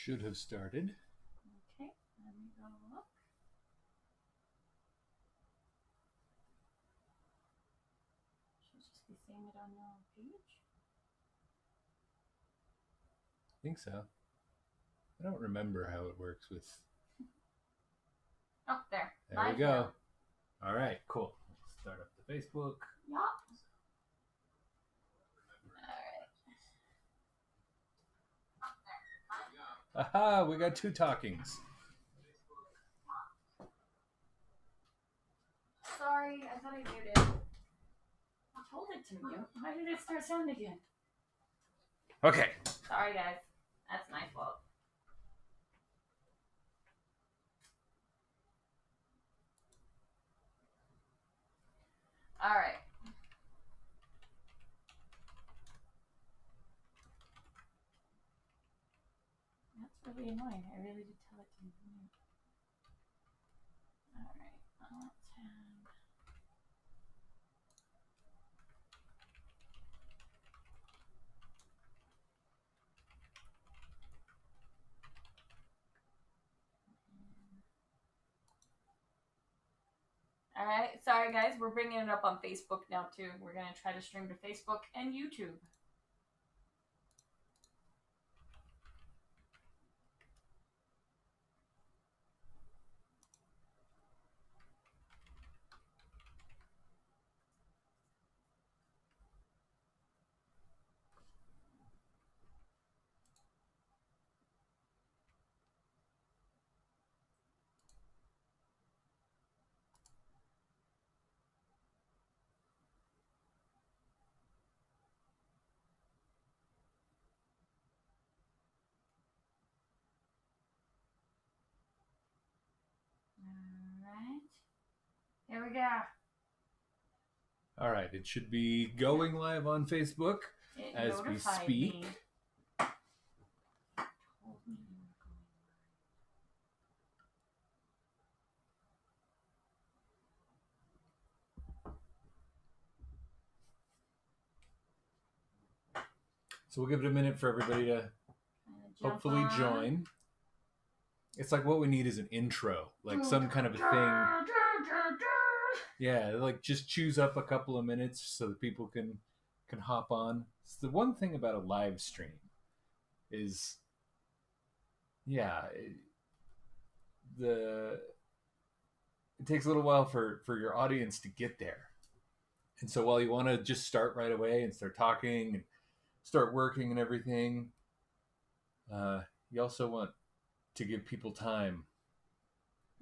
should have started. Okay, let me go look. Should just be seeing it on your page. I think so. I don't remember how it works with... Oh, there. There we go. All right, cool. Let's start up the Facebook. Yeah. Aha, we got 2 talkings. Sorry, I thought I muted. I told it to mute. Why did it start sounding again? Okay. Sorry, guys. That's my fault. All right. That's really annoying. I really did tell it to mute. All right. Let's have... All right. Sorry, guys. We're bringing it up on Facebook now, too. We're going to try to stream to Facebook and YouTube. Alright. Here we go. All right, it should be going live on Facebook as we speak. Me. So we'll give it a minute for everybody to hopefully join. It's like what we need is an intro, like some kind of a thing. Yeah, like just choose up a couple of minutes so that people can hop on. It's the one thing about a live stream is, yeah, it takes a little while for your audience to get there. And so while you want to just start right away and start talking and start working and everything, you also want to give people time.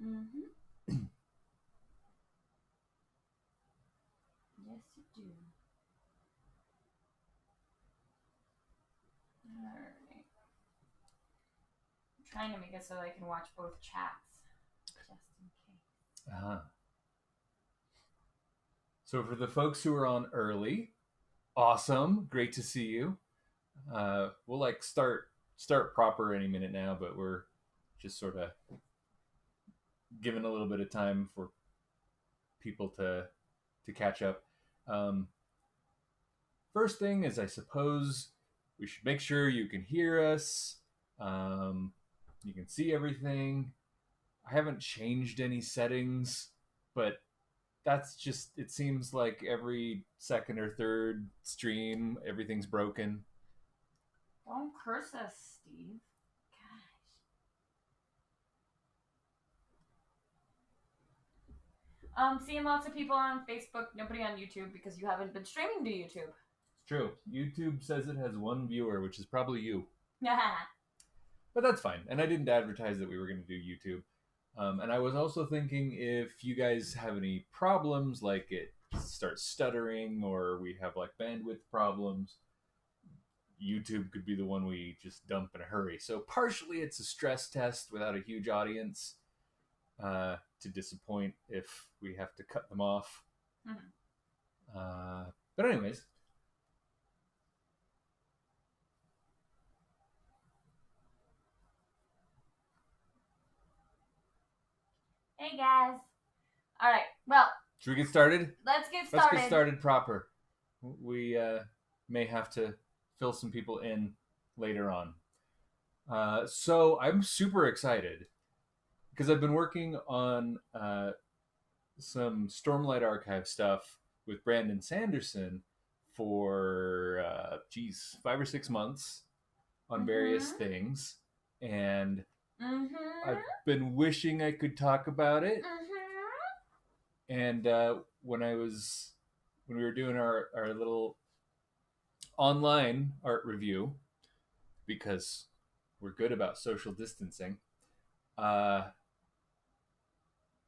Mm-hmm. Yes, you do. Alright. I'm trying to make it so I can watch both chats, just in case. Uh-huh. So for the folks who are on early, awesome, great to see you. We'll start proper any minute now, but we're just sort of giving a little bit of time for people to catch up. First thing is, I suppose we should make sure you can hear us. You can see everything. I haven't changed any settings, but that's just, it seems like every second or third stream, everything's broken. Don't curse us, Steve. Gosh. Seeing lots of people on Facebook, nobody on YouTube because you haven't been streaming to YouTube. It's true. YouTube says it has 1 viewer, which is probably you. Yeah. But that's fine. And I didn't advertise that we were going to do YouTube. And I was also thinking if you guys have any problems, like it starts stuttering or we have like bandwidth problems, YouTube could be the one we just dump in a hurry. So partially it's a stress test without a huge audience to disappoint if we have to cut them off. Mm-hmm. But anyways. Hey guys. All right. Well. Should we get started? Let's get started. Let's get started proper. We may have to fill some people in later on. So I'm super excited because I've been working on some Stormlight Archive stuff with Brandon Sanderson for 5 or 6 months on various Mm-hmm. things, and I've Mm-hmm. been wishing I could talk about it. Mm-hmm. And when we were doing our little online art review, because we're good about social distancing, uh,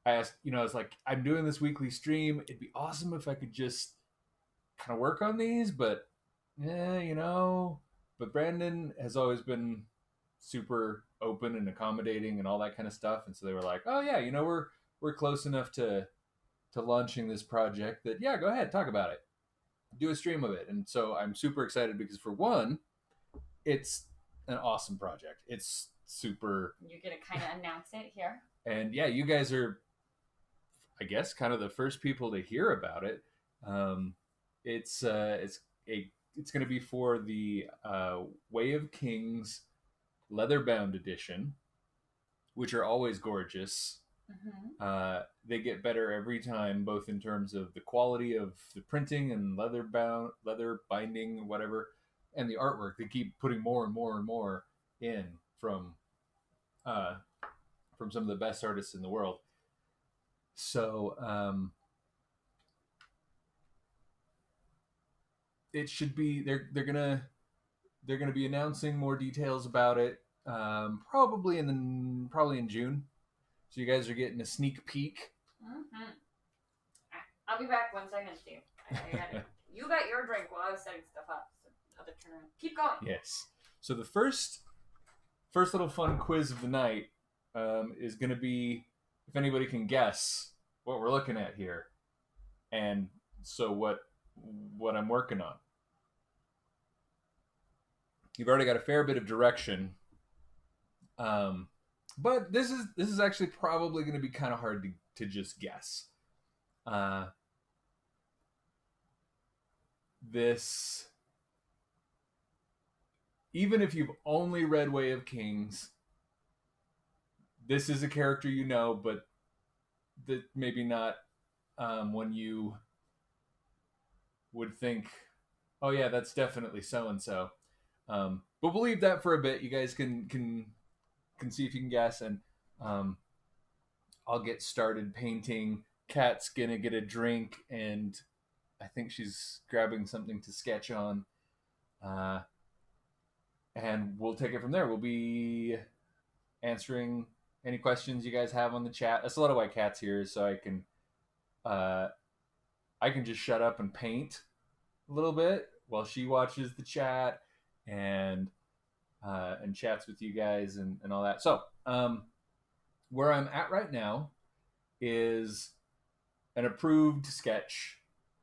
I asked, I was like, I'm doing this weekly stream. It'd be awesome if I could just kind of work on these, but yeah. But Brandon has always been super open and accommodating and all that kind of stuff, and so they were like, oh yeah, we're close enough to launching this project that yeah, go ahead, talk about it, do a stream of it. And so I'm super excited because for one, it's an awesome project. It's super, You're gonna kind of announce it here. and yeah, you guys are, I guess, kind of the first people to hear about it. Um, it's going to be for the Way of Kings leather bound edition, which are always gorgeous. Mm-hmm. They get better every time, both in terms of the quality of the printing and leather binding, whatever, and the artwork. They keep putting more and more and more in uh, from some of the best artists in the world. So it should be they're gonna be announcing more details about it probably in June. So you guys are getting a sneak peek. Mm-hmm. I'll be back 1 second, Steve. You got your drink while I was setting stuff up. So other turn around. Keep going. Yes. So the first little fun quiz of the night is going to be if anybody can guess what we're looking at here, and so what I'm working on. You've already got a fair bit of direction, but this is actually probably going to be kind of hard to just guess. This, even if you've only read Way of Kings, this is a character you know, but that maybe not when you would think, oh yeah, that's definitely so and so. But we'll leave that for a bit. You guys can see if you can guess, and I'll get started painting. Kat's gonna get a drink, and I think she's grabbing something to sketch on. And we'll take it from there. We'll be answering any questions you guys have on the chat. That's a lot of why Kat's here, so I can just shut up and paint a little bit while she watches the chat and chats with you guys and all that. So where I'm at right now is an approved sketch,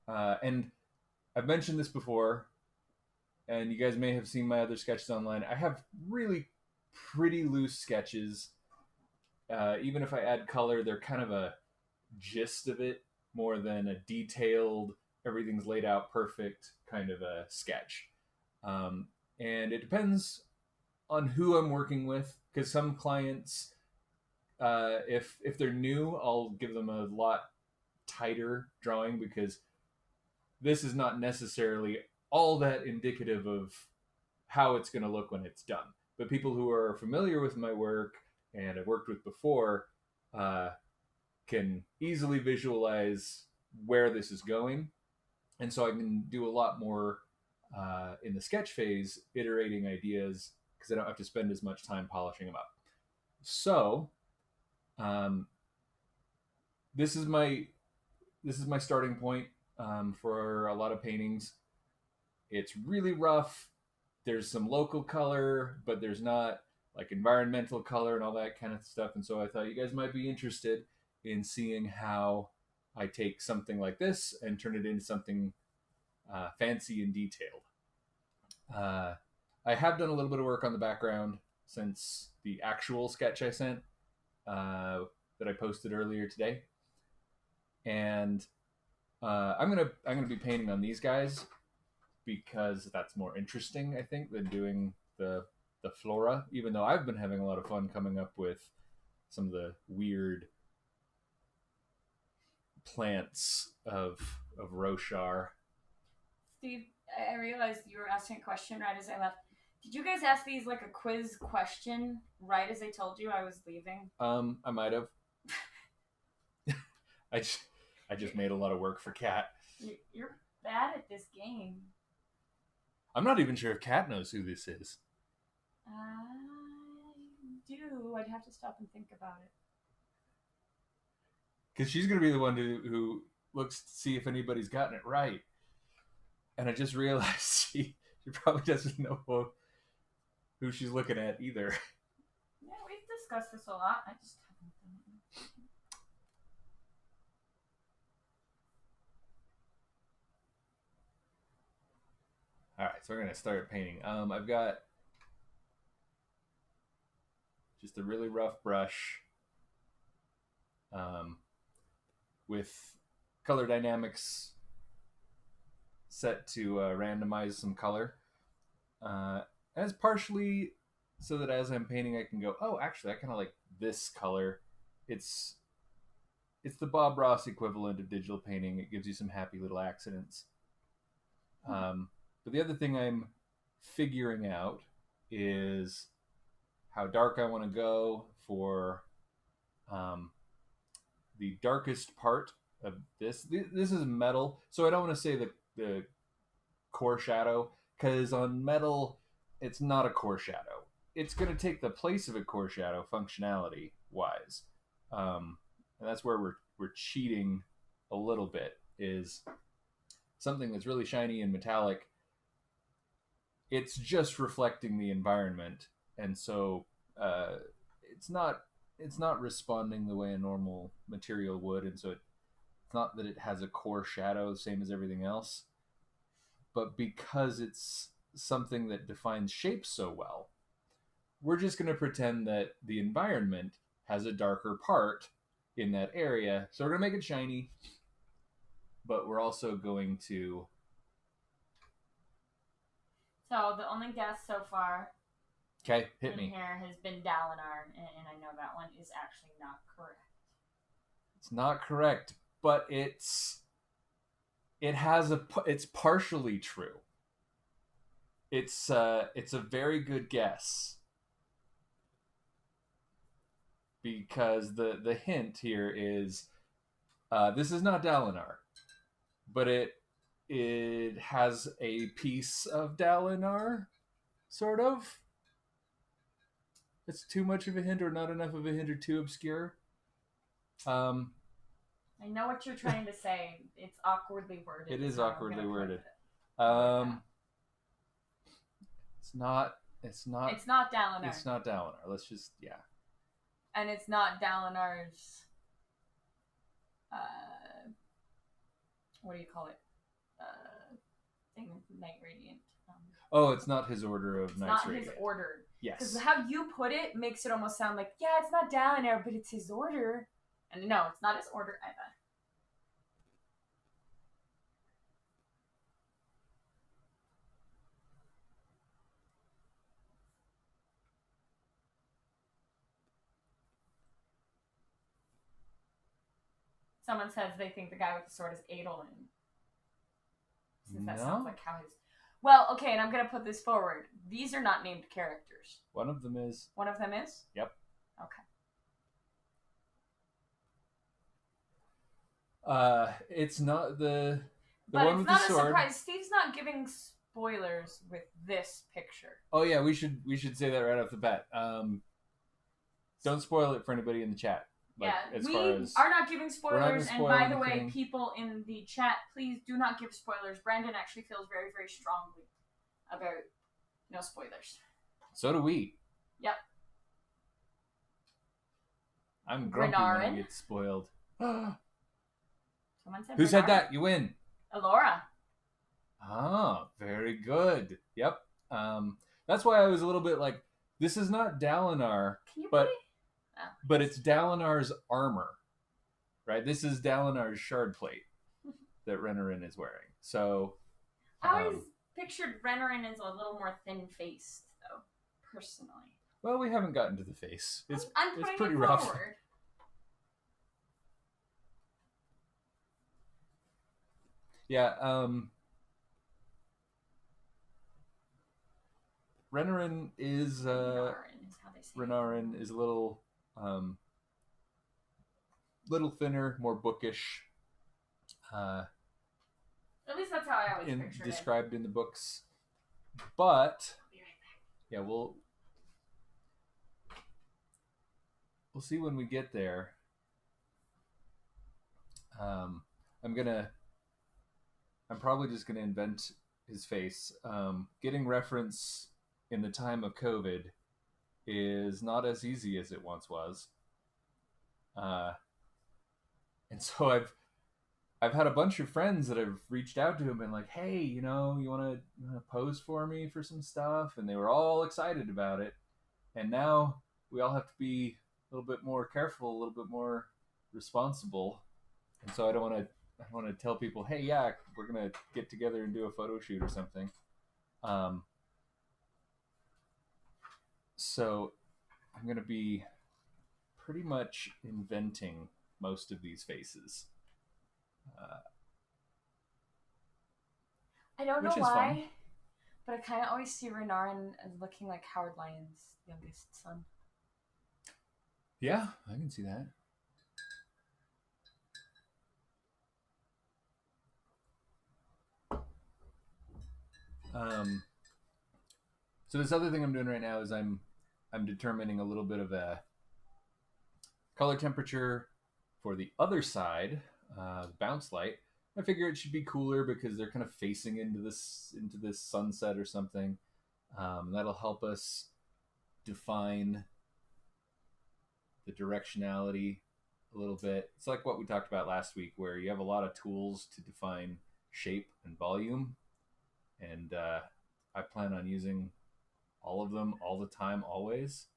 and I've mentioned this before, and you guys may have seen my other sketches online. I have really pretty loose sketches. Even if I add color, they're kind of a gist of it more than a detailed, everything's laid out perfect kind of a sketch. And it depends on who I'm working with, because some clients, if they're new, I'll give them a lot tighter drawing because this is not necessarily all that indicative of how it's going to look when it's done. But people who are familiar with my work and have worked with before can easily visualize where this is going. And so I can do a lot more in the sketch phase, iterating ideas because I don't have to spend as much time polishing them up. So this is my starting point for a lot of paintings. It's really rough. There's some local color, but there's not like environmental color and all that kind of stuff. And so I thought you guys might be interested in seeing how I take something like this and turn it into something fancy and detailed. I have done a little bit of work on the background since the actual sketch I sent that I posted earlier today, and I'm gonna be painting on these guys because that's more interesting, I think, than doing the the flora, even though I've been having a lot of fun coming up with some of the weird plants of Roshar. Steve, I realized you were asking a question right as I left. Did you guys ask these like a quiz question right as I told you I was leaving? I might have. I just made a lot of work for Kat. You're bad at this game. I'm not even sure if Kat knows who this is. I do. I'd have to stop and think about it. Because she's going to be the one who looks to see if anybody's gotten it right. And I just realized she probably doesn't know who she's looking at either. Yeah, we've discussed this a lot. I just haven't done it. All right, so we're going to start painting. I've got just a really rough brush with color dynamics set to randomize some color. As partially so that as I'm painting I can go, oh, actually I kind of like this color. It's the Bob Ross equivalent of digital painting. It gives you some happy little accidents. But the other thing I'm figuring out is how dark I want to go for the darkest part of this. This is metal, so I don't want to say the core shadow, because on metal, it's not a core shadow. It's going to take the place of a core shadow functionality wise, and that's where we're cheating a little bit. Is something that's really shiny and metallic. It's just reflecting the environment, and so it's not responding the way a normal material would, and so it's not that it has a core shadow, same as everything else, but because it's something that defines shapes so well, we're just going to pretend that the environment has a darker part in that area. So we're going to make it shiny, but we're also going to... So the only guess so far Okay, hit me. here has been Dalinar, and I know that one is actually not correct. It's not correct, but it's partially true. It's a very good guess, because the hint here is this is not Dalinar, but it has a piece of Dalinar, sort of. It's too much of a hint, or not enough of a hint, or too obscure. I know what you're trying to say. It's awkwardly worded. It is so awkwardly worded. It's not Dalinar. It's not Dalinar. Let's just, yeah. And it's not Dalinar's what do you call it? Thing with Night Radiant. It's not his order of Night's Radiant. It's not his order. Yes. Because how you put it makes it almost sound like, yeah, it's not Dalinar, but it's his order. And no, it's not his order either. Someone says they think the guy with the sword is Adolin. Since that sounds like how his... Well, okay, and I'm going to put this forward. These are not named characters. One of them is. One of them is? Yep. Okay. It's not the but one with the sword. It's not a surprise. Steve's not giving spoilers with this picture. Oh yeah, we should say that right off the bat. Don't spoil it for anybody in the chat. Like, yeah, we are not giving spoilers, and by the way, people in the chat, please do not give spoilers. Brandon actually feels very, very strongly about no spoilers. So do we. Yep. I'm grumpy when I get spoiled. Someone said Who said that? You win. Alora. Ah, very good. Yep. That's why I was a little bit like, this is not Dalinar, but it's Dalinar's armor, right? This is Dalinar's shard plate that Renarin is wearing. So I always pictured Renarin as a little more thin-faced, though, personally. Well, we haven't gotten to the face. It's I'm pretty rough. Forward. Yeah, Renarin is Renarin is a little thinner, more bookish. At least that's how I always pictured it. Described in the books. But yeah, we'll see when we get there. I'm probably just gonna invent his face. Getting reference in the time of COVID is not as easy as it once was. And so I've had a bunch of friends that have reached out to him and like, hey, you want to pose for me for some stuff, and they were all excited about it. And now we all have to be a little bit more careful, a little bit more responsible. And so I don't want to tell people, hey, yeah, we're gonna get together and do a photo shoot or something. So I'm gonna be pretty much inventing most of these faces. I don't know why, but I kind of always see Renarin as looking like Howard Lyon's youngest son. Yeah, I can see that. So this other thing I'm doing right now is I'm determining a little bit of a color temperature for the other side, bounce light. I figure it should be cooler because they're kind of facing into this sunset or something. That'll help us define the directionality a little bit. It's like what we talked about last week, where you have a lot of tools to define shape and volume, and I plan on using all of them all the time, always.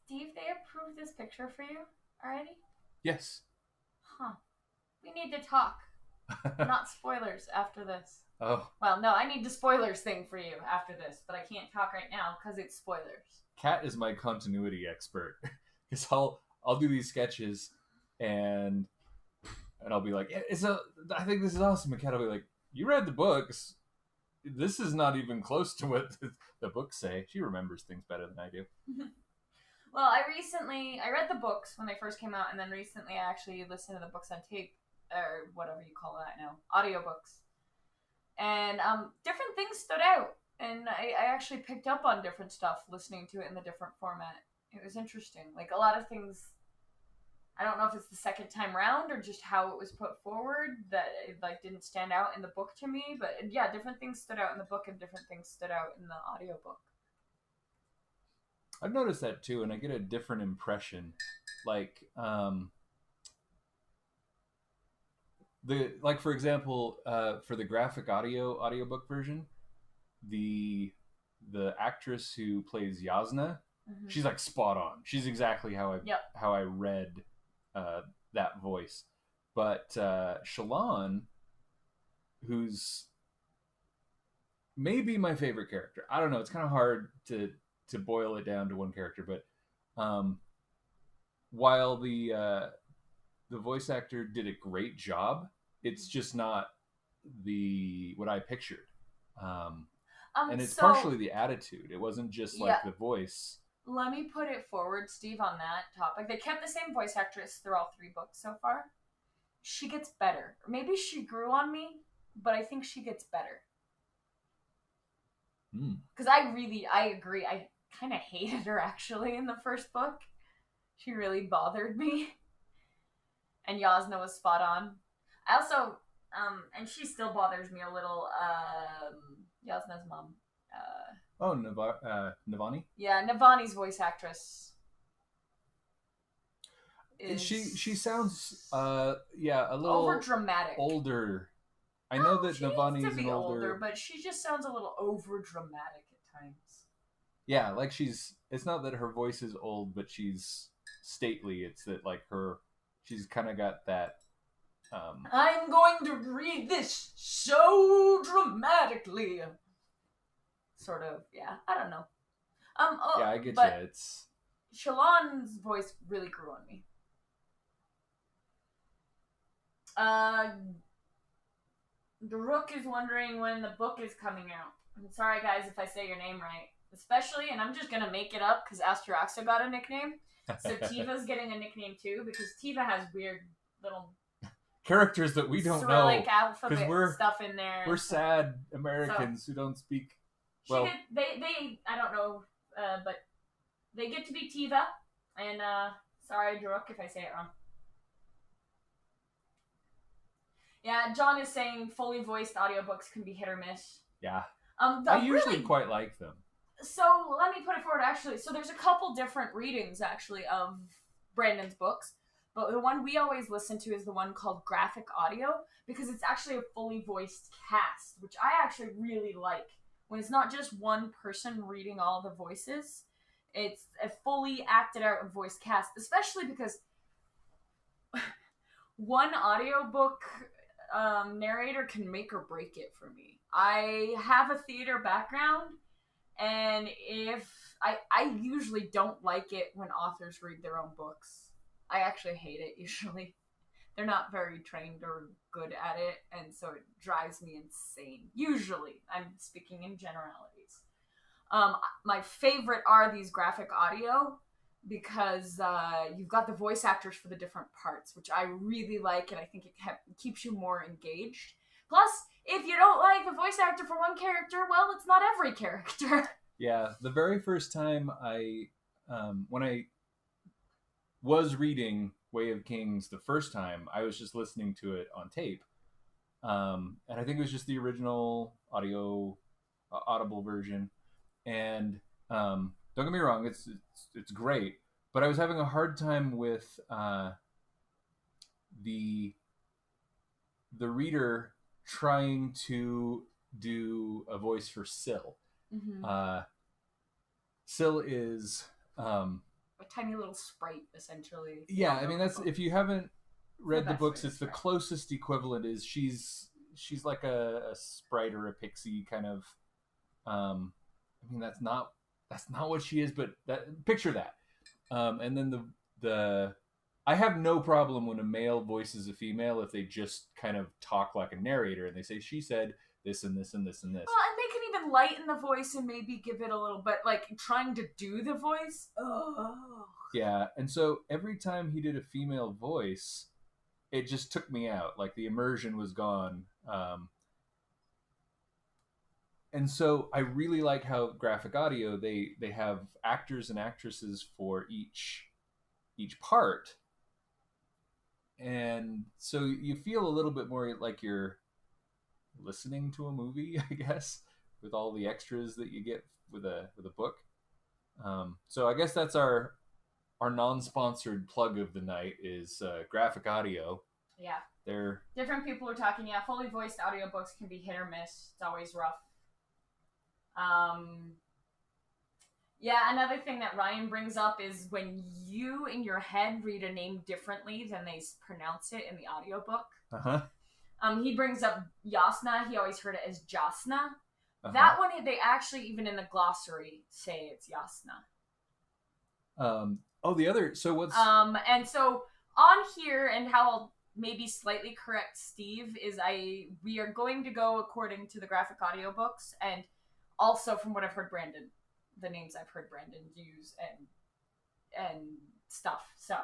Steve, they approved this picture for you already? Yes. Huh. We need to talk. Not spoilers after this. Oh. Well, no, I need the spoilers thing for you after this, but I can't talk right now because it's spoilers. Kat is my continuity expert. Because I'll do these sketches and I'll be like, yeah, I think this is awesome. And Kat will be like, you read the books. This is not even close to what the books say. She remembers things better than I do. Well, I read the books when they first came out, and then recently I actually listened to the books on tape, or whatever you call that now, audiobooks. And different things stood out, and I actually picked up on different stuff listening to it in the different format. It was interesting. Like, a lot of things, I don't know if it's the second time round or just how it was put forward that it didn't stand out in the book to me, but yeah, different things stood out in the book and different things stood out in the audiobook. I've noticed that too, and I get a different impression. Like, for example, for the graphic audiobook version, the actress who plays Yasna, she's like spot on. She's exactly how I read that voice. But Shalon, who's maybe my favorite character. I don't know. It's kind of hard to boil it down to one character, but while the voice actor did a great job, it's just not what I pictured. And it's partially the attitude. It wasn't just like the voice. Let me put it forward, Steve, on that topic. They kept the same voice actress through all 3 books so far. She gets better. Maybe she grew on me, but I think she gets better. Because I agree. I kind of hated her, actually, in the first book. She really bothered me. And Yasna was spot on. I also, and she still bothers me a little, Yasna's mom. Navani? Yeah, Navani's voice actress. She sounds, a little over dramatic, older. I know that Navani is an older, but she just sounds a little over dramatic at times. Yeah, like it's not that her voice is old, but she's stately. It's that she's kind of got that. I'm going to read this so dramatically. Sort of, yeah. I don't know. Oh, Yeah, I get but you. It's Shalon's voice really grew on me. The Rook is wondering when the book is coming out. I'm sorry, guys, if I say your name right. Especially, and I'm just gonna make it up because Astraxa got a nickname. So Tiva's getting a nickname too because Tiva has weird little characters that we don't Cyrillic know alphabet we're stuff in there. We're sad Americans who don't speak. Well, they I don't know, but they get to be Tiva. And sorry, Druk, if I say it wrong. Yeah, John is saying fully voiced audiobooks can be hit or miss. Yeah. I usually really, quite like them. So let me put it forward, actually. So there's a couple different readings, actually, of Brandon's books. But the one we always listen to is the one called Graphic Audio, because it's actually a fully voiced cast, which I actually really like. When it's not just one person reading all the voices, it's a fully acted out voice cast, especially because one audiobook narrator can make or break it for me. I have a theater background, and if I usually don't like it when authors read their own books. I actually hate it usually. They're not very trained or good at it, and so it drives me insane. Usually, I'm speaking in generalities. My favorite are these graphic audio because you've got the voice actors for the different parts, which I really like, and I think it keeps you more engaged. Plus, if you don't like the voice actor for one character, well, it's not every character. Yeah, the very first time when I was reading Way of Kings the first time, I was just listening to it on tape. And I think it was just the original audible version. And don't get me wrong, it's great, but I was having a hard time with the reader trying to do a voice for Syl. Mm-hmm. Syl is a tiny little sprite, essentially. Yeah, I mean, that's, if you haven't read the books, it's the closest equivalent is she's like a sprite or a pixie kind of. I mean, that's not what she is, but picture that. And then the I have no problem when a male voices a female if they just kind of talk like a narrator and they say she said this and this and this and this. Well, and they can even lighten the voice and maybe give it a little bit, like trying to do the voice. Oh. Yeah, and so every time he did a female voice, it just took me out. Like the immersion was gone. And so I really like how graphic audio, they have actors and actresses for each part. And so you feel a little bit more like you're listening to a movie, I guess, with all the extras that you get with a book. So I guess that's our non-sponsored plug of the night is graphic audio. Yeah. They're different people are talking. Yeah, fully voiced audiobooks can be hit or miss. It's always rough. Yeah, another thing that Ryan brings up is when you in your head read a name differently than they pronounce it in the audiobook. Uh-huh. He brings up Yasna. He always heard it as Jasna. Uh-huh. That one, they actually, even in the glossary, say it's Yasna. The other, so what's... And so on here, and how I'll maybe slightly correct Steve, is we are going to go according to the graphic audiobooks, and also from what I've heard Brandon, the names I've heard Brandon use and stuff. So,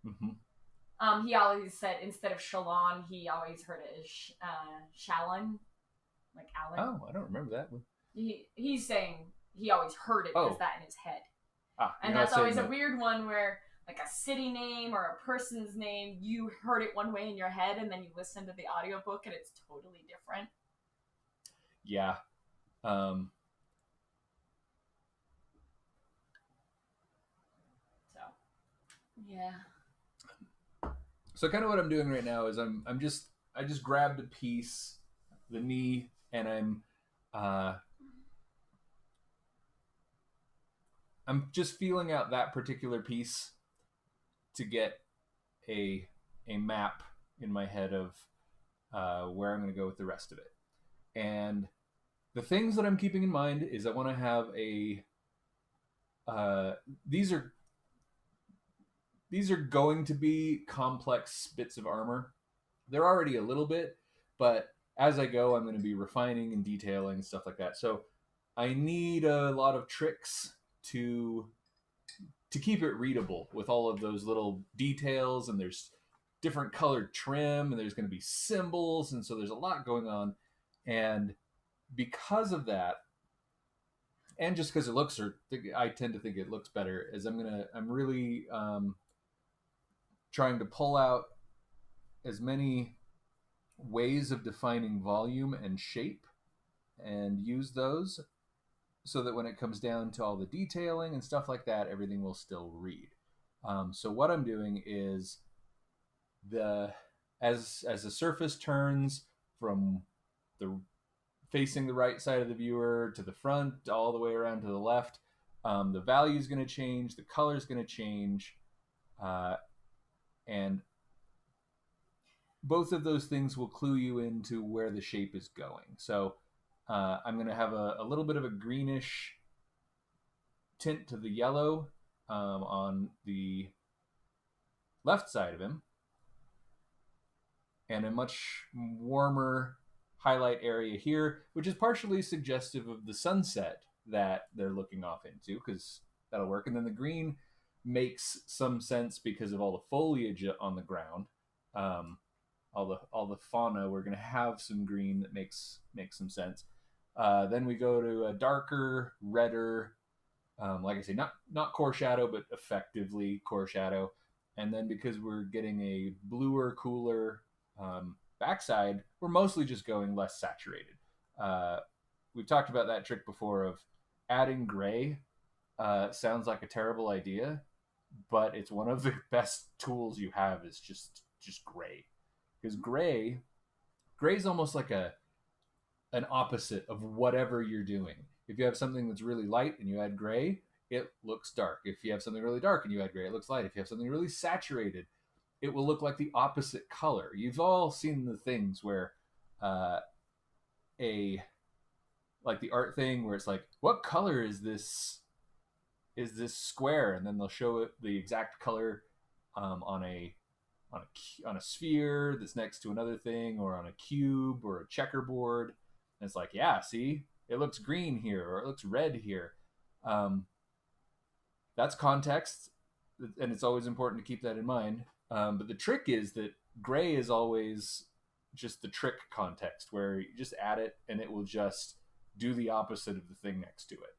mm-hmm. He always said, instead of Shalon, he always heard it as Shalon, like Alan. Oh, I don't remember that one. He's saying he always heard it as that in his head. And that's always a weird one where, like, a city name or a person's name, you heard it one way in your head, and then you listen to the audiobook, and it's totally different. Yeah. Yeah. So kind of what I'm doing right now is I just grabbed a piece, the knee, and I'm just feeling out that particular piece to get a map in my head of where I'm going to go with the rest of it. And the things that I'm keeping in mind is I want to have a uh, these are going to be complex bits of armor. They're already a little bit, but as I go, I'm going to be refining and detailing stuff like that. So I need a lot of tricks to keep it readable with all of those little details, and there's different colored trim, and there's going to be symbols, and so there's a lot going on. And because of that, and just because it looks, or I tend to think it looks better, is I'm really trying to pull out as many ways of defining volume and shape and use those so that when it comes down to all the detailing and stuff like that, everything will still read. So what I'm doing is as the surface turns from the facing the right side of the viewer to the front, all the way around to the left, the value is going to change, the color is going to change, and both of those things will clue you into where the shape is going. So I'm going to have a little bit of a greenish tint to the yellow on the left side of him, and a much warmer highlight area here, which is partially suggestive of the sunset that they're looking off into, because that'll work. And then the green makes some sense because of all the foliage on the ground. All the fauna, we're going to have some green that makes some sense. Then we go to a darker, redder, like I say, not core shadow, but effectively core shadow. And then because we're getting a bluer, cooler backside, we're mostly just going less saturated. We've talked about that trick before of adding gray. Sounds like a terrible idea, but it's one of the best tools you have is just gray. Because gray is almost like an opposite of whatever you're doing. If you have something that's really light and you add gray, it looks dark. If you have something really dark and you add gray, it looks light. If you have something really saturated, it will look like the opposite color. You've all seen the things where like the art thing where it's like, what color is this square? And then they'll show it the exact color on a sphere that's next to another thing, or on a cube or a checkerboard. And it's like, yeah, see, it looks green here, or it looks red here. That's context, and it's always important to keep that in mind. But the trick is that gray is always just the trick context, where you just add it and it will just do the opposite of the thing next to it.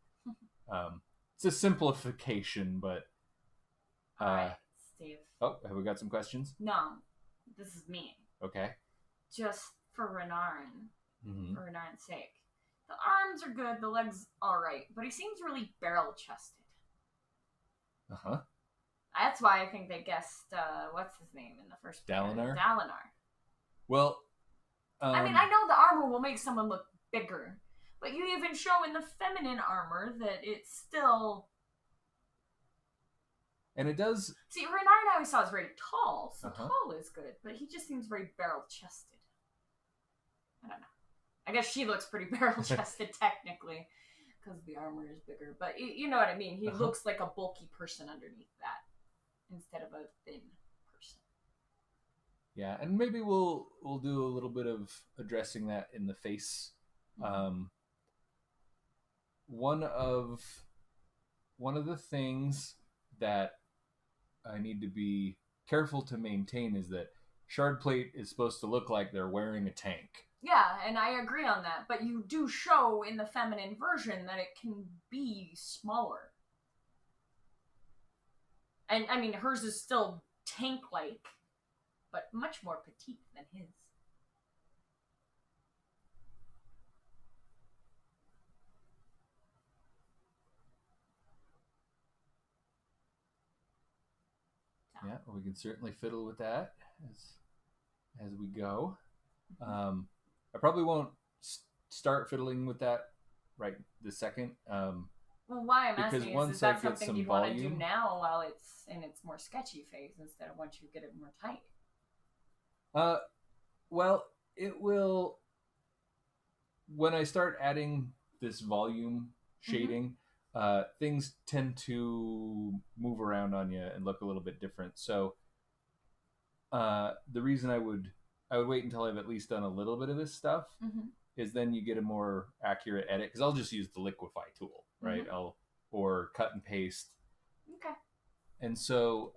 It's a simplification, but all right, Steve. Oh, have we got some questions? No, this is me. Okay. Just for Renarin, for Renarin's sake. The arms are good, the legs all right, but he seems really barrel-chested. Uh-huh. That's why I think they guessed, what's his name in the first Dalinar? Dalinar. Well, I mean, I know the armor will make someone look bigger, but you even show in the feminine armor that it's still... And it does... See, Renarin I always saw is very tall, so tall is good, but he just seems very barrel-chested. I don't know. I guess she looks pretty barrel-chested, technically, because the armor is bigger. But you know what I mean. He looks like a bulky person underneath that, instead of a thin person. Yeah, and maybe we'll do a little bit of addressing that in the face. One of the things that I need to be careful to maintain is that shard plate is supposed to look like they're wearing a tank. Yeah, and I agree on that, but you do show in the feminine version that it can be smaller. And, I mean, hers is still tank-like, but much more petite than his. Yeah, we can certainly fiddle with that as we go. I probably won't start fiddling with that right this second. Well, why I'm asking is that something you'd want to do now while it's in its more sketchy phase instead of once you get it more tight? Well, it will... When I start adding this volume shading, things tend to move around on you and look a little bit different. So the reason I would wait until I've at least done a little bit of this stuff is then you get a more accurate edit, because I'll just use the liquify tool, right? Or cut and paste. Okay. And so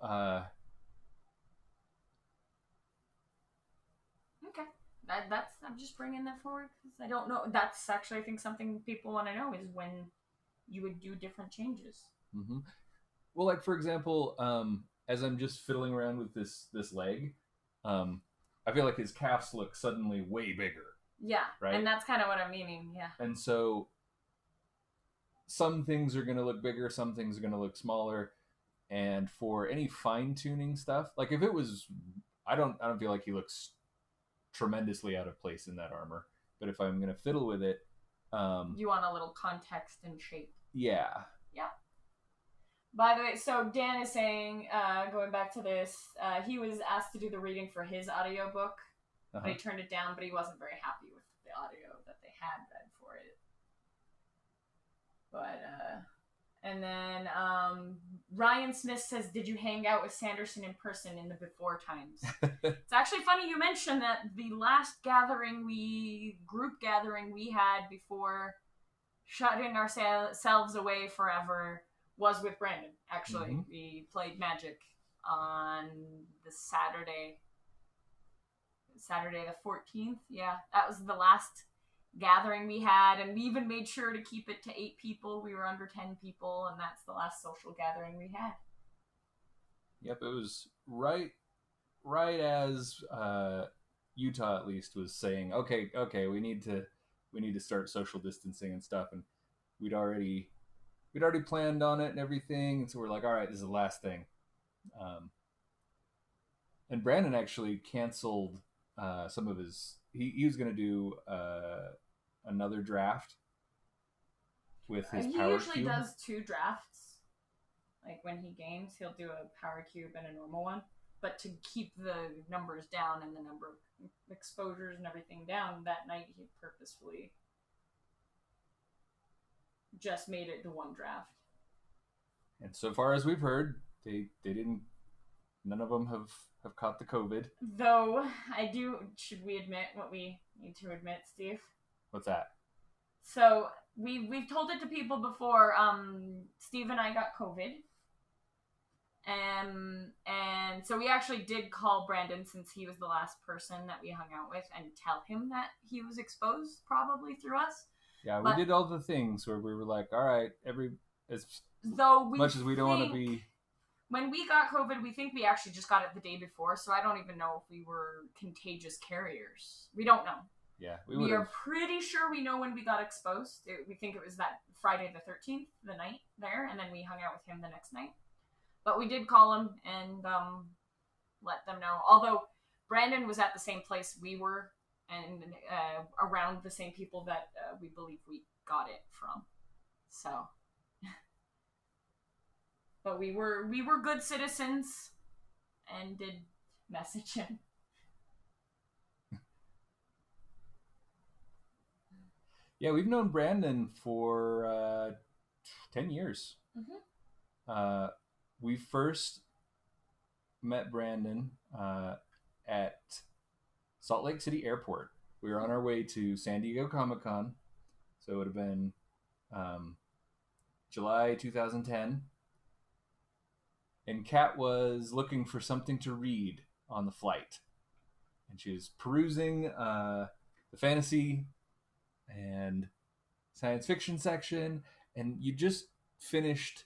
okay. That's I'm just bringing that forward because I don't know. That's actually, I think, something people want to know is when you would do different changes. Well, like for example, as I'm just fiddling around with this leg, I feel like his calves look suddenly way bigger. Yeah, right. And that's kind of what I'm meaning. Yeah. And so some things are going to look bigger, some things are going to look smaller, and for any fine tuning stuff, like if it was, I don't feel like he looks tremendously out of place in that armor. But if I'm going to fiddle with it, you want a little context and shape. Yeah. Yeah. By the way, so Dan is saying, going back to this, he was asked to do the reading for his audiobook, but he turned it down, but he wasn't very happy with the audio that they had read for it. But, and then Ryan Smith says, did you hang out with Sanderson in person in the before times? It's actually funny you mentioned that the last group gathering we had before shutting ourselves away forever was with Brandon. Actually, we played Magic on the Saturday the 14th. Yeah, that was the last gathering we had, and we even made sure to keep it to 8 people. We were under 10 people, and that's the last social gathering we had. Yep, it was right as Utah at least was saying, okay, we need to start social distancing and stuff, and we'd already planned on it and everything, and so we're like, all right, this is the last thing. And Brandon actually canceled some of his. He was going to do another draft with his power cube. He usually does 2 drafts. Like when he games, he'll do a power cube and a normal one. But to keep the numbers down and the number of exposures and everything down, that night he purposefully just made it the 1 draft. And so far as we've heard, they didn't. None of them have caught the COVID. Though should we admit what we need to admit, Steve? What's that? So we've told it to people before. Steve and I got COVID. And so we actually did call Brandon, since he was the last person that we hung out with, and tell him that he was exposed probably through us. Yeah, we did all the things where we were like, all right, as much as we don't want to be. When we got COVID, we think we actually just got it the day before, so I don't even know if we were contagious carriers. We don't know. Yeah, we are pretty sure we know when we got exposed. We think it was that Friday the 13th, the night there, and then we hung out with him the next night. But we did call him and let them know. Although Brandon was at the same place we were, and around the same people that we believe we got it from. So, but we were good citizens and did message him. Yeah, we've known Brandon for 10 years. We first met Brandon at Salt Lake City Airport. We were on our way to San Diego Comic-Con, so it would have been July 2010. And Kat was looking for something to read on the flight. And she was perusing the fantasy and science fiction section, and you just finished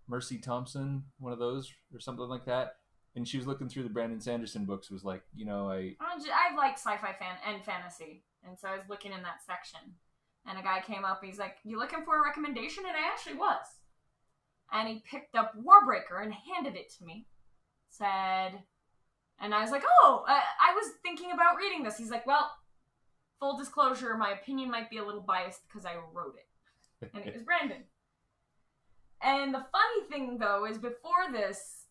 Mercy Thompson, one of those or something like that, and she was looking through the Brandon Sanderson books, was like, I like sci-fi and fantasy, and so I was looking in that section, and a guy came up, he's like, you looking for a recommendation? And I actually was, and he picked up Warbreaker and handed it to me, and I was like, I was thinking about reading this. He's like, well, full disclosure, my opinion might be a little biased because I wrote it. And it was Brandon. And the funny thing, though, is before this,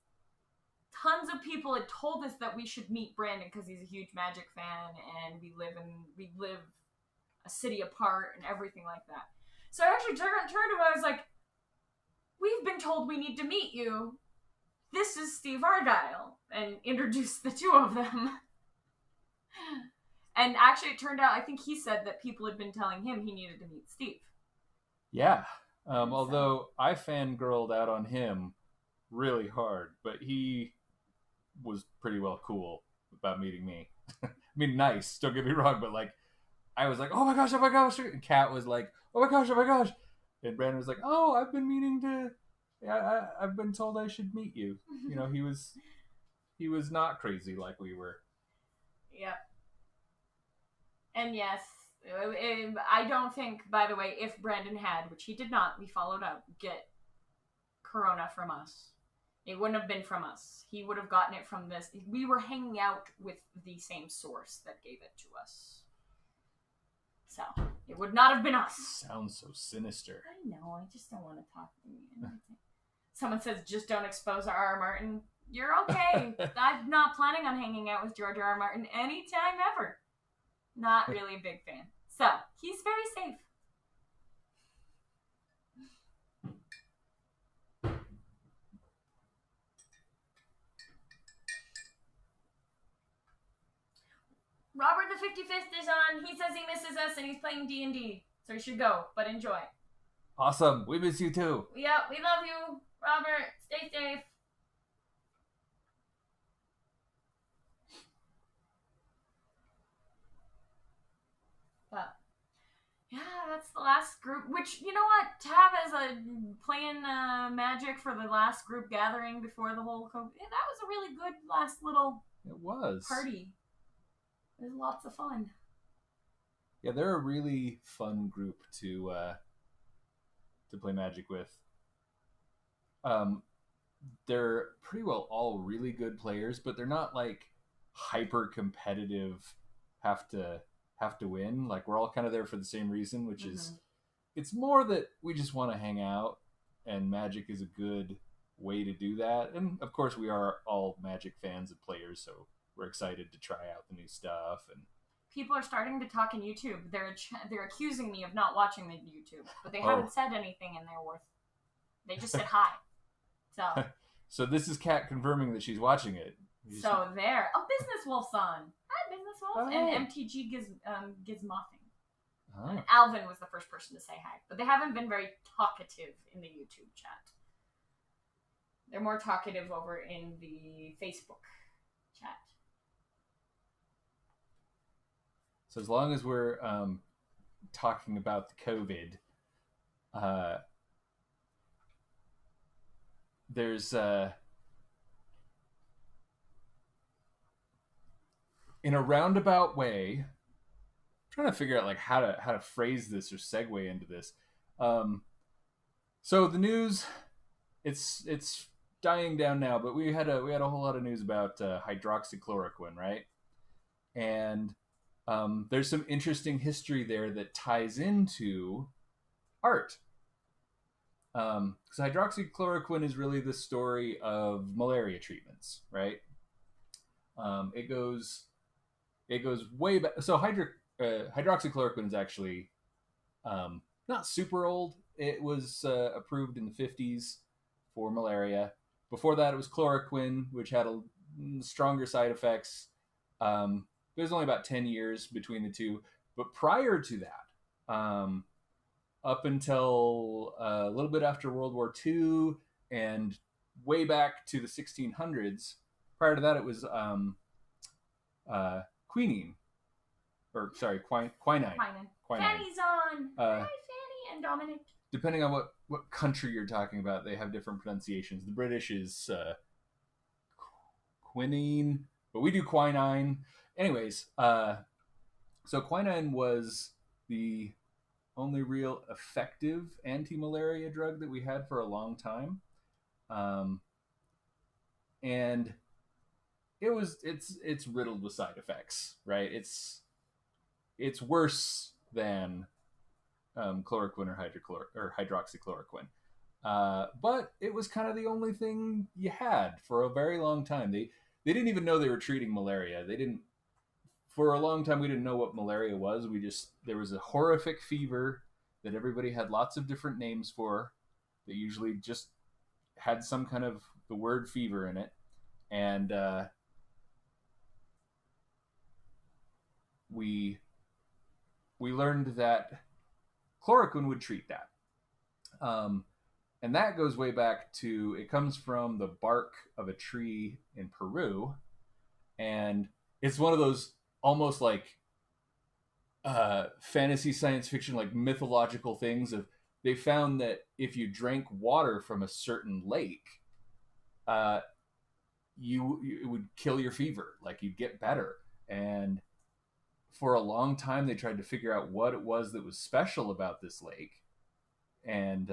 tons of people had told us that we should meet Brandon because he's a huge Magic fan and we live a city apart and everything like that. So I actually turned to him. I was like, "We've been told we need to meet you. This is Steve Argyle," and introduced the two of them. And actually, it turned out, I think he said that people had been telling him he needed to meet Steve. Yeah. Although I fangirled out on him really hard, but he was pretty well cool about meeting me. I mean, nice, don't get me wrong, but like, I was like, oh my gosh, and Kat was like, oh my gosh, and Brandon was like, oh, I've been meaning to, I've been told I should meet you. You know, he was not crazy like we were. Yep. And yes, I don't think, by the way, if Brandon had, which he did not, we followed up, get Corona from us. It wouldn't have been from us. He would have gotten it from this. We were hanging out with the same source that gave it to us. So, it would not have been us. Sounds so sinister. I know, I just don't want to talk to you. Someone says, just don't expose R.R. Martin. You're okay. I'm not planning on hanging out with George R.R. Martin anytime ever. Not really a big fan. So, he's very safe. Robert the 55th is on. He says he misses us and he's playing D&D. So you should go, but enjoy. Awesome. We miss you too. Yeah, we love you, Robert. Stay safe. But yeah, that's the last group. Which, you know what? Tav as a playing Magic for the last group gathering before the whole COVID. Yeah, that was a really good last little party. It was lots of fun. Yeah, they're a really fun group to play Magic with. They're pretty well all really good players, but they're not like hyper competitive. Have to win. Like, we're all kind of there for the same reason, which is it's more that we just want to hang out, and Magic is a good way to do that. And of course, we are all Magic fans and players, so we're excited to try out the new stuff. And people are starting to talk in YouTube. They're accusing me of not watching the YouTube, but they haven't said anything, and they just said hi. So so this is Kat confirming that she's watching it. So there. Oh, Business Wolf's on. Hi, Business Wolf. Oh. And MTG Gizmothing. Oh. And Alvin was the first person to say hi. But they haven't been very talkative in the YouTube chat. They're more talkative over in the Facebook chat. So as long as we're talking about the COVID, there's in a roundabout way, I'm trying to figure out like how to phrase this or segue into this. So the news, it's dying down now, but we had a whole lot of news about hydroxychloroquine, right? And there's some interesting history there that ties into art. Because hydroxychloroquine is really the story of malaria treatments, right? It goes way back. So hydroxychloroquine is actually not super old. It was approved in the 50s for malaria. Before that, it was chloroquine, which had stronger side effects. There's only about 10 years between the two. But prior to that, up until a little bit after World War II and way back to the 1600s, prior to that, it was quinine. Or, sorry, quinine. Fanny's on. Hi, Fanny and Dominic. Depending on what country you're talking about, they have different pronunciations. The British is quinine, but we do quinine. Anyways, so quinine was the only real effective anti-malaria drug that we had for a long time. And it's riddled with side effects, right? It's worse than chloroquine or hydroxychloroquine. But it was kind of the only thing you had for a very long time. They didn't even know they were treating malaria. For a long time, we didn't know what malaria was. There was a horrific fever that everybody had lots of different names for. They usually just had some kind of the word fever in it. And we learned that chloroquine would treat that. And that goes way back to, it comes from the bark of a tree in Peru. And it's one of those almost like fantasy science fiction, like mythological things of, they found that if you drank water from a certain lake, it would kill your fever, like you'd get better. And for a long time, they tried to figure out what it was that was special about this lake. And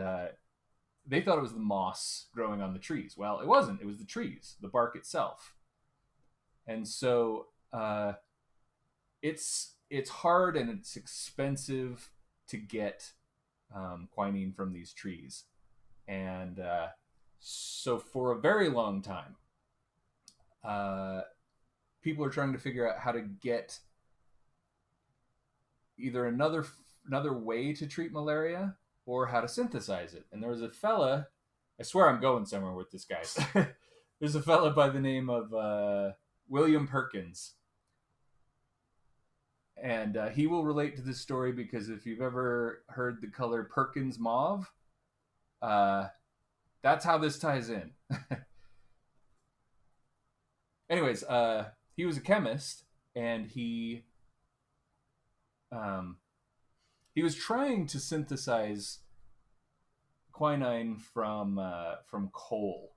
they thought it was the moss growing on the trees. Well, it wasn't. It was the trees, the bark itself. And so it's hard and it's expensive to get quinine from these trees. And so for a very long time, people are trying to figure out how to get either another way to treat malaria or how to synthesize it. And there was a fella, I swear I'm going somewhere with this, guys. There's a fella by the name of William Perkins. And he will relate to this story because if you've ever heard the color Perkins mauve, that's how this ties in. Anyways, he was a chemist, and he was trying to synthesize quinine from coal,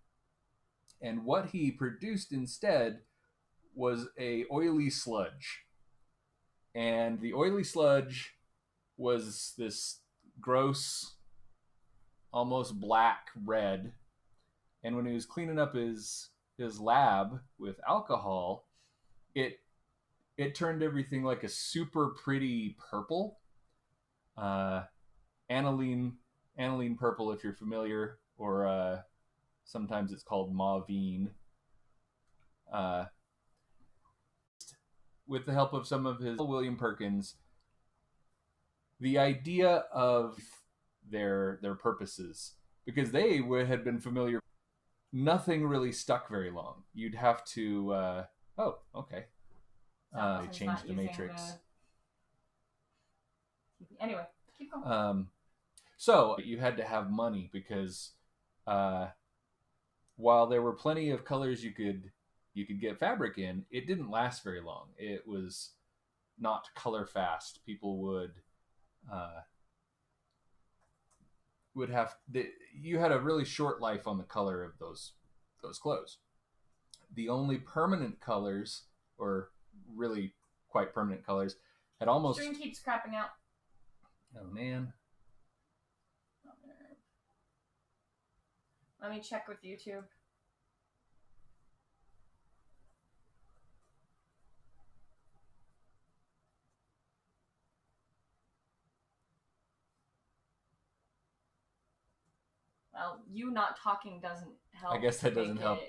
and what he produced instead was a oily sludge. And the oily sludge was this gross, almost black red. And when he was cleaning up his lab with alcohol, it turned everything like a super pretty purple. Aniline purple, if you're familiar, or sometimes it's called mauvine. With the help of some of his William Perkins, the idea of their purposes, because they had been familiar, nothing really stuck very long. You'd have to oh, okay. They changed the matrix. Anyway, keep going. So you had to have money because while there were plenty of colors you could get fabric in, it didn't last very long. It was not color fast. People you had a really short life on the color of those clothes. The only permanent colors, or really quite permanent colors, had almost... Stream keeps crapping out. Oh, man. Let me check with YouTube. Well, you not talking doesn't help. I guess that doesn't help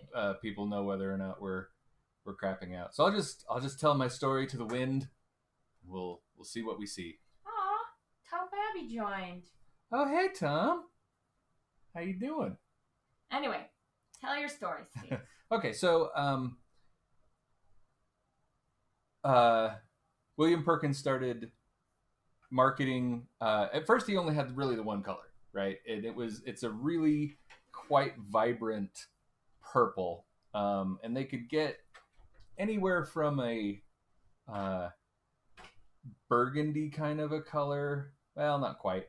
people know whether or not we're crapping out. So I'll just tell my story to the wind. We'll see what we see. Aw, Tom Babby joined. Oh, hey, Tom. How you doing? Anyway, tell your story, Steve. Okay, so William Perkins started marketing. At first, he only had really the one color, right? And it's a really quite vibrant purple, and they could get anywhere from a burgundy kind of a color. Well, not quite.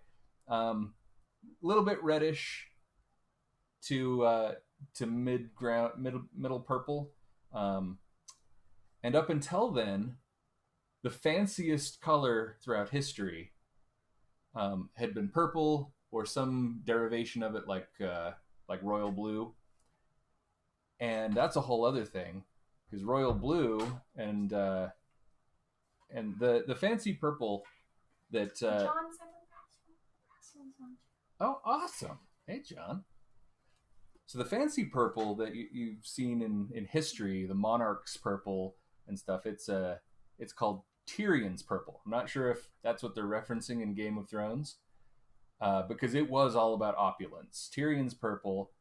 A little bit reddish to middle purple, and up until then, the fanciest color throughout history had been purple or some derivation of it, like royal blue. And that's a whole other thing, because royal blue and the fancy purple that oh, awesome. Hey, John. So the fancy purple that you've seen in history, the monarch's purple and stuff, it's called Tyrion's purple. I'm not sure if that's what they're referencing in Game of Thrones, because it was all about opulence. Tyrion's purple.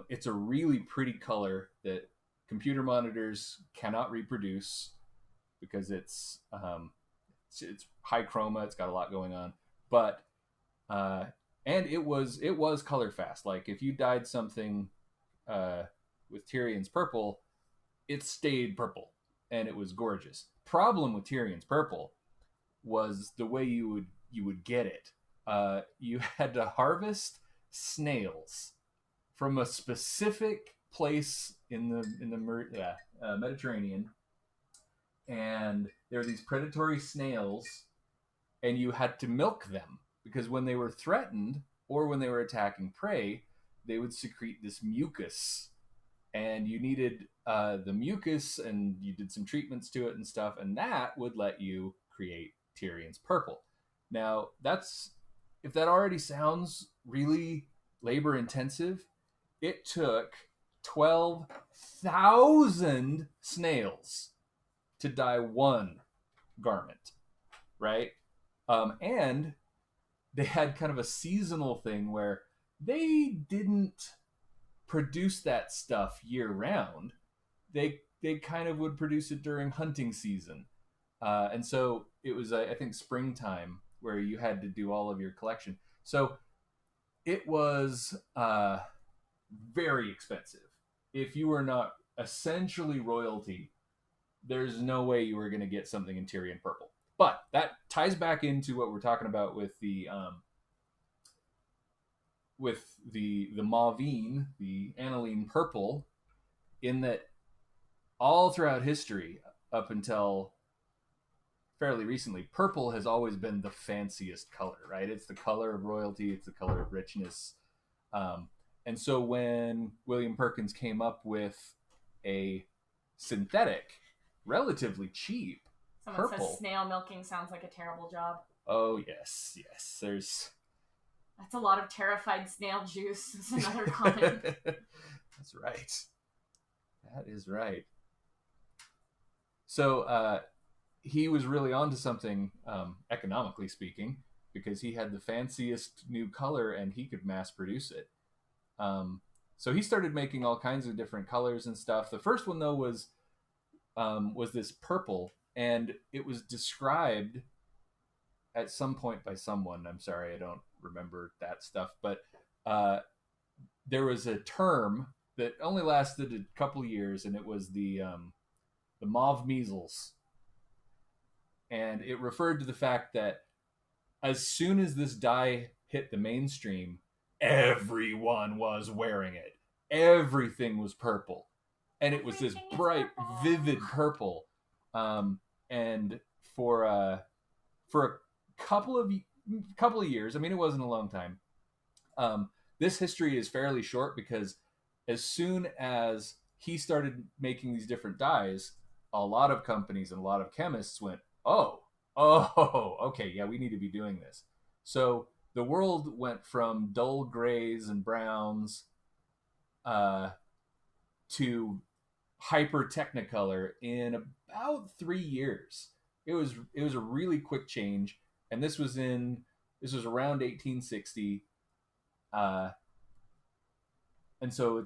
It's a really pretty color that computer monitors cannot reproduce because it's high chroma. It's got a lot going on, but and it was color fast. Like if you dyed something with Tyrion's purple, it stayed purple, and it was gorgeous. Problem with Tyrion's purple was the way you would get it. You had to harvest snails from a specific place in the Mediterranean, and there were these predatory snails, and you had to milk them because when they were threatened or when they were attacking prey, they would secrete this mucus, and you needed the mucus, and you did some treatments to it and stuff, and that would let you create Tyrion's purple. Now, if that already sounds really labor intensive, it took 12,000 snails to dye one garment, right? And they had kind of a seasonal thing where they didn't produce that stuff year round. They kind of would produce it during hunting season. And so it was, I think, springtime where you had to do all of your collection. So it was very expensive. If you were not essentially royalty, there's no way you were going to get something in Tyrion purple. But that ties back into what we're talking about with the mauvine, the aniline purple, in that all throughout history, up until fairly recently, purple has always been the fanciest color, right? It's the color of royalty. It's the color of richness. And so when William Perkins came up with a synthetic, relatively cheap Someone purple. says snail milking sounds like a terrible job. Oh, yes. That's a lot of terrified snail juice. That's another comment. That's right. That is right. So he was really onto something, economically speaking, because he had the fanciest new color and he could mass produce it. So he started making all kinds of different colors and stuff. The first one, though, was this purple, and it was described at some point by someone. I'm sorry, I don't remember that stuff, but there was a term that only lasted a couple years, and it was the mauve measles, and it referred to the fact that as soon as this dye hit the mainstream, everyone was wearing it. Everything was purple, and it was this bright, vivid purple. And for a couple of years, I mean, it wasn't a long time. This history is fairly short because as soon as he started making these different dyes, a lot of companies and a lot of chemists went, oh, okay, yeah, we need to be doing this. So the world went from dull grays and browns to hyper technicolor in about 3 years. It was a really quick change, and this was around 1860, and so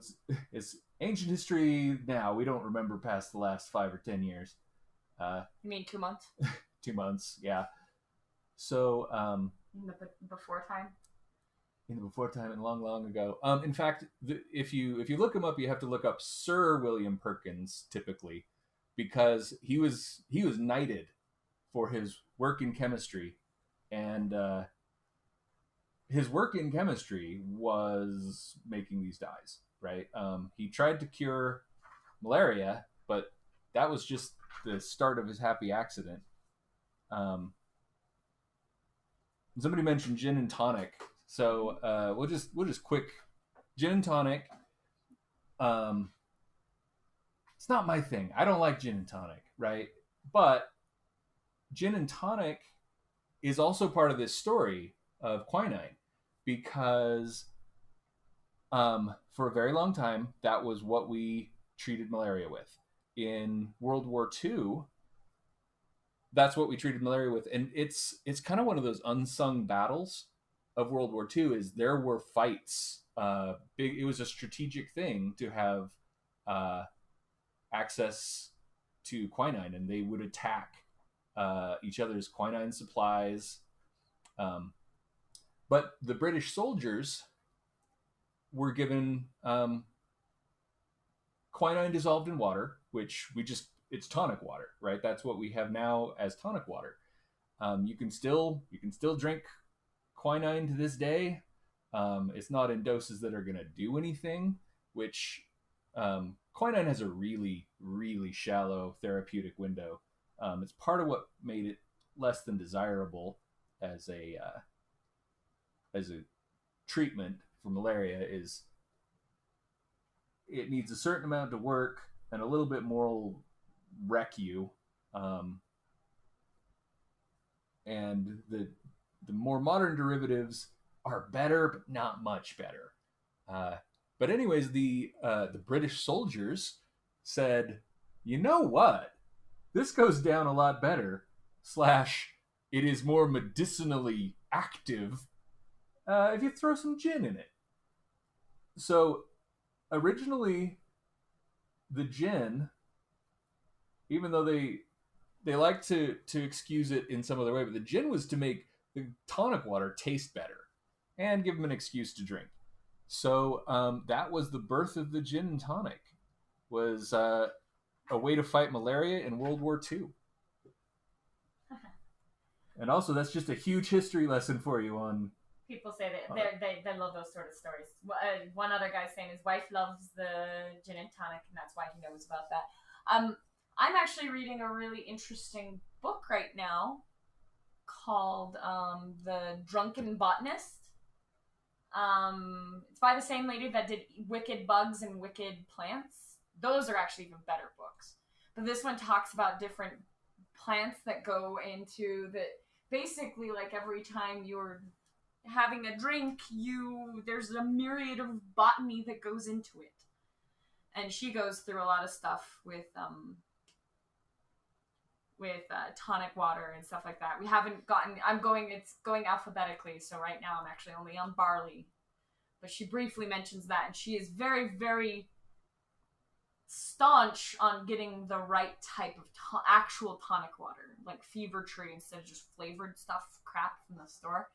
it's ancient history now. We don't remember past the last 5 or 10 years. You mean 2 months? 2 months, yeah. So In the before time? In the before time and long ago. In fact, if you look him up, you have to look up Sir William Perkins typically, because he was knighted for his work in chemistry, and his work in chemistry was making these dyes. Right? He tried to cure malaria, but that was just the start of his happy accident. Somebody mentioned gin and tonic. So we'll just quick gin and tonic. It's not my thing. I don't like gin and tonic, right? But gin and tonic is also part of this story of quinine, because for a very long time that was what we treated malaria with. In World War II, that's what we treated malaria with, and it's kind of one of those unsung battles of World War II is there were fights. It was a strategic thing to have access to quinine, and they would attack each other's quinine supplies. But the British soldiers were given quinine dissolved in water, which it's tonic water, right? That's what we have now as tonic water. You can still drink quinine to this day. It's not in doses that are going to do anything, which quinine has a really, really shallow therapeutic window. It's part of what made it less than desirable as a treatment for malaria is it needs a certain amount to work and a little bit more will wreck you. And the more modern derivatives are better, but not much better. But anyways, the British soldiers said, you know what? This goes down a lot better. / it is more medicinally active if you throw some gin in it. So originally, the gin, even though they like to excuse it in some other way, but the gin was to make the tonic water taste better and give them an excuse to drink. So that was the birth of the gin and tonic, was a way to fight malaria in World War II. And also, that's just a huge history lesson for you on... People say that they love those sort of stories. One other guy saying his wife loves the gin and tonic, and that's why he knows about that. I'm actually reading a really interesting book right now called The Drunken Botanist. It's by the same lady that did Wicked Bugs and Wicked Plants. Those are actually even better books. But this one talks about different plants that go into the... Basically, like every time you're having a drink, there's a myriad of botany that goes into it. And she goes through a lot of stuff with tonic water and stuff like that. We haven't gotten... It's going alphabetically, so right now I'm actually only on barley. But she briefly mentions that, and she is very, very staunch on getting the right type of actual tonic water, like Fever Tree instead of just flavored stuff crap from the store.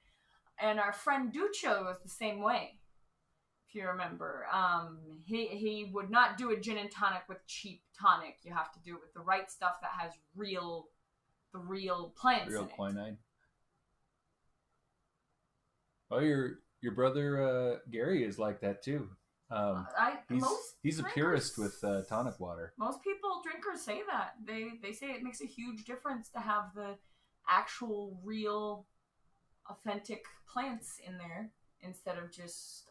And our friend Duccio was the same way, if you remember. He would not do a gin and tonic with cheap tonic. You have to do it with the right stuff that has the real plants in it. Real quinine. Oh, your brother Gary is like that too. He's a purist with tonic water. Most drinkers say that. They say it makes a huge difference to have the actual, real, authentic plants in there instead of just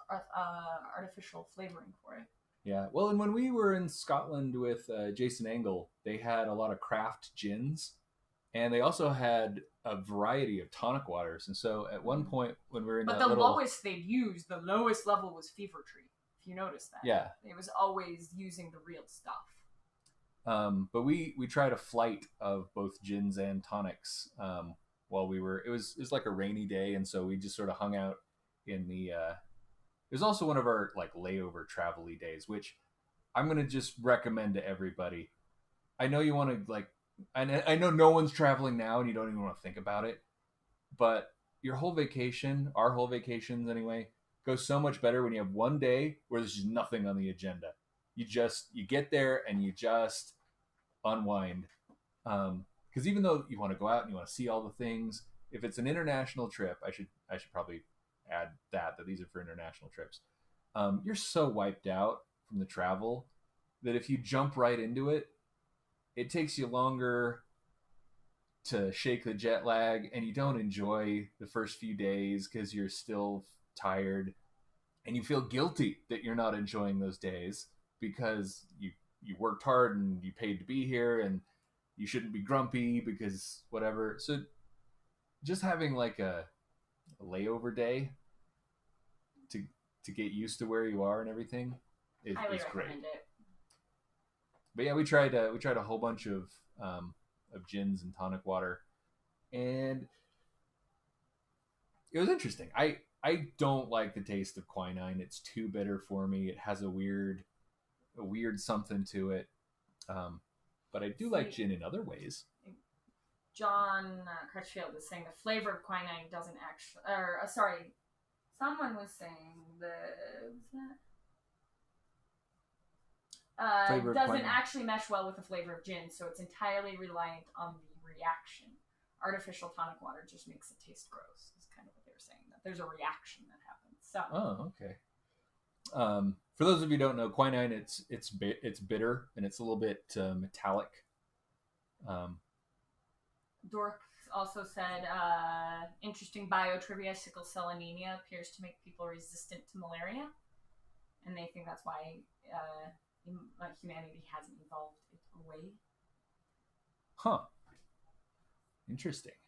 artificial flavoring for it. Yeah. Well, and when we were in Scotland with Jason Engel, they had a lot of craft gins, and they also had a variety of tonic waters. And so at one point when we were in lowest they'd use, the lowest level was Fever Tree. If you notice that. Yeah. It was always using the real stuff. But we tried a flight of both gins and tonics while we were... It was like a rainy day, and so we just sort of hung out in the... It was also one of our like layover travel-y days, which I'm going to just recommend to everybody. I know you want to like... I know no one's traveling now and you don't even want to think about it, but your whole vacation, our whole vacations anyway, goes so much better when you have one day where there's just nothing on the agenda. You get there and you just unwind. Because even though you want to go out and you want to see all the things, if it's an international trip, I should probably add that these are for international trips. You're so wiped out from the travel that if you jump right into it, it takes you longer to shake the jet lag, and you don't enjoy the first few days because you're still tired, and you feel guilty that you're not enjoying those days because you worked hard and you paid to be here, and you shouldn't be grumpy because whatever. So just having like a layover day to get used to where you are and everything is great. It. But yeah, we tried a whole bunch of gins and tonic water, and it was interesting. I don't like the taste of quinine. It's too bitter for me. It has a weird something to it. But I do like gin in other ways. John Crutchfield was saying the flavor of quinine doesn't actually, someone was saying doesn't actually mesh well with the flavor of gin, so it's entirely reliant on the reaction. Artificial tonic water just makes it taste gross. Is kind of what they were saying. That there's a reaction that happens. So. Oh, okay. For those of you who don't know, quinine, it's bitter and it's a little bit metallic. Dork also said, interesting bio-trivia, sickle cell anemia appears to make people resistant to malaria. And they think that's why humanity hasn't evolved it away. Huh. Interesting.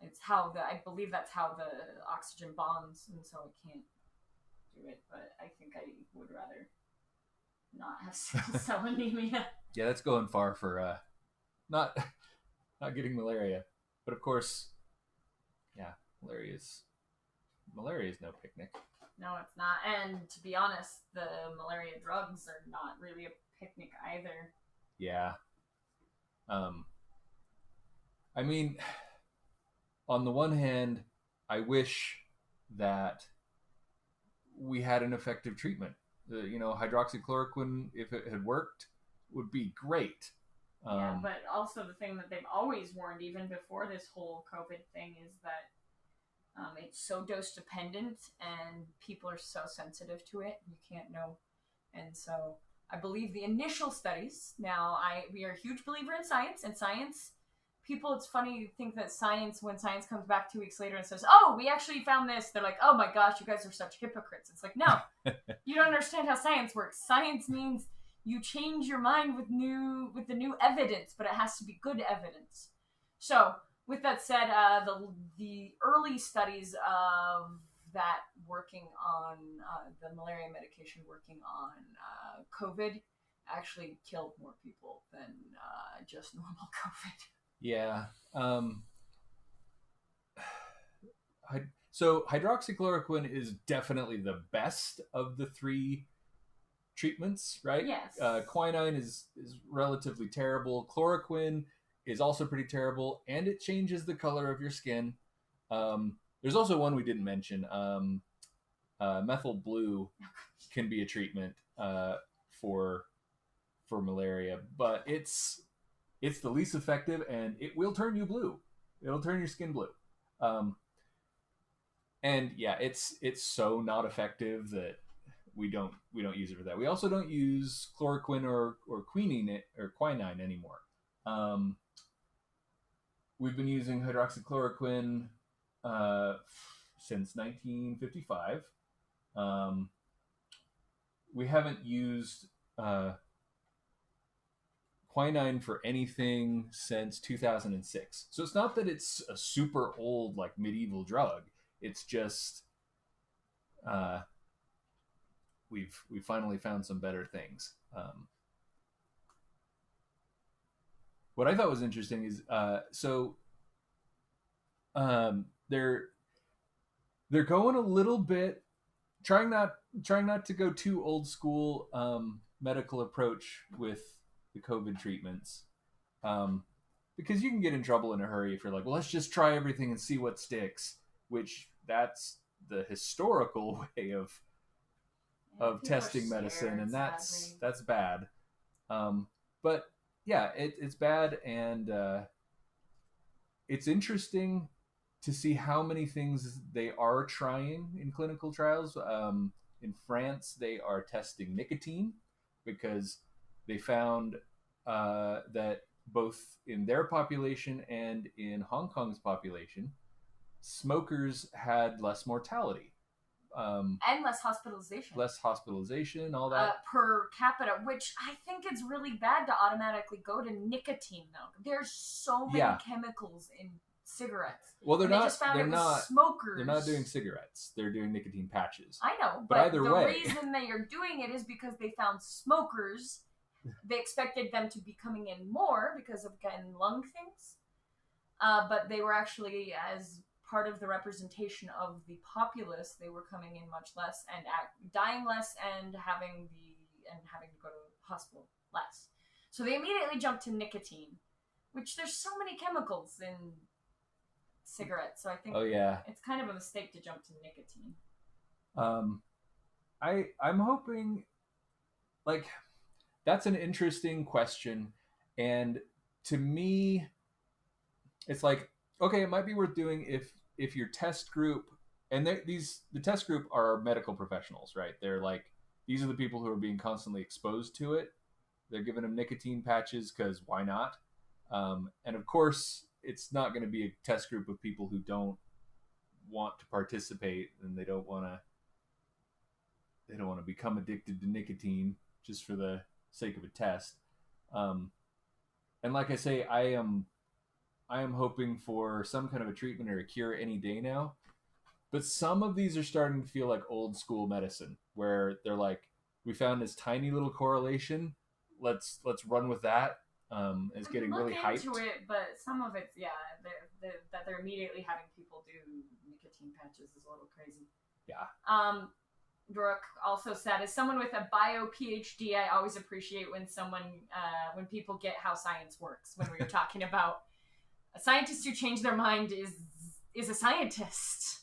It's I believe that's how the oxygen bonds, and so it can't do it. But I think I would rather not have sickle cell anemia. Yeah, that's going far for not getting malaria. But of course, yeah, malaria is no picnic. No, it's not. And to be honest, the malaria drugs are not really a picnic either. Yeah. I mean, on the one hand, I wish that we had an effective treatment. Hydroxychloroquine, if it had worked, would be great. Yeah, but also the thing that they've always warned, even before this whole COVID thing, is that it's so dose dependent and people are so sensitive to it, you can't know. And so I believe the initial studies, we are a huge believer in science, and science, people, it's funny you think that when science comes back 2 weeks later and says, oh, we actually found this, they're like, oh my gosh, you guys are such hypocrites. It's like, no, you don't understand how science works. Science means you change your mind with the new evidence, but it has to be good evidence. So, with that said, the early studies of that working on the malaria medication working on COVID actually killed more people than just normal COVID. Yeah. So hydroxychloroquine is definitely the best of the three treatments, right? Yes. Quinine is relatively terrible. Chloroquine is also pretty terrible, and it changes the color of your skin. There's also one we didn't mention. Methyl blue can be a treatment for malaria, but it's the least effective, and it will turn you blue. It'll turn your skin blue. And yeah, it's so not effective that we don't use it for that. We also don't use chloroquine or quinine anymore. We've been using hydroxychloroquine since 1955. We haven't used quinine for anything since 2006. So it's not that it's a super old, like, medieval drug. It's just we've finally found some better things. What I thought was interesting is they're going a little bit, trying not to go too old school medical approach with the COVID treatments, because you can get in trouble in a hurry if you're like, well, let's just try everything and see what sticks, which that's the historical way of testing medicine, and that's bad. But yeah, it's bad, and it's interesting to see how many things they are trying in clinical trials. In France, they are testing nicotine because they found that both in their population and in Hong Kong's population, smokers had less mortality. And less hospitalization. All that. Per capita, which I think it's really bad to automatically go to nicotine, though. There's so many chemicals in cigarettes. Well, they're not smokers. They're not doing cigarettes. They're doing nicotine patches. I know, but the reason they are doing it is because they found smokers. They expected them to be coming in more because of getting lung things. But they were actually, as part of the representation of the populace, they were coming in much less and dying less and having to go to the hospital less. So they immediately jumped to nicotine, which there's so many chemicals in cigarettes. So I think it's kind of a mistake to jump to nicotine. I'm hoping, like, that's an interesting question, and to me, it's like, okay, it might be worth doing if your test group, and the test group are medical professionals, right? They're like, these are the people who are being constantly exposed to it. They're giving them nicotine patches because why not? And of course, it's not going to be a test group of people who don't want to participate and they don't want to become addicted to nicotine just for the sake of a test. And like I say, I am hoping for some kind of a treatment or a cure any day now. But some of these are starting to feel like old school medicine, where they're like, we found this tiny little correlation. Let's run with that. It's getting really hyped. Into it, but some of it's that they're immediately having people do nicotine patches is a little crazy. Yeah. Brooke also said, as someone with a bio PhD, I always appreciate when people get how science works. When we're talking about a scientist who changed their mind is a scientist.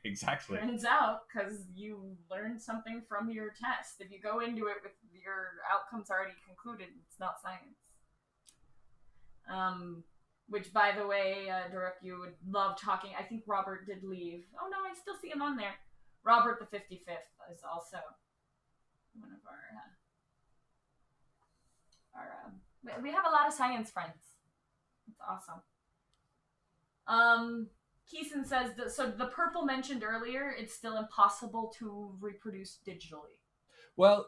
Exactly. Turns out, because you learned something from your test. If you go into it with your outcomes already concluded, it's not science. Which, by the way, Durek, you would love talking. I think Robert did leave. Oh no, I still see him on there. Robert the 55th is also one of our we have a lot of science friends. It's awesome. Keeson says that, so the purple mentioned earlier, it's still impossible to reproduce digitally. Well,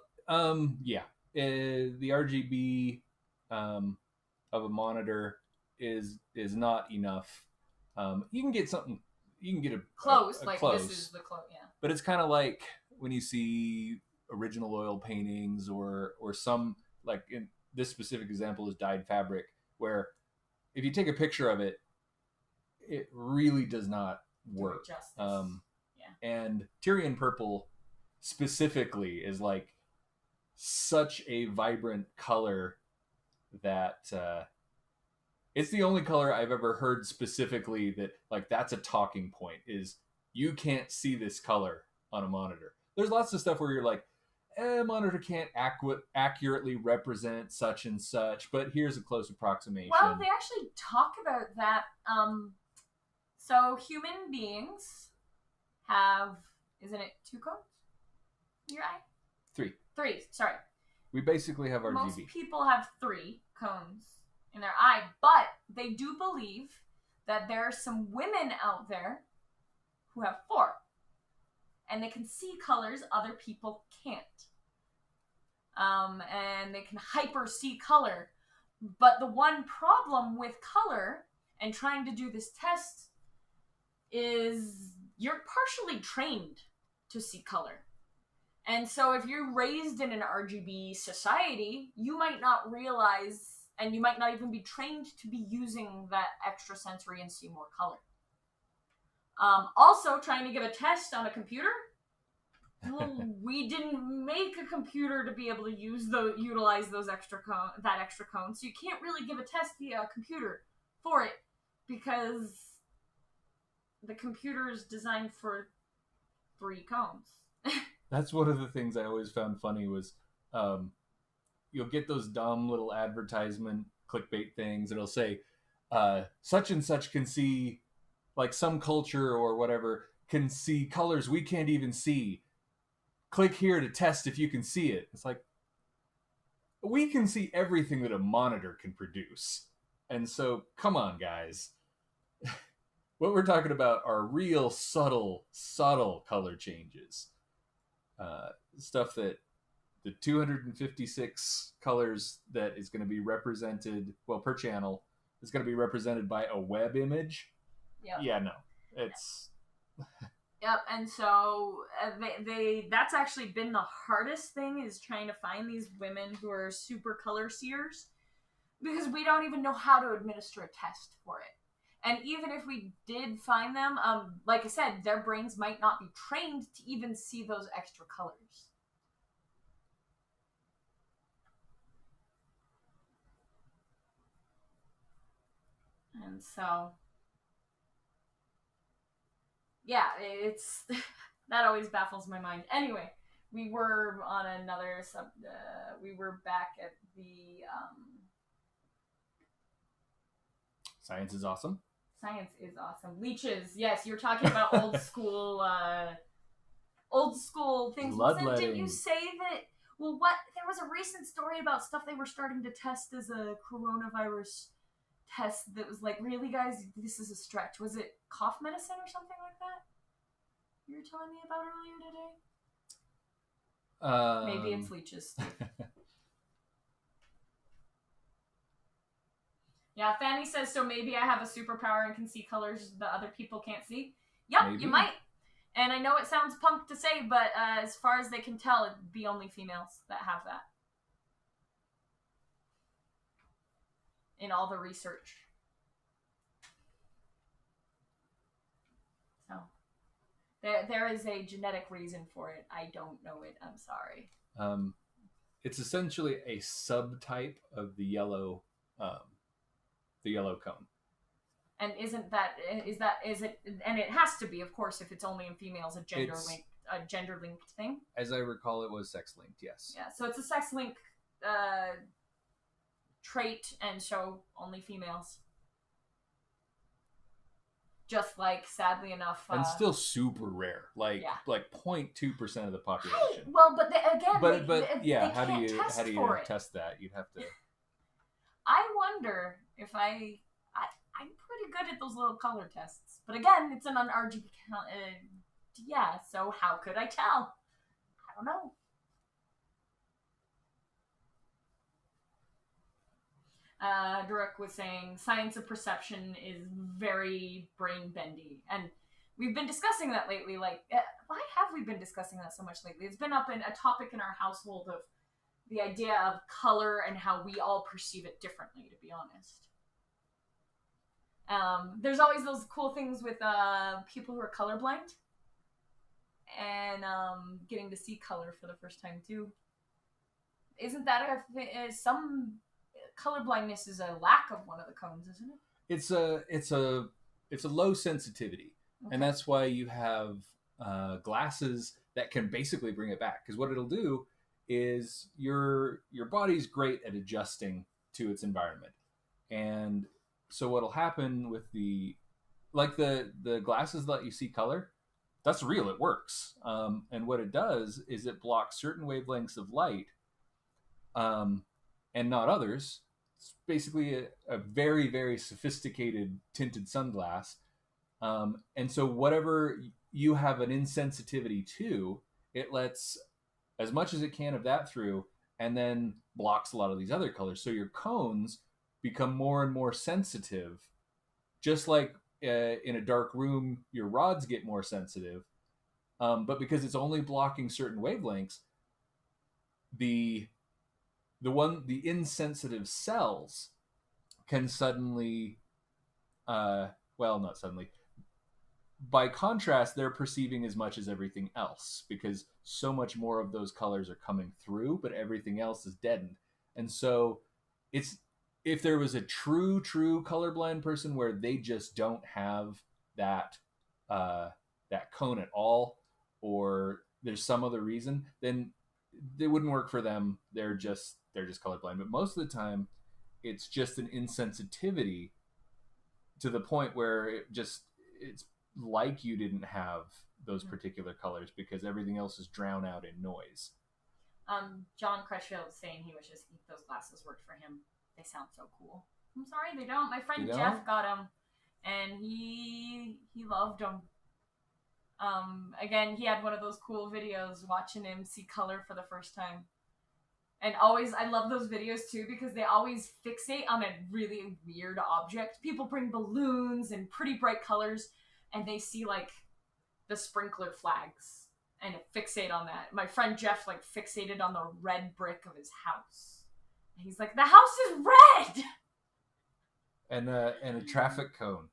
yeah. The RGB of a monitor is not enough. You can get something. You can get a close, a like close, this is the close, yeah. But it's kind of like when you see original oil paintings or some, like in this specific example is dyed fabric, where if you take a picture of it, it really does not work. Yeah. And Tyrian purple specifically is like such a vibrant color that it's the only color I've ever heard specifically that, like, that's a talking point, is you can't see this color on a monitor. There's lots of stuff where you're like, a monitor can't accurately represent such and such, but here's a close approximation. Well, they actually talk about that. So human beings have, isn't it 2 cones in your eye? 3. 3, sorry. We basically have RGB. Most people have 3 cones in their eye, but they do believe that there are some women out there who have 4. And they can see colors other people can't. And they can hyper see color. But the one problem with color and trying to do this test is you're partially trained to see color. And so if you're raised in an RGB society, you might not realize, and you might not even be trained to be using that extra sensory and see more color. Also, trying to give a test on a computer, well, we didn't make a computer to be able to utilize those extra cone, so you can't really give a test via a computer for it, because the computer is designed for 3 cones. That's one of the things I always found funny was you'll get those dumb little advertisement clickbait things. It'll say, such and such can see, like, some culture or whatever can see colors we can't even see. Click here to test if you can see it. It's like, we can see everything that a monitor can produce. And so, come on, guys. What we're talking about are real subtle color changes. Stuff that the 256 colors that is going to be represented, well, per channel, is going to be represented by a web image. Yep. Yeah, no. It's... Yep, and so that's actually been the hardest thing, is trying to find these women who are super color seers, because we don't even know how to administer a test for it. And even if we did find them, like I said, their brains might not be trained to even see those extra colors. And so, yeah, it's that always baffles my mind. Anyway, we were on another we were back at the Science is awesome. Science is awesome. Leeches, yes, you're talking about old school things. Didn't you say that? Well, what? There was a recent story about stuff they were starting to test as a coronavirus test that was like, really, guys, this is a stretch. Was it cough medicine or something like that you were telling me about earlier today? Maybe it's leeches. Yeah, Fanny says, so maybe I have a superpower and can see colors that other people can't see. Yep, maybe. You might. And I know it sounds punk to say, but as far as they can tell, it'd be only females that have that. In all the research. So, there is a genetic reason for it. I don't know it. I'm sorry. It's essentially a subtype of the yellow cone. And is it, and it has to be, of course, if it's only in females, a gender linked thing. As I recall, it was sex linked, yes. Yeah, so it's a sex link trait, and so only females. Just like, sadly enough, and still super rare, like 0.2% of the population. Right. Well, but how do you test that? You'd have to. I wonder if I'm pretty good at those little color tests, but again, it's an RGB. So how could I tell? I don't know. Durek was saying science of perception is very brain bendy, and we've been discussing that lately. Like, why have we been discussing that so much lately? It's been up in a topic in our household of the idea of color and how we all perceive it differently, to be honest. There's always those cool things with people who are colorblind and getting to see color for the first time too. Isn't that some colorblindness is a lack of one of the cones, isn't it? It's a low sensitivity, okay. And that's why you have glasses that can basically bring it back. Because what it'll do is your body's great at adjusting to its environment, and so what'll happen with the glasses that let you see color, that's real, it works. And what it does is it blocks certain wavelengths of light, and not others. It's basically a very, very sophisticated tinted sunglass. And so whatever you have an insensitivity to, it lets as much as it can of that through, and then blocks a lot of these other colors. So your cones become more and more sensitive, just like in a dark room, your rods get more sensitive. But because it's only blocking certain wavelengths, the insensitive cells can suddenly, not suddenly, by contrast, they're perceiving as much as everything else because so much more of those colors are coming through, but everything else is deadened. And so if there was a true colorblind person where they just don't have that cone at all, or there's some other reason, then it wouldn't work for them. They're just colorblind. But most of the time, it's just an insensitivity to the point where it's like you didn't have those particular colors because everything else is drowned out in noise. John Crutchfield is saying he wishes those glasses worked for him. They sound so cool. I'm sorry, they don't. My friend Jeff got them, and he loved them. Again, he had one of those cool videos watching him see color for the first time. And I love those videos too because they always fixate on a really weird object. People bring balloons and pretty bright colors, and they see like the sprinkler flags and fixate on that. My friend Jeff fixated on the red brick of his house. And he's like, the house is red! And a traffic cone.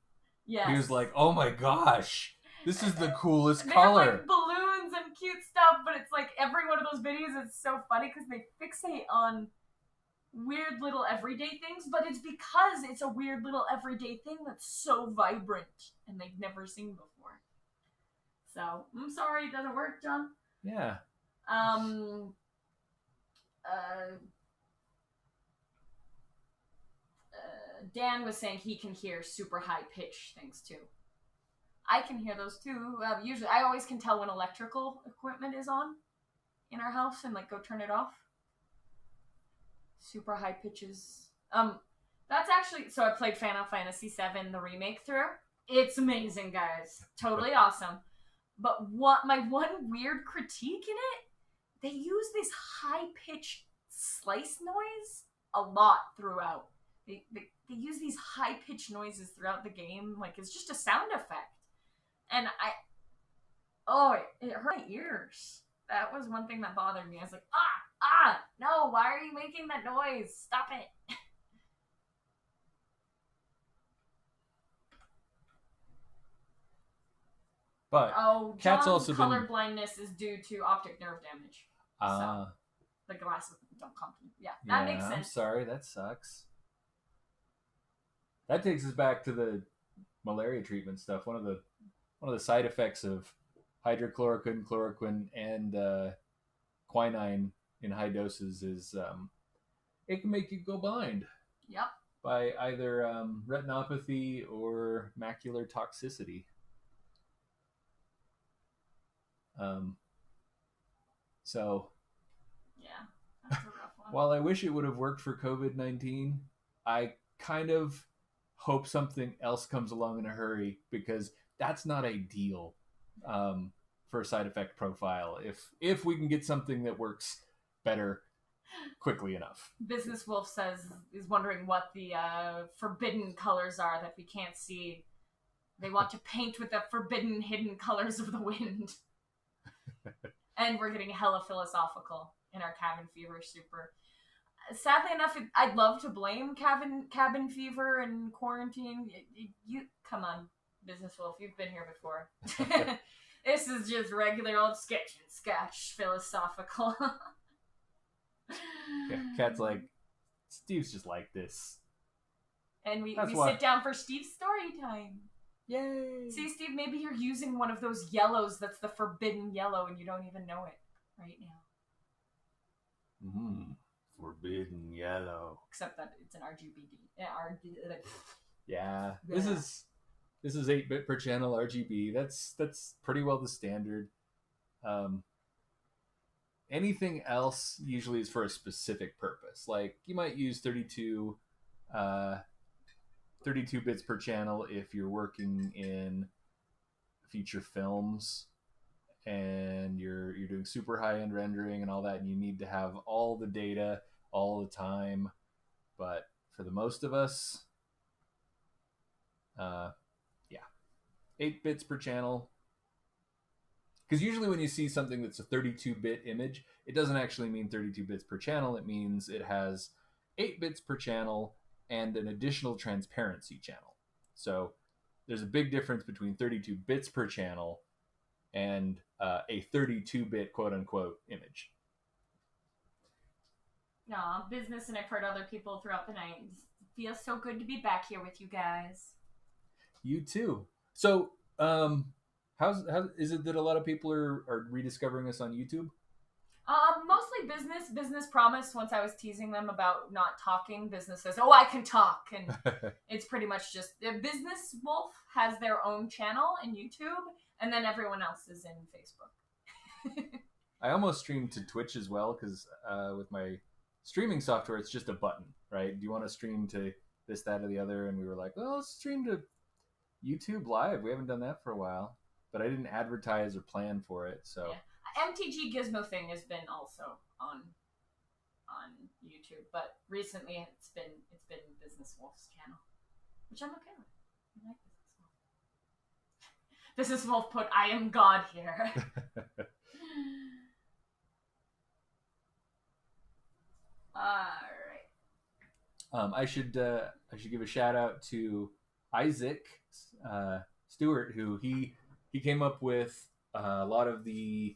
Yes. He was like, "Oh my gosh, this is the coolest And they have color." like balloons and cute stuff, but it's like every one of those videos is so funny because they fixate on weird little everyday things, but it's because it's a weird little everyday thing that's so vibrant and they've never seen before. So I'm sorry it doesn't work, John. Yeah. Dan was saying he can hear super high pitch things too. I can hear those too. Usually, I always can tell when electrical equipment is on in our house and like go turn it off. Super high pitches. That's actually, so I played Final Fantasy VII, the remake through. It's amazing, guys. Totally awesome. But what my one weird critique in it, they use this high pitched slice noise a lot throughout. They use these high pitched noises throughout the game, like it's just a sound effect. And it hurt my ears. That was one thing that bothered me. I was like, no, why are you making that noise? Stop it. But John's also color been... blindness is due to optic nerve damage. So the glasses don't come. Yeah, that makes sense. I'm sorry, that sucks. That takes us back to the malaria treatment stuff. One of the side effects of hydrochloroquine, chloroquine, and quinine in high doses is it can make you go blind. Yep. By either retinopathy or macular toxicity. So, yeah, that's a rough one. While I wish it would have worked for COVID-19, I kind of hope something else comes along in a hurry, because that's not ideal for a side effect profile. If we can get something that works better quickly enough. Business Wolf is wondering what the forbidden colors are that we can't see. They want to paint with the forbidden hidden colors of the wind. And we're getting hella philosophical in our cabin fever super. Sadly enough, I'd love to blame cabin fever and quarantine. You come on, Business Wolf, you've been here before. This is just regular old sketch and sketch philosophical. Yeah, Kat's like, Steve's just like this. And we sit down for Steve's story time. Yay! See, Steve, maybe you're using one of those yellows that's the forbidden yellow and you don't even know it right now. Forbidden yellow. Except that it's an RGBD. Yeah. This is 8-bit per channel RGB. That's pretty well the standard. Anything else usually is for a specific purpose. Like you might use 32 bits per channel if you're working in feature films and you're doing super high-end rendering and all that, and you need to have all the data all the time. But for the most of us, 8 bits per channel. Because usually when you see something that's a 32-bit image, it doesn't actually mean 32 bits per channel. It means it has 8 bits per channel and an additional transparency channel. So there's a big difference between 32 bits per channel and a 32-bit quote-unquote image. Aw, Business, and I've heard other people throughout the night. It feels so good to be back here with you guys. You too. So, how is it that a lot of people are rediscovering us on YouTube? Mostly Business promised once I was teasing them about not talking. Business says, "Oh, I can talk," and it's pretty much just Business Wolf has their own channel in YouTube, and then everyone else is in Facebook. I almost streamed to Twitch as well because with my streaming software, it's just a button, right? Do you want to stream to this, that, or the other? And we were like, well, let's stream to YouTube Live. We haven't done that for a while, but I didn't advertise or plan for it, so. Yeah. MTG Gizmo thing has been also on YouTube, but recently it's been Business Wolf's channel, which I'm okay with. I like Business Wolf. Business Wolf put, "I am God" here. All right. I should give a shout out to Isaac Stewart, who he came up with a lot of the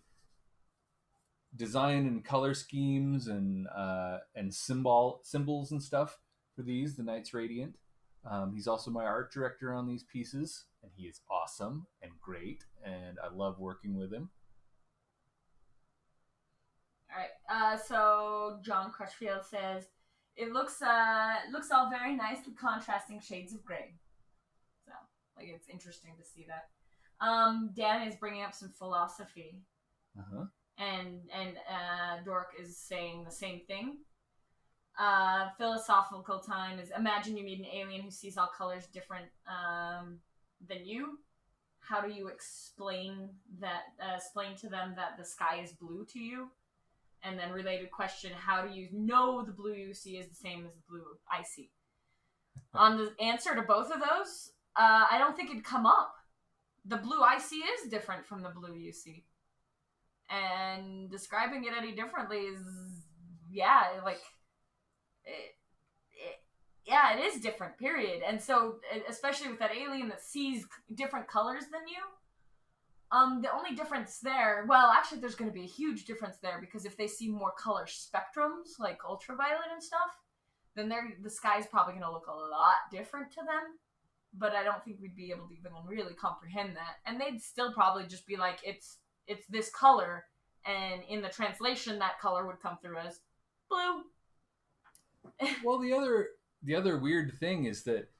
design and color schemes and symbols and stuff for these, the Knights Radiant. He's also my art director on these pieces, and he is awesome and great, and I love working with him. All right. So John Crutchfield says it looks all very nice with contrasting shades of gray. So like it's interesting to see that. Dan is bringing up some philosophy. Uh-huh. And Dork is saying the same thing. Philosophical time is imagine you meet an alien who sees all colors different than you. How do you explain to them that the sky is blue to you? And then related question, how do you know the blue you see is the same as the blue I see? On the answer to both of those, I don't think it'd come up. The blue I see is different from the blue you see. And describing it any differently is, it is different, period. And so, especially with that alien that sees different colors than you, the only difference there, well, actually there's going to be a huge difference there, because if they see more color spectrums, like ultraviolet and stuff, then the sky's probably going to look a lot different to them. But I don't think we'd be able to even really comprehend that. And they'd still probably just be like, it's this color, and in the translation that color would come through as blue. Well, the other weird thing is that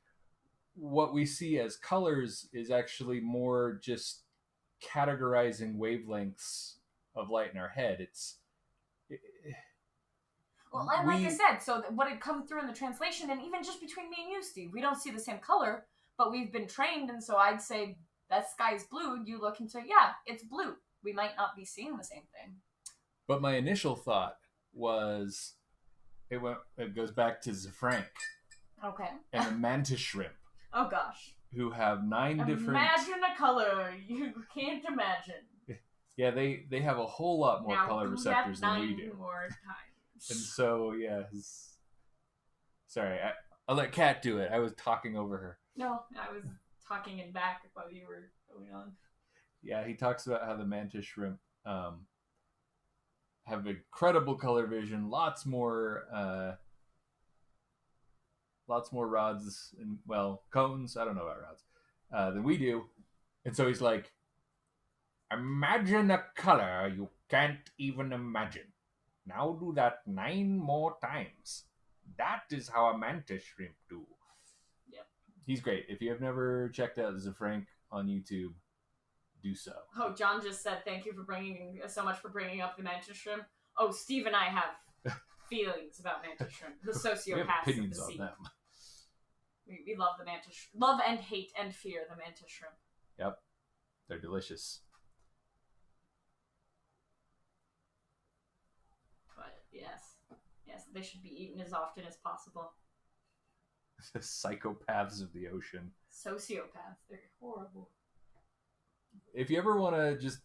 what we see as colors is actually more just categorizing wavelengths of light in our head. Well, and like I said, so what had come through in the translation, and even just between me and you, Steve, we don't see the same color, but we've been trained, and so I'd say that sky's blue. You look and say, yeah, it's blue. We might not be seeing the same thing. But my initial thought was, it goes back to Zefrank. Okay. And the mantis shrimp. Oh gosh. Who have 9 different. Imagine a color you can't imagine. Yeah, they have a whole lot more color receptors than we do. 9 more times. And so sorry, I'll let Kat do it. I was talking over her. No, I was talking it back while you were going on. Yeah, he talks about how the mantis shrimp have incredible color vision, lots more rods and, well, cones, I don't know about rods, than we do. And so he's like, imagine a color you can't even imagine. Now do that 9 more times. That is how a mantis shrimp do. Yep. He's great. If you have never checked out Zefrank on YouTube, do so. Oh, John just said thank you for bringing up the mantis shrimp. Oh, Steve and I have feelings about mantis shrimp. The sociopaths we have opinions of the sea. on them. We love the mantis shrimp. Love and hate and fear the mantis shrimp. Yep. They're delicious. But yes, they should be eaten as often as possible. The psychopaths of the ocean. Sociopaths. They're horrible. If you ever want to just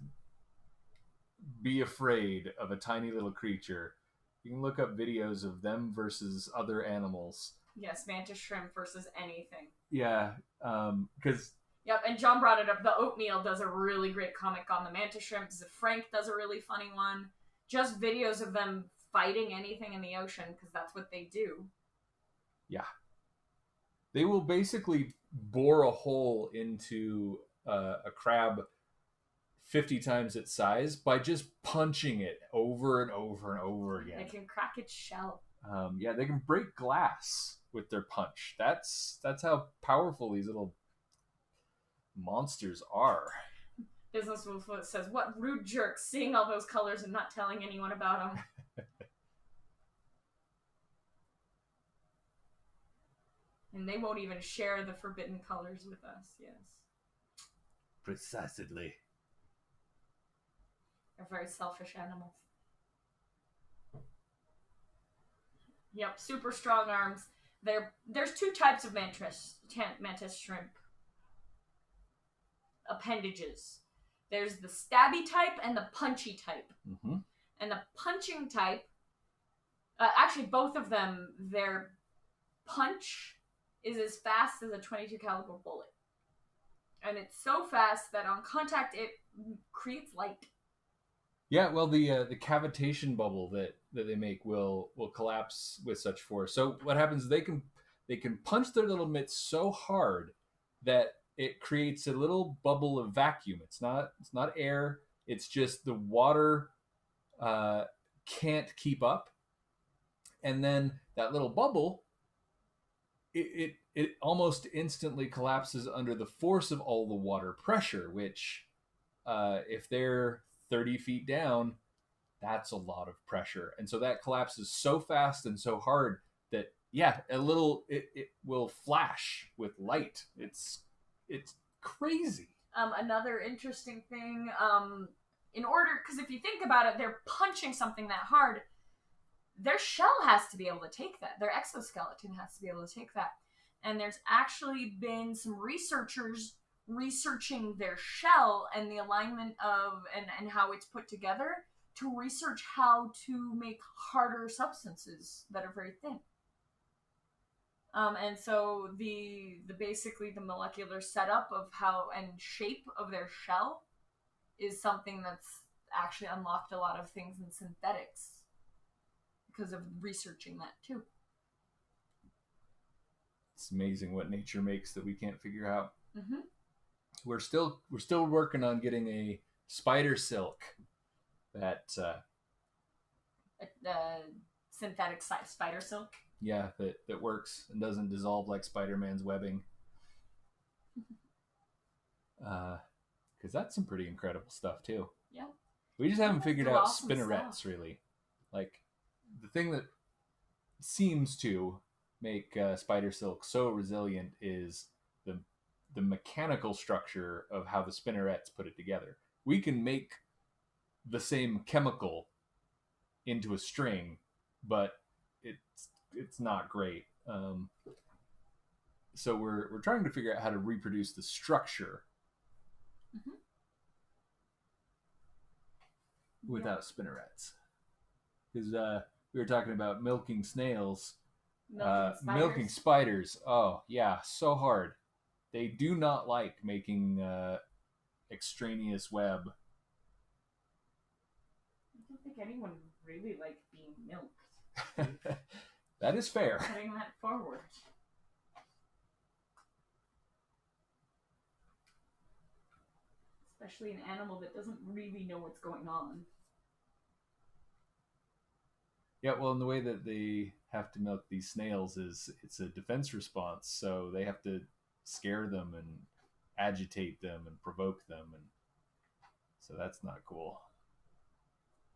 be afraid of a tiny little creature, you can look up videos of them versus other animals. Yes, mantis shrimp versus anything. Yeah, because... Yep, and John brought it up. The Oatmeal does a really great comic on the mantis shrimp. Frank does a really funny one. Just videos of them fighting anything in the ocean, because that's what they do. Yeah. They will basically bore a hole into a crab 50 times its size by just punching it over and over and over again. They can crack its shell. Yeah, they can break glass with their punch. That's how powerful these little monsters are. Business Wolf says, what rude jerks seeing all those colors and not telling anyone about them. And they won't even share the forbidden colors with us, yes. Precisely. They're very selfish animals. Yep, super strong arms. There's 2 types of mantis shrimp appendages. There's the stabby type and the punchy type. Mm-hmm. And the punching type, actually both of them, their punch is as fast as a .22 caliber bullet. And it's so fast that on contact it creates light. Yeah, well, the cavitation bubble that they make will collapse with such force. So what happens is they can punch their little mitts so hard that it creates a little bubble of vacuum. It's not air. It's just the water can't keep up, and then that little bubble, it almost instantly collapses under the force of all the water pressure. Which, if they're 30 feet down, that's a lot of pressure, and so that collapses so fast and so hard that it will flash with light. It's crazy. Another interesting thing, in order, because if you think about it, they're punching something that hard. Their shell has to be able to take that. Their exoskeleton has to be able to take that. And there's actually been some researchers researching their shell and the alignment of and how it's put together to research how to make harder substances that are very thin. And so the basically the molecular setup of how and shape of their shell is something that's actually unlocked a lot of things in synthetics because of researching that too. It's amazing what nature makes that we can't figure out. Mm-hmm. We're still working on getting a spider silk that synthetic spider silk. Yeah, that works and doesn't dissolve like Spider-Man's webbing. Because that's some pretty incredible stuff too. Yeah. We just haven't figured out awesome spinnerets stuff. really. Like the thing that seems to make spider silk so resilient is the mechanical structure of how the spinnerets put it together. We can make the same chemical into a string, but it's not great. So we're trying to figure out how to reproduce the structure without spinnerets. Because we were talking about milking snails, milking spiders. Oh yeah, so hard. They do not like making extraneous web. I don't think anyone really likes being milked. That is fair. Putting that forward. Especially an animal that doesn't really know what's going on. Yeah, well, and the way that they have to milk these snails is it's a defense response, so they have to scare them and agitate them and provoke them, and so that's not cool.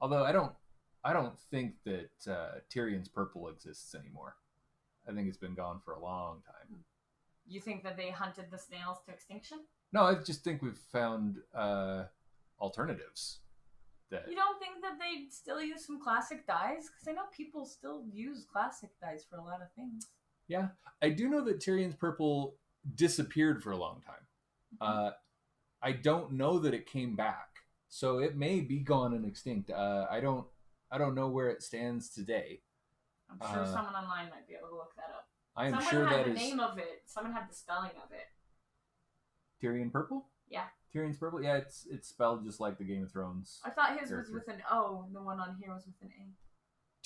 Although I don't think that Tyrion's purple exists anymore. I think it's been gone for a long time. You think that they hunted the snails to extinction? No, I just think we've found alternatives. You don't think that they still use some classic dyes? Because I know people still use classic dyes for a lot of things. Yeah, I do know that Tyrion's purple disappeared for a long time. I don't know that it came back, so it may be gone and extinct. I don't know where it stands today. I'm sure someone online might be able to look that up. I'm sure that is... Someone had the name of it. Someone had the spelling of it. Tyrion purple? Yeah. Tyrion's purple? Yeah, it's spelled just like the Game of Thrones. I thought his was with an O, and the one on here was with an A.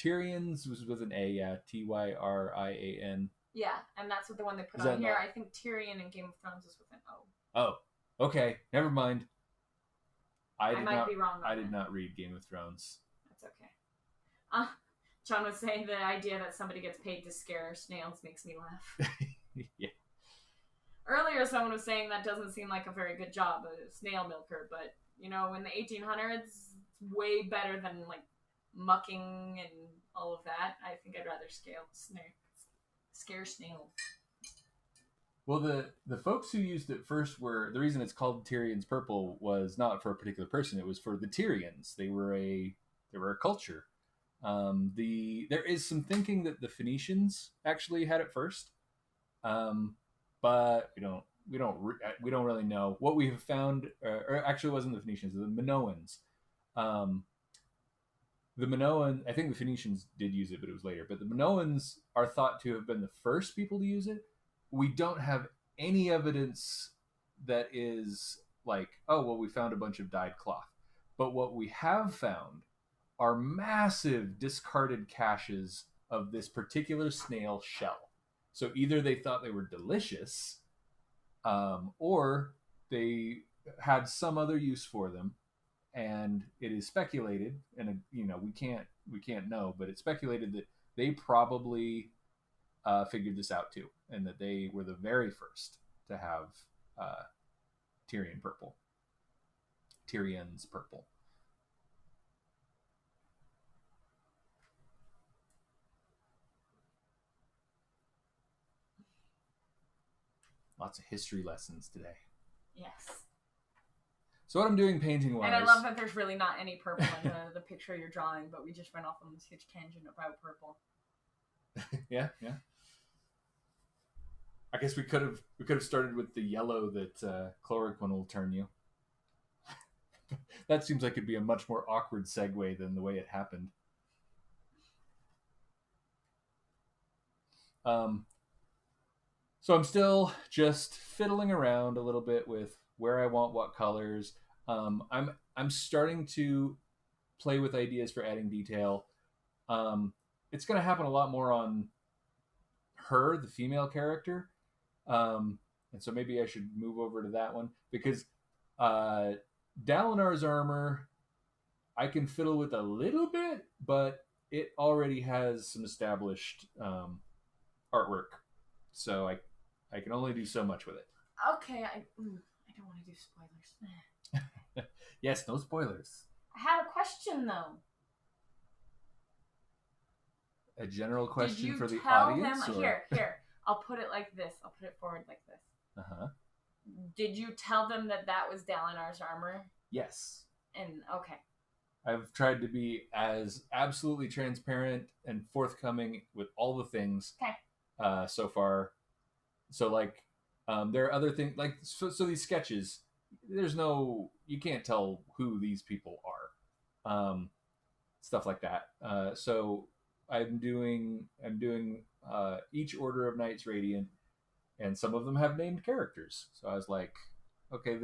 Tyrion's was with an A, yeah. Tyrian. Yeah, and that's what the one they put on here. I think Tyrion in Game of Thrones is with an O. Oh, okay. Never mind. I might be wrong. I did not read Game of Thrones. That's okay. John was saying the idea that somebody gets paid to scare snails makes me laugh. Yeah. Earlier, someone was saying that doesn't seem like a very good job, a snail milker, but, you know, in the 1800s, it's way better than, like, mucking and all of that. I think I'd rather scare snails. Well, the folks who used it first the reason it's called Tyrion's purple was not for a particular person, it was for the Tyrians. They were a culture. There is some thinking that the Phoenicians actually had it first. But we don't really know. What we have found, or actually it wasn't the Phoenicians, the Minoans. The Minoan, I think the Phoenicians did use it, but it was later. But the Minoans are thought to have been the first people to use it. we don't have any evidence that is like, oh, well, we found a bunch of dyed cloth. But what we have found are massive discarded caches of this particular snail shell. So either they thought they were delicious, or they had some other use for them, and it is speculated, and we can't know, but it's speculated that they probably figured this out too, and that they were the very first to have Tyrian's purple. Lots of history lessons today. Yes. So what I'm doing painting-wise... And I love that there's really not any purple in the picture you're drawing, but we just went off on this huge tangent about purple. yeah. I guess we could have started with the yellow that chloroquine will turn you. That seems like it'd be a much more awkward segue than the way it happened. So I'm still just fiddling around a little bit with where I want what colors. I'm starting to play with ideas for adding detail. It's going to happen a lot more on her, the female character. And so maybe I should move over to that one, because Dalinar's armor I can fiddle with a little bit, but it already has some established artwork. So I can only do so much with it. Okay, I don't want to do spoilers. Yes, no spoilers. I have a question, though. A general question for the tell audience? Them, here. I'll put it like this. I'll put it forward like this. Uh-huh. Did you tell them that was Dalinar's armor? Yes. And, okay. I've tried to be as absolutely transparent and forthcoming with all the things so far. So, like, there are other things, like, so these sketches, you can't tell who these people are. Stuff like that. So I'm doing each Order of Knights Radiant, and some of them have named characters. So I was like, okay,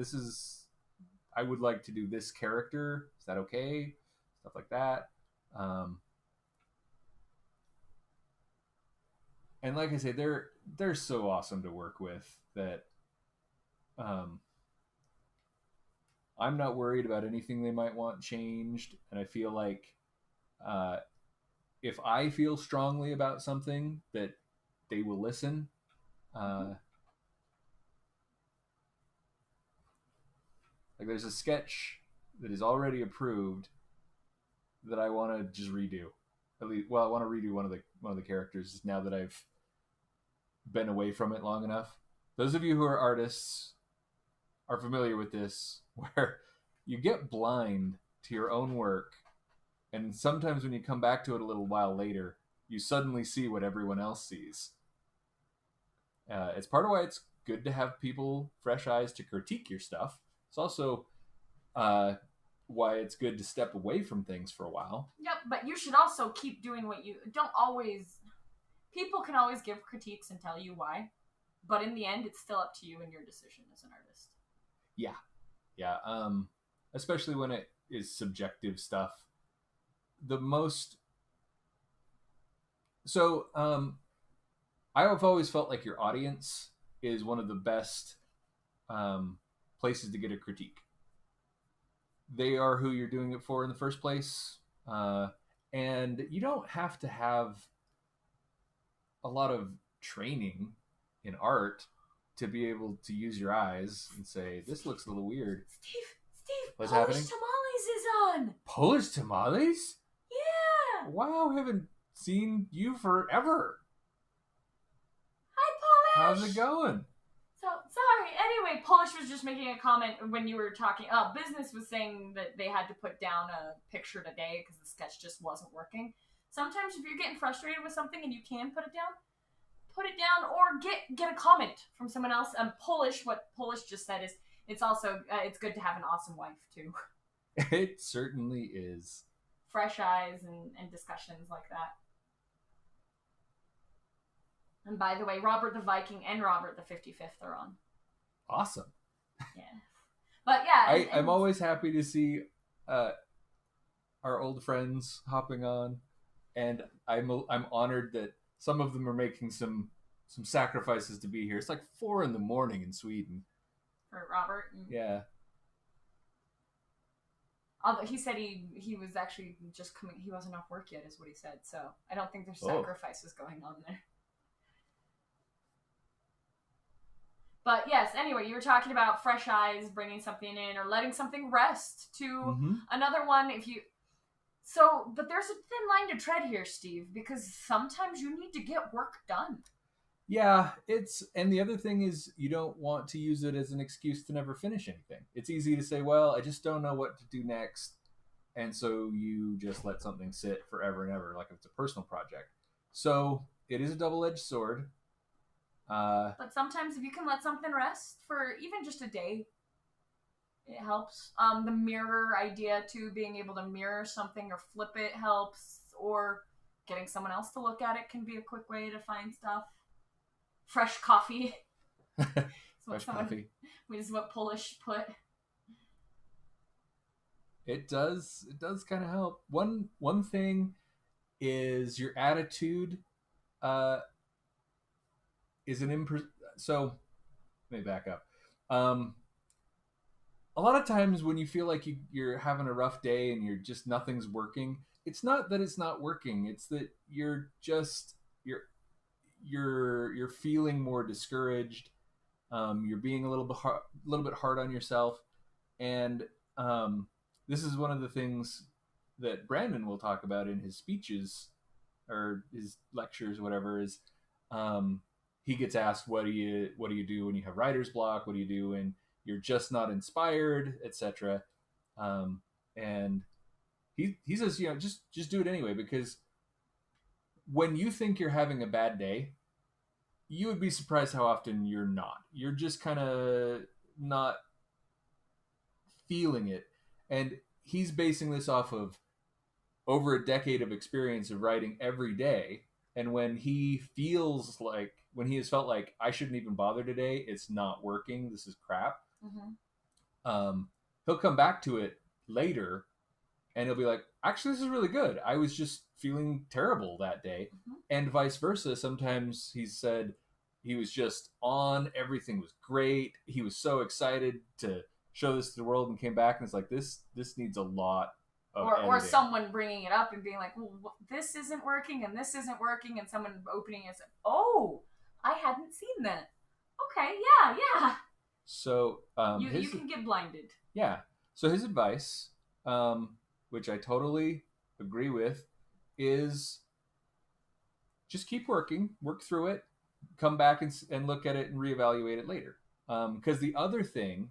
I would like to do this character. Is that okay? Stuff like that. And like I say, they're so awesome to work with that I'm not worried about anything they might want changed. And I feel like if I feel strongly about something, that they will listen. Like there's a sketch that is already approved that I want to just redo. At least, well, I want to redo one of the characters now that I've been away from it long enough. Those of you who are artists are familiar with this, where you get blind to your own work, and sometimes when you come back to it a little while later, you suddenly see what everyone else sees. It's part of why it's good to have people, fresh eyes, to critique your stuff. It's also why it's good to step away from things for a while. Yep, but you should also keep doing what you... Don't always... People can always give critiques and tell you why, but in the end, it's still up to you and your decision as an artist. Yeah. Especially when it is subjective stuff. So, I have always felt like your audience is one of the best places to get a critique. They are who you're doing it for in the first place. And you don't have to have a lot of training in art to be able to use your eyes and say, this looks a little weird. Steve, what's Polish happening? Tamales is on. Polish tamales? Yeah. Wow, I haven't seen you forever. Hi, Polish. How's it going? So, sorry. Anyway, Polish was just making a comment when you were talking. Business was saying that they had to put down a picture today because the sketch just wasn't working. Sometimes if you're getting frustrated with something and you can put it down or get a comment from someone else. Polish, what Polish just said is it's also it's good to have an awesome wife too. It certainly is. Fresh eyes and discussions like that. And by the way, Robert the Viking and Robert the 55th are on. Awesome. Yeah. But yeah. I'm always happy to see our old friends hopping on, and I'm honored that some of them are making some sacrifices to be here. It's like 4 a.m. in Sweden. For Robert. Yeah. Although he said he was actually just coming, he wasn't off work yet, is what he said. So I don't think there's sacrifices going on there. But yes, anyway, you were talking about fresh eyes, bringing something in, or letting something rest to another one. But there's a thin line to tread here, Steve, because sometimes you need to get work done. Yeah, and the other thing is you don't want to use it as an excuse to never finish anything. It's easy to say, well, I just don't know what to do next. And so you just let something sit forever and ever, like if it's a personal project. So it is a double-edged sword. But sometimes if you can let something rest for even just a day, it helps. The mirror idea too, being able to mirror something or flip it helps, or getting someone else to look at it can be a quick way to find stuff. Fresh coffee. Fresh coffee. Which is what Polish put. It does kind of help. One thing is your attitude is so let me back up. A lot of times when you feel like you're having a rough day and nothing's working, it's not that it's not working. It's that you're feeling more discouraged. You're being a little bit hard on yourself, and this is one of the things that Brandon will talk about in his speeches or his lectures, whatever. Is he gets asked, what do you do when you have writer's block? What do you do when you're just not inspired, etc. And he says, just do it anyway, because when you think you're having a bad day, you would be surprised how often you're not. You're just kind of not feeling it. And he's basing this off of over a decade of experience of writing every day. And when he has felt like I shouldn't even bother today, it's not working, this is crap. He'll come back to it later and he'll be like, actually, this is really good. I was just feeling terrible that day. And vice versa. Sometimes he said he was just on, everything was great. He was so excited to show this to the world and came back and it's like, this needs a lot of or someone bringing it up and being like, well, this isn't working and this isn't working, and someone opening it and saying, oh, I hadn't seen that. Okay, yeah. So you can get blinded. Yeah. So his advice, which I totally agree with, is just keep working, work through it, come back and look at it and reevaluate it later. Because the other thing,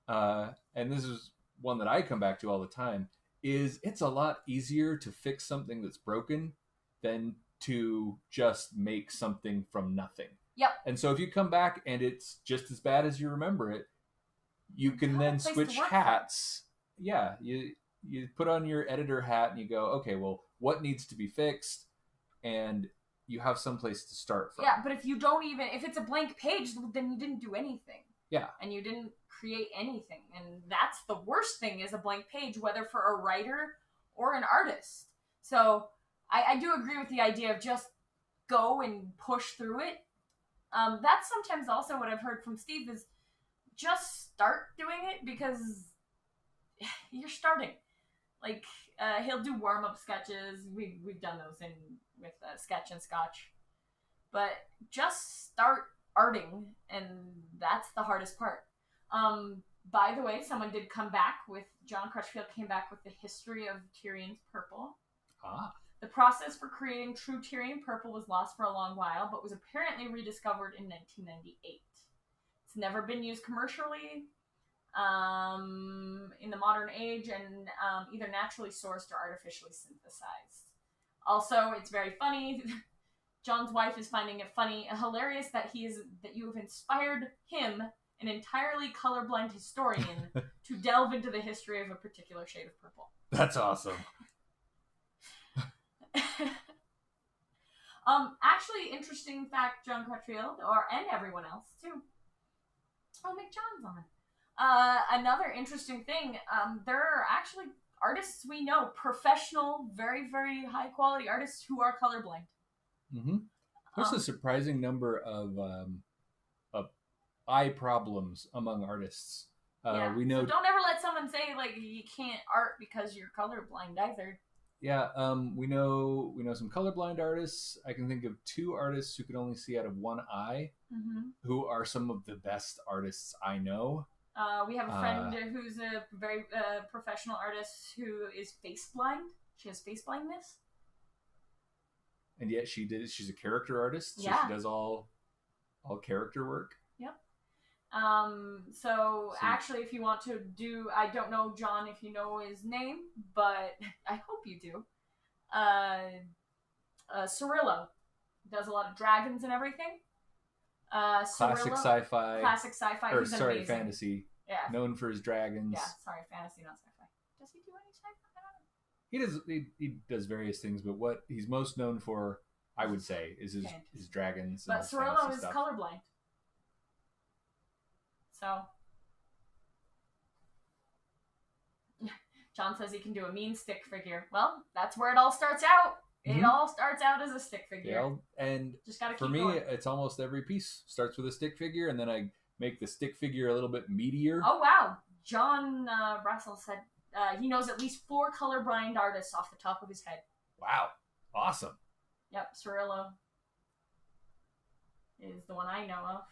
and this is one that I come back to all the time, is it's a lot easier to fix something that's broken than to just make something from nothing. Yep. And so if you come back and it's just as bad as you remember it, you can then switch hats. Yeah, you put on your editor hat and you go, okay, well, what needs to be fixed? And you have some place to start from. Yeah, but if it's a blank page, then you didn't do anything. Yeah. And you didn't create anything. And that's the worst thing, is a blank page, whether for a writer or an artist. So I do agree with the idea of just go and push through it. That's sometimes also what I've heard from Steve, is just start doing it, because you're starting. Like, he'll do warm-up sketches. We've done those with Sketch and Scotch. But just start arting, and that's the hardest part. By the way, someone did come back with, John Crutchfield came back with the history of Tyrion's purple. The process for creating true Tyrian purple was lost for a long while, but was apparently rediscovered in 1998. It's never been used commercially in the modern age, and either naturally sourced or artificially synthesized. Also, it's very funny. John's wife is finding it hilarious that you have inspired him, an entirely colorblind historian, to delve into the history of a particular shade of purple. That's awesome. Actually, interesting fact, John Crutchfield, and everyone else too. Oh, McJohn's on. Another interesting thing, there are actually artists we know, professional, very, very high quality artists who are colorblind. Mm-hmm. There's a surprising number of eye problems among artists. We know. So don't ever let someone say like you can't art because you're colorblind either. Yeah, we know some colorblind artists. I can think of 2 artists who can only see out of one eye, who are some of the best artists I know. We have a friend who's a very professional artist who is face blind. She has face blindness. And yet she's a character artist, so she does all character work. Yep. So actually, if you want to do, I don't know, John, if you know his name, but I hope you do. Cirillo does a lot of dragons and everything. Classic sci-fi. Or He's sorry, amazing. fantasy. Yeah. Known for his dragons. Yeah, sorry, fantasy, not sci-fi. Does he do any sci-fi? I don't know. He does various things, but what he's most known for, I would say, is his dragons. But Cirillo is colorblind. So John says he can do a mean stick figure. Well, that's where it all starts out. It all starts out as a stick figure. Yeah, and just gotta for keep me, going. it's almost every piece starts with a stick figure, and then I make the stick figure a little bit meatier. Oh wow! John Russell said he knows at least 4 colorblind artists off the top of his head. Wow, awesome. Yep, Cirillo is the one I know of.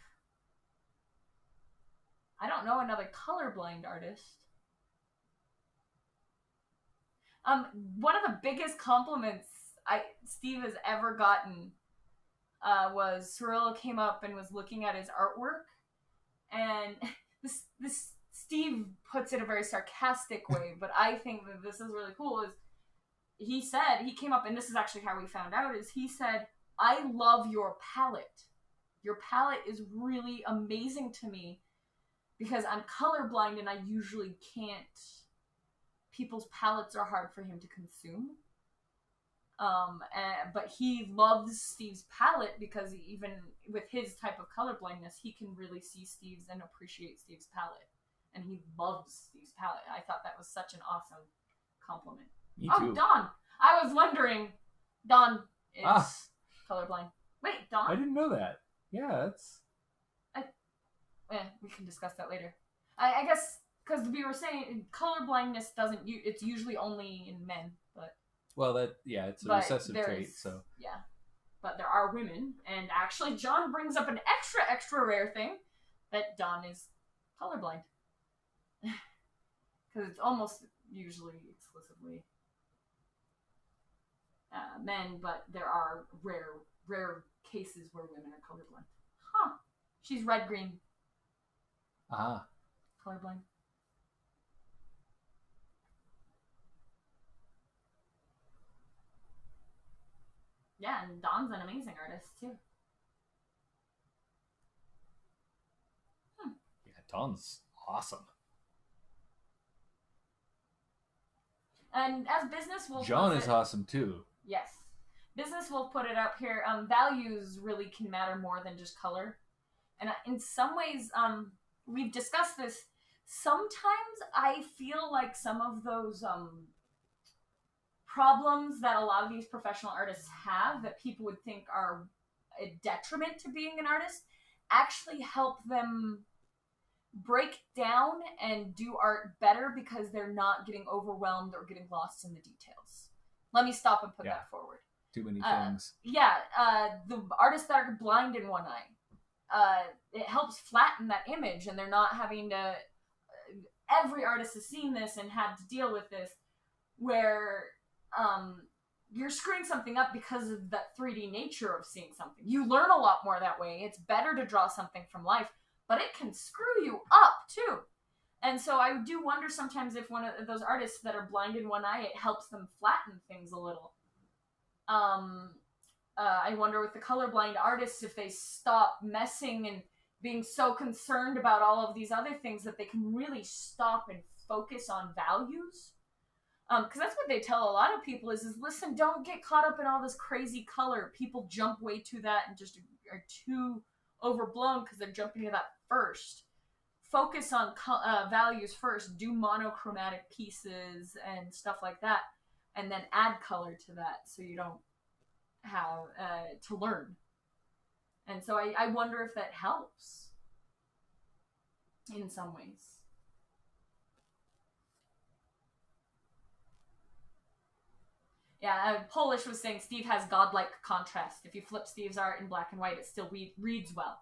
I don't know another colorblind artist. One of the biggest compliments Steve has ever gotten was Cirillo came up and was looking at his artwork, and this Steve puts it a very sarcastic way, but I think that this is really cool. Is he came up, and this is actually how we found out, is he said, "I love your palette. Your palette is really amazing to me because I'm colorblind and I usually can't. People's palettes are hard for him to consume." But he loves Steve's palette because even with his type of colorblindness, he can really see Steve's and appreciate Steve's palette. And he loves Steve's palette. I thought that was such an awesome compliment. Me too. Oh, Don! I was wondering, Don is colorblind. Wait, Don? I didn't know that. Yeah, that's... we can discuss that later. I guess, because we were saying colorblindness it's usually only in men, but... Well, it's a recessive trait, so... Yeah. But there are women, and actually John brings up an extra rare thing, that Don is colorblind. Because it's almost usually exclusively men, but there are rare cases where women are colorblind. Huh. She's red-green. Ah. Colorblind. Yeah, and Don's an amazing artist, too. Yeah, Don's awesome. And as Business Wolf... John is awesome, too. Yes. Business Wolf put it up here. Values really can matter more than just color. And in some ways, we've discussed this. Sometimes I feel like some of those problems that a lot of these professional artists have that people would think are a detriment to being an artist actually help them break down and do art better because they're not getting overwhelmed or getting lost in the details. Let me stop and put that forward. Too many things. The artists that are blind in one eye, it helps flatten that image, and they're not having to... every artist has seen this and had to deal with this, where you're screwing something up because of that 3D nature of seeing something. You learn a lot more that way. It's better to draw something from life, but it can screw you up, too. And so I do wonder sometimes if one of those artists that are blind in one eye, it helps them flatten things a little. I wonder with the colorblind artists if they stop messing and being so concerned about all of these other things that they can really stop and focus on values. Because that's what they tell a lot of people is listen, don't get caught up in all this crazy color. People jump way to that and just are too overblown because they're jumping to that first. Focus on values first. Do monochromatic pieces and stuff like that, and then add color to that so you don't have to learn. And so I wonder if that helps in some ways. Yeah, Polish was saying Steve has godlike contrast. If you flip Steve's art in black and white, it still reads well.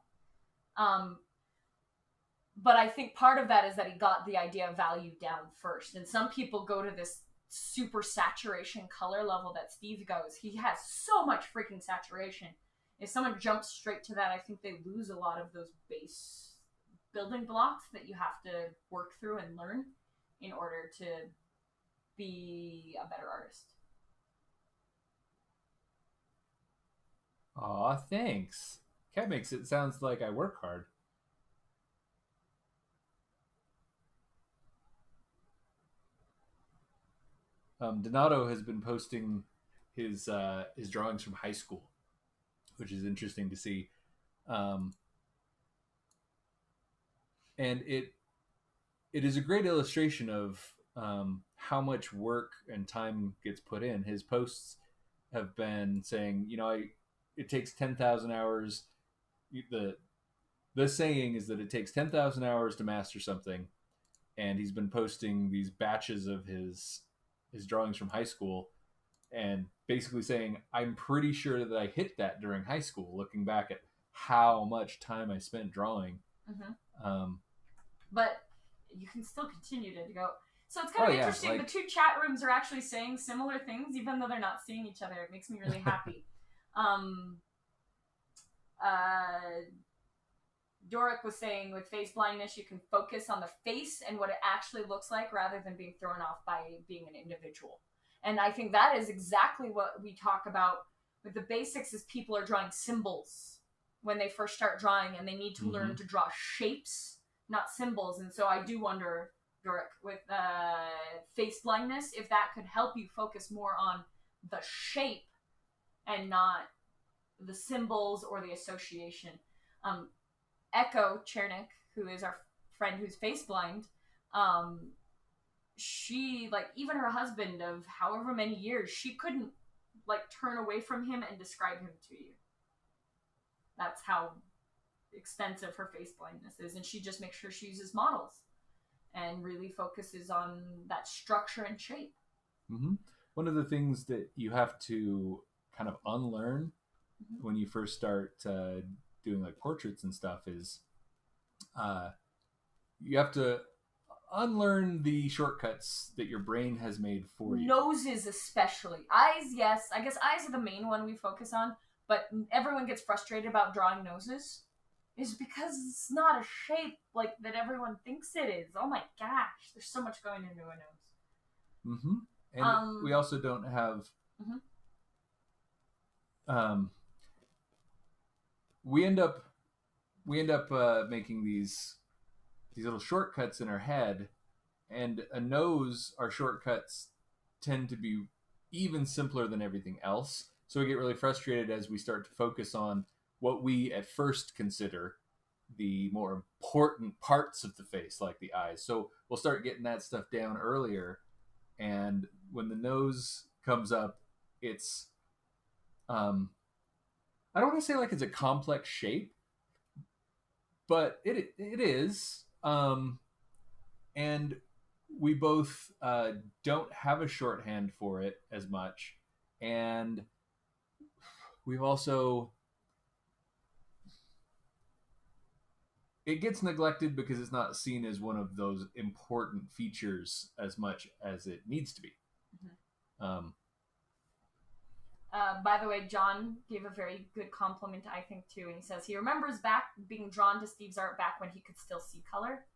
But I think part of that is that he got the idea of value down first. And some people go to this super saturation color level that Steve goes. He has so much freaking saturation. If someone jumps straight to that, I think they lose a lot of those base building blocks that you have to work through and learn in order to be a better artist. Aw, thanks. Cat makes it sounds like I work hard. Donato has been posting his drawings from high school, which is interesting to see. And it is a great illustration of how much work and time gets put in. His posts have been saying, it takes 10,000 hours. The saying is that it takes 10,000 hours to master something, and he's been posting these batches of his drawings from high school and basically saying, I'm pretty sure that I hit that during high school, looking back at how much time I spent drawing. Mm-hmm. But you can still continue to go. So it's kind of interesting. The two chat rooms are actually saying similar things, even though they're not seeing each other. It makes me really happy. Doric was saying with face blindness, you can focus on the face and what it actually looks like rather than being thrown off by being an individual. And I think that is exactly what we talk about with the basics is people are drawing symbols when they first start drawing, and they need to learn to draw shapes, not symbols. And so I do wonder, Doric, with face blindness, if that could help you focus more on the shape and not the symbols or the association. Echo Chernik, who is our friend who's face blind, she, even her husband of however many years, she couldn't, turn away from him and describe him to you. That's how extensive her face blindness is. And she just makes sure she uses models and really focuses on that structure and shape. Mm-hmm. One of the things that you have to kind of unlearn when you first start doing portraits and stuff is you have to unlearn the shortcuts that your brain has made for you. Noses especially. Eyes, yes. I guess eyes are the main one we focus on, but everyone gets frustrated about drawing noses is because it's not a shape that everyone thinks it is. Oh my gosh, there's so much going into a nose. Mm-hmm. And we also don't have we end up making these little shortcuts in our head, and a nose, our shortcuts tend to be even simpler than everything else. So we get really frustrated as we start to focus on what we at first consider the more important parts of the face, like the eyes. So we'll start getting that stuff down earlier, and when the nose comes up, it's I don't want to say it's a complex shape, but it is. And we both don't have a shorthand for it as much. And we've also... It gets neglected because it's not seen as one of those important features as much as it needs to be. By the way, John gave a very good compliment, I think, too. And he says he remembers being drawn to Steve's art back when he could still see color.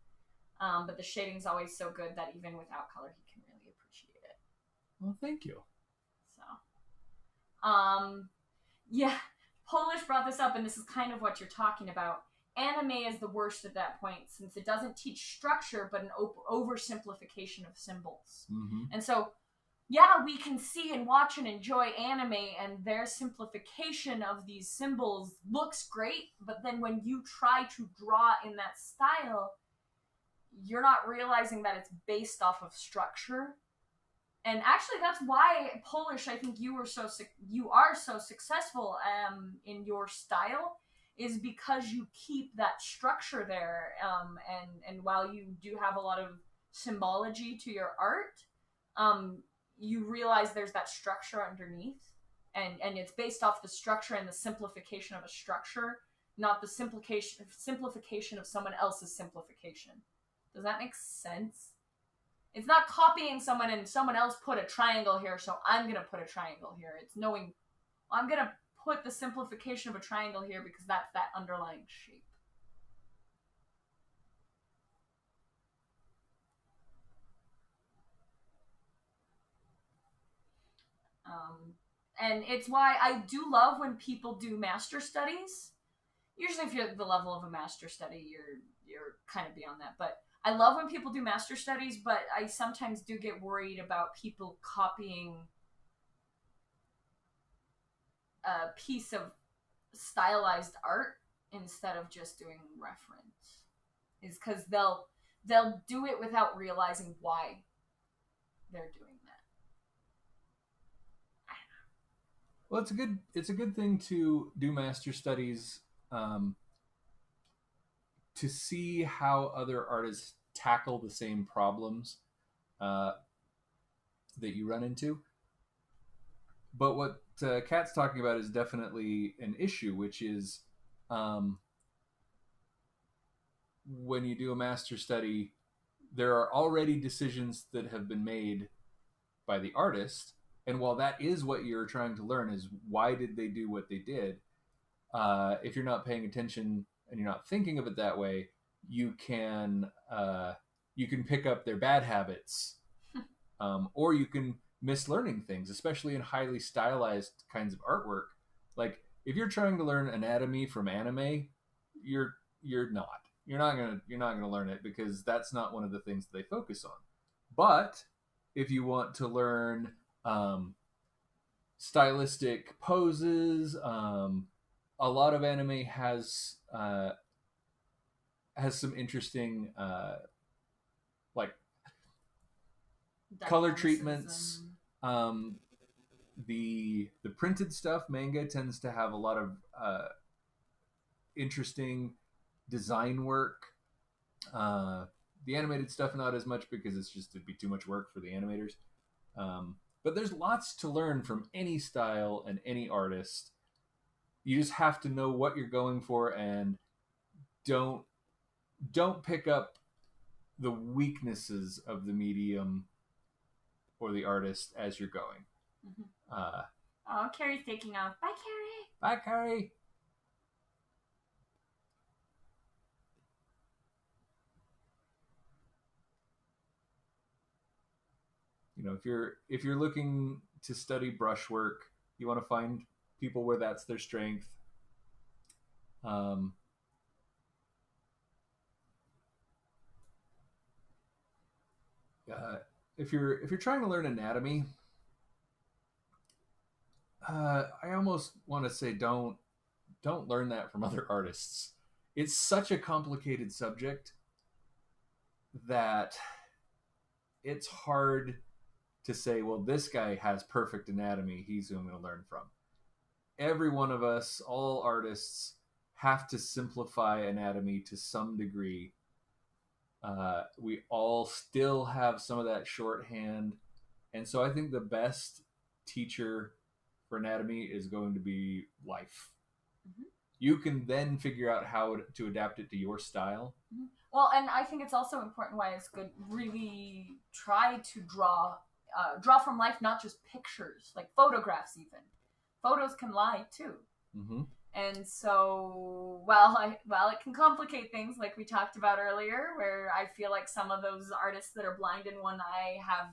But the shading's always so good that even without color, he can really appreciate it. Well, thank you. So, yeah, Polish brought this up, and this is kind of what you're talking about. Anime is the worst at that point, since it doesn't teach structure, but an oversimplification of symbols. Mm-hmm. And so yeah, we can see and watch and enjoy anime, and their simplification of these symbols looks great, but then when you try to draw in that style, you're not realizing that it's based off of structure. And actually, that's why Polish, I think you are so successful in your style, is because you keep that structure there. And while you do have a lot of symbology to your art, you realize there's that structure underneath, and it's based off the structure and the simplification of a structure, not the simplification of someone else's simplification. Does that make sense? It's not copying someone and someone else put a triangle here, so I'm gonna put a triangle here. It's knowing, I'm gonna put the simplification of a triangle here because that's that underlying shape. And it's why I do love when people do master studies. Usually, if you're at the level of a master study, you're kind of beyond that. But I love when people do master studies, but I sometimes do get worried about people copying a piece of stylized art instead of just doing reference. Is because they'll do it without realizing why they're doing that. Well, it's a good thing to do master studies, to see how other artists tackle the same problems that you run into. But what Kat's talking about is definitely an issue, which is when you do a master study, there are already decisions that have been made by the artist. And while that is what you're trying to learn, is why did they do what they did? If you're not paying attention and you're not thinking of it that way, you can pick up their bad habits, or you can miss learning things, especially in highly stylized kinds of artwork. Like if you're trying to learn anatomy from anime, you're not gonna learn it because that's not one of the things that they focus on. But if you want to learn stylistic poses, a lot of anime has some interesting like color treatments. The printed stuff, manga, tends to have a lot of interesting design work. The animated stuff, not as much because it'd be too much work for the animators. But there's lots to learn from any style and any artist. You just have to know what you're going for, and don't pick up the weaknesses of the medium or the artist as you're going. Oh, Carrie's taking off. Bye, Carrie. Bye, Carrie. You know, if you're looking to study brushwork, you want to find people where that's their strength. If you're trying to learn anatomy, I almost want to say don't learn that from other artists. It's such a complicated subject that it's hard to say, well, this guy has perfect anatomy, he's who I'm going to learn from. Every one of us, all artists, have to simplify anatomy to some degree. We all still have some of that shorthand. And so I think the best teacher for anatomy is going to be life. Mm-hmm. You can then figure out how to adapt it to your style. Mm-hmm. Well, and I think it's also important why it's good really try to draw from life, not just pictures, like photographs even. Photos can lie too. Mm-hmm. And so, while it can complicate things, like we talked about earlier, where I feel like some of those artists that are blind in one eye have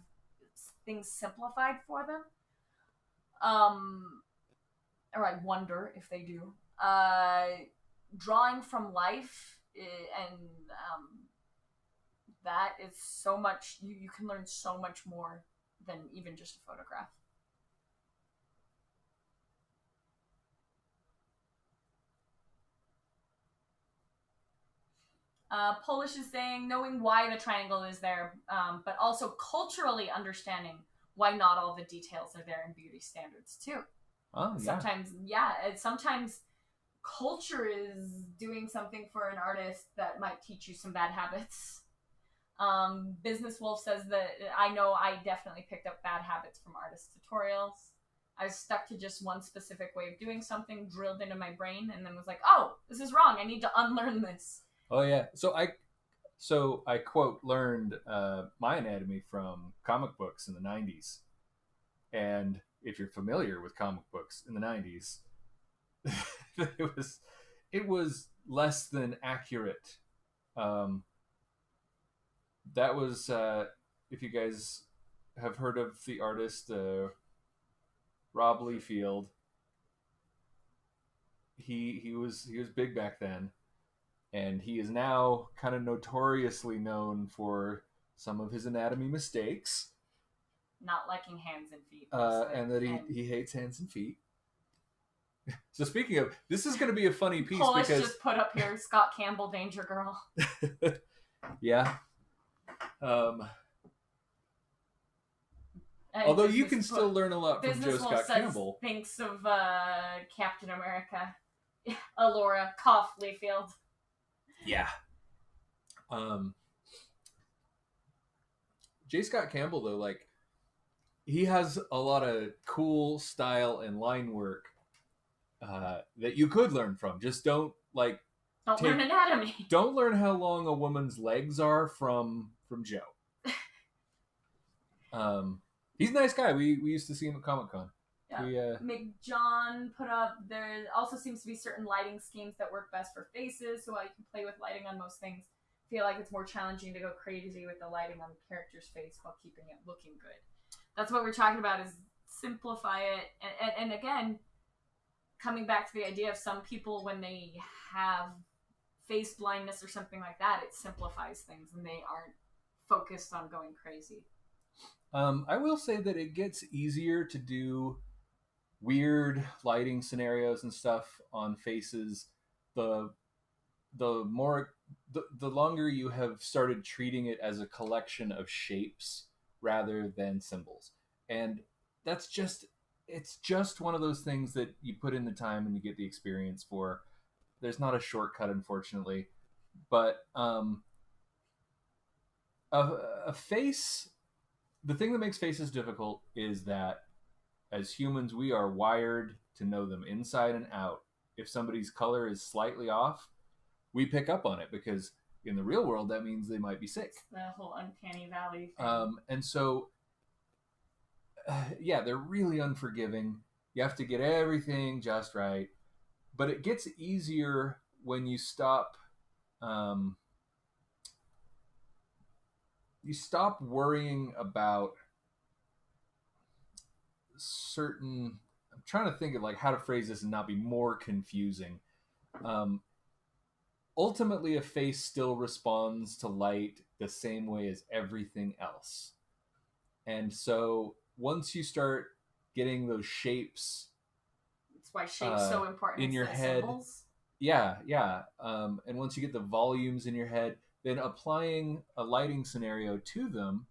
things simplified for them, or I wonder if they do. Drawing from life and that is so much. You can learn so much more than even just a photograph. Polish is saying knowing why the triangle is there, but also culturally understanding why not all the details are there in beauty standards too. Oh, Sometimes culture is doing something for an artist that might teach you some bad habits. Business Wolf says that I know I definitely picked up bad habits from artist tutorials. I was stuck to just one specific way of doing something, drilled into my brain, and then was like, oh, this is wrong. I need to unlearn this. Oh yeah. So I quote learned my anatomy from comic books in the 90s. And if you're familiar with comic books in the 90s, it was less than accurate. That was if you guys have heard of the artist Rob Liefeld, he was big back then. And he is now kind of notoriously known for some of his anatomy mistakes. Not liking hands and feet. And that he hates hands and feet. So speaking of, this is going to be a funny piece Polish because... just put up here, Scott Campbell, Danger Girl. Yeah. Although you can still learn a lot from Joe Scott Campbell. Thinks of Captain America. Alora, cough, Liefeld. Yeah. J. Scott Campbell, though, like, he has a lot of cool style and line work that you could learn from. Just don't learn anatomy. Don't learn how long a woman's legs are from Joe. He's a nice guy. We used to see him at Comic-Con. Yeah. McJohn put up, there also seems to be certain lighting schemes that work best for faces, so while you can play with lighting on most things, I feel like it's more challenging to go crazy with the lighting on the character's face while keeping it looking good. That's what we're talking about, is simplify it. And again, coming back to the idea of some people, when they have face blindness or something like that, it simplifies things and they aren't focused on going crazy. I will say that it gets easier to do weird lighting scenarios and stuff on faces the longer you have started treating it as a collection of shapes rather than symbols. And it's just one of those things that you put in the time and you get the experience for. There's not a shortcut, unfortunately, but a face, the thing that makes faces difficult is that as humans, we are wired to know them inside and out. If somebody's color is slightly off, we pick up on it because in the real world, that means they might be sick. It's the whole uncanny valley thing. And so, yeah, they're really unforgiving. You have to get everything just right. But it gets easier when you stop worrying about certain... I'm trying to think of like how to phrase this and not be more confusing. Ultimately, a face still responds to light the same way as everything else. And so once you start getting those shapes... That's why shape's so important in your head. Symbols. Yeah. And once you get the volumes in your head, then applying a lighting scenario to them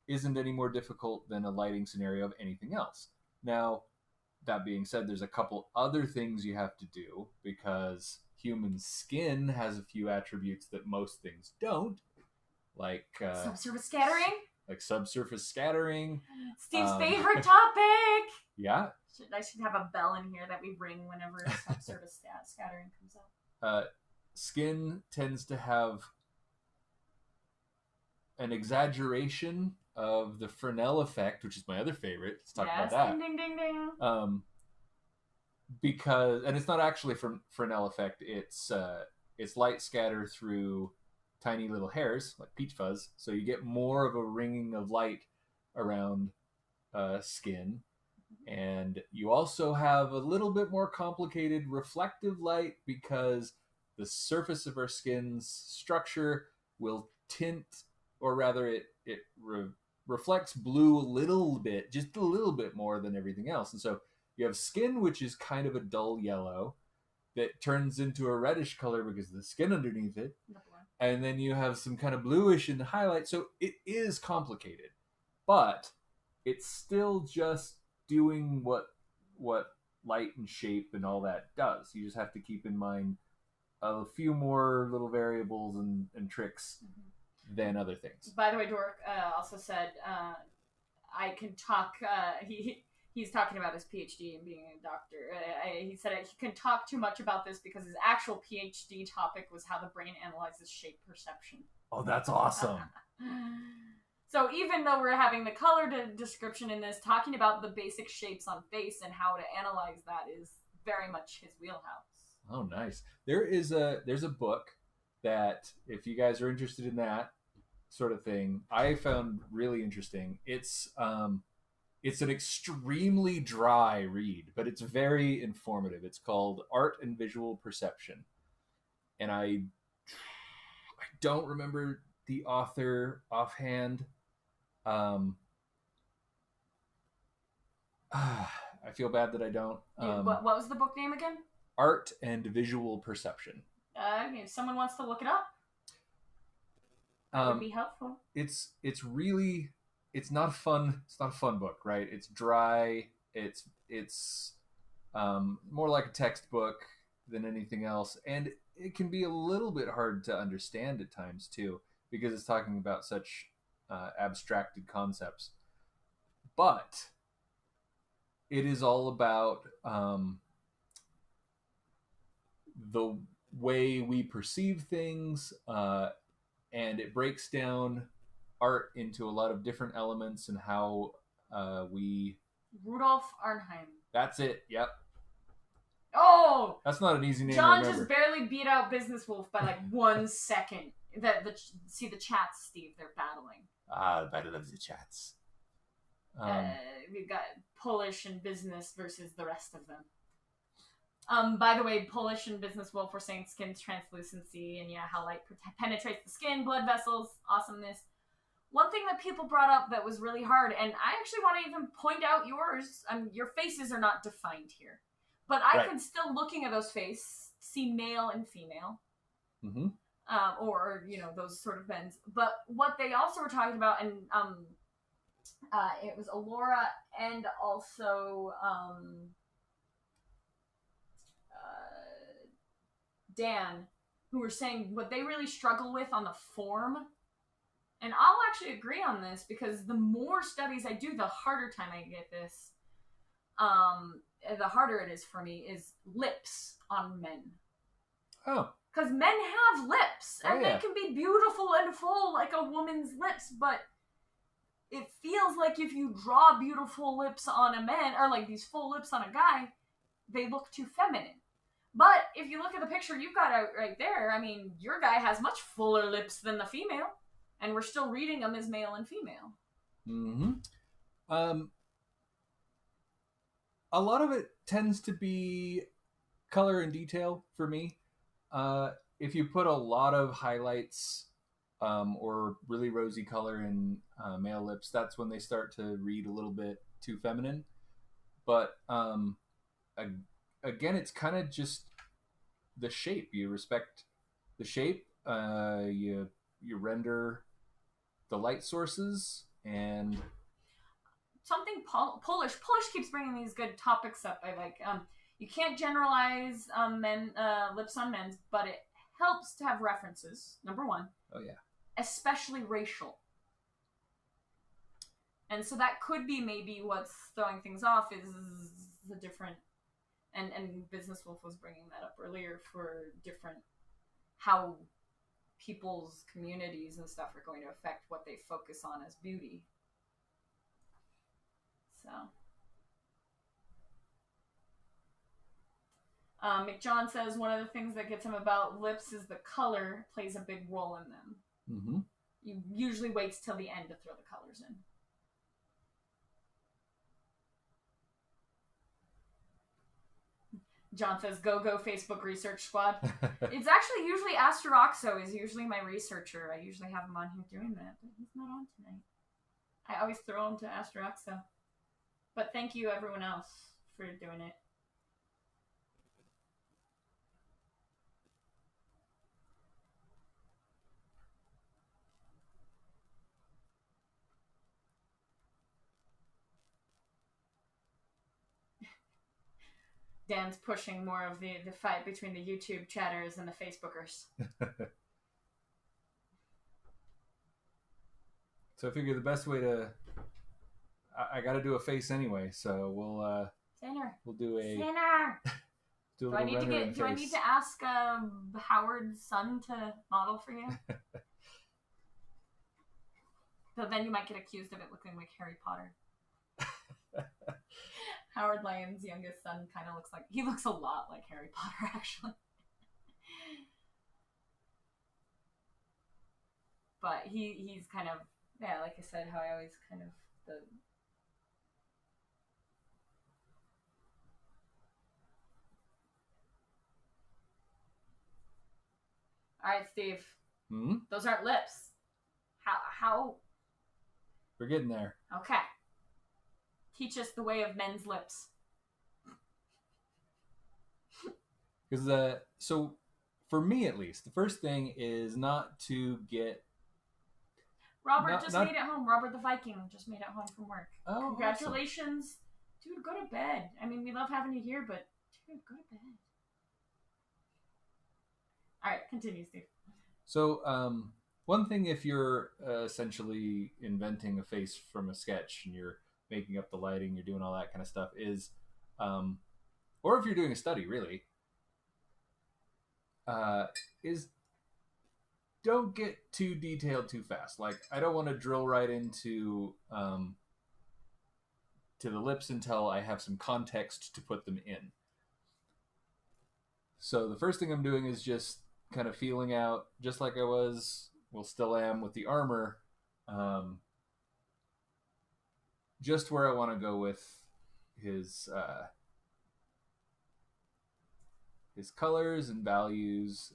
isn't any more difficult than a lighting scenario of anything else. Now, that being said, there's a couple other things you have to do because human skin has a few attributes that most things don't, like subsurface scattering. Like subsurface scattering. Steve's favorite topic. Yeah. I should have a bell in here that we ring whenever subsurface scattering comes up. Skin tends to have an exaggeration of the Fresnel effect, which is my other favorite. Let's talk about that. Ding, ding, ding, ding. Because, and it's not actually from Fresnel effect. It's light scatter through tiny little hairs, like peach fuzz. So you get more of a ringing of light around skin. And you also have a little bit more complicated reflective light because the surface of our skin's structure will tint, or rather it reflects blue a little bit, just a little bit more than everything else. And so you have skin, which is kind of a dull yellow that turns into a reddish color because of the skin underneath it. And then you have some kind of bluish in the highlight. So it is complicated, but it's still just doing what light and shape and all that does. You just have to keep in mind a few more little variables and tricks than other things. By the way, Dork also said, I can talk, he's talking about his PhD and being a doctor. He said he can talk too much about this because his actual PhD topic was how the brain analyzes shape perception. Oh, that's awesome. So even though we're having the color description in this, talking about the basic shapes on face and how to analyze that is very much his wheelhouse. Oh, nice. There's a book that, if you guys are interested in that sort of thing, I found really interesting. It's an extremely dry read, but it's very informative. It's called Art and Visual Perception. And I don't remember the author offhand. I feel bad that I don't. What was the book name again? Art and Visual Perception. If someone wants to look it up, that would be helpful. It's not a fun book, right? It's dry. It's more like a textbook than anything else, and it can be a little bit hard to understand at times too, because it's talking about such abstracted concepts. But it is all about the way we perceive things, and it breaks down art into a lot of different elements and how we... Rudolf Arnheim. That's it, yep. Oh! That's not an easy name John to remember. just barely beat out Business Wolf by like 1 second. See the chats, Steve, they're battling. Ah, the battle of the chats. We've got Polish and Business versus the rest of them. By the way, Polish and Business Wolf were saying skin's translucency and how light penetrates the skin, blood vessels, awesomeness. One thing that people brought up that was really hard, and I actually want to even point out yours, your faces are not defined here. But I can still, looking at those faces, see male and female. Mm-hmm. Or, those sort of bends. But what they also were talking about, and it was Alora and also Dan, who were saying what they really struggle with on the form. And I'll actually agree on this, because the more studies I do, the harder time I get this. The harder it is for me is lips on men. Oh. Because men have lips, and they can be beautiful and full like a woman's lips, but it feels like if you draw beautiful lips on a man, or like these full lips on a guy, they look too feminine. But if you look at the picture you've got out right there, I mean, your guy has much fuller lips than the female, and we're still reading them as male and female. Mm-hmm. A lot of it tends to be color and detail for me. If you put a lot of highlights or really rosy color in male lips, that's when they start to read a little bit too feminine. But again, it's kind of just the shape. You respect the shape. You render the light sources, and something Polish keeps bringing these good topics up. I like you can't generalize lips on men's, but it helps to have references. Number one. Oh yeah. Especially racial. And so that could be maybe what's throwing things off is the different, and Business Wolf was bringing that up earlier, for different, how people's communities and stuff are going to affect what they focus on as beauty. So. McJohn says one of the things that gets him about lips is the color plays a big role in them. Mm-hmm. You usually waits till the end to throw the colors in. John says, go Facebook research squad. It's actually usually Asteroxo is usually my researcher. I usually have him on here doing that, but he's not on tonight. I always throw them to Asteroxa. But thank you, everyone else, for doing it. Dan's pushing more of the fight between the YouTube chatters and the Facebookers. So I figure the best way to... I got to do a face anyway, so we'll Sinner. we'll do a... Sinner! Do I need to ask Howard's son to model for you? But then you might get accused of it looking like Harry Potter. Howard Lyon's youngest son kind of looks a lot like Harry Potter, actually. But he's kind of, yeah, like I said, how I always kind of All right, Steve. Those aren't lips. How? We're getting there. Okay. Teach us the way of men's lips. Because so for me at least, the first thing is not to get... Robert made it home. Robert the Viking just made it home from work. Oh, congratulations. Awesome. Dude, go to bed. I mean, we love having you here, but dude, go to bed. All right, continue, Steve. So, one thing if you're essentially inventing a face from a sketch and you're making up the lighting, you're doing all that kind of stuff is, or if you're doing a study really, is don't get too detailed too fast. Like, I don't want to drill right into to the lips until I have some context to put them in. So the first thing I'm doing is just kind of feeling out, just like I was, still am with the armor, just where I want to go with his colors and values.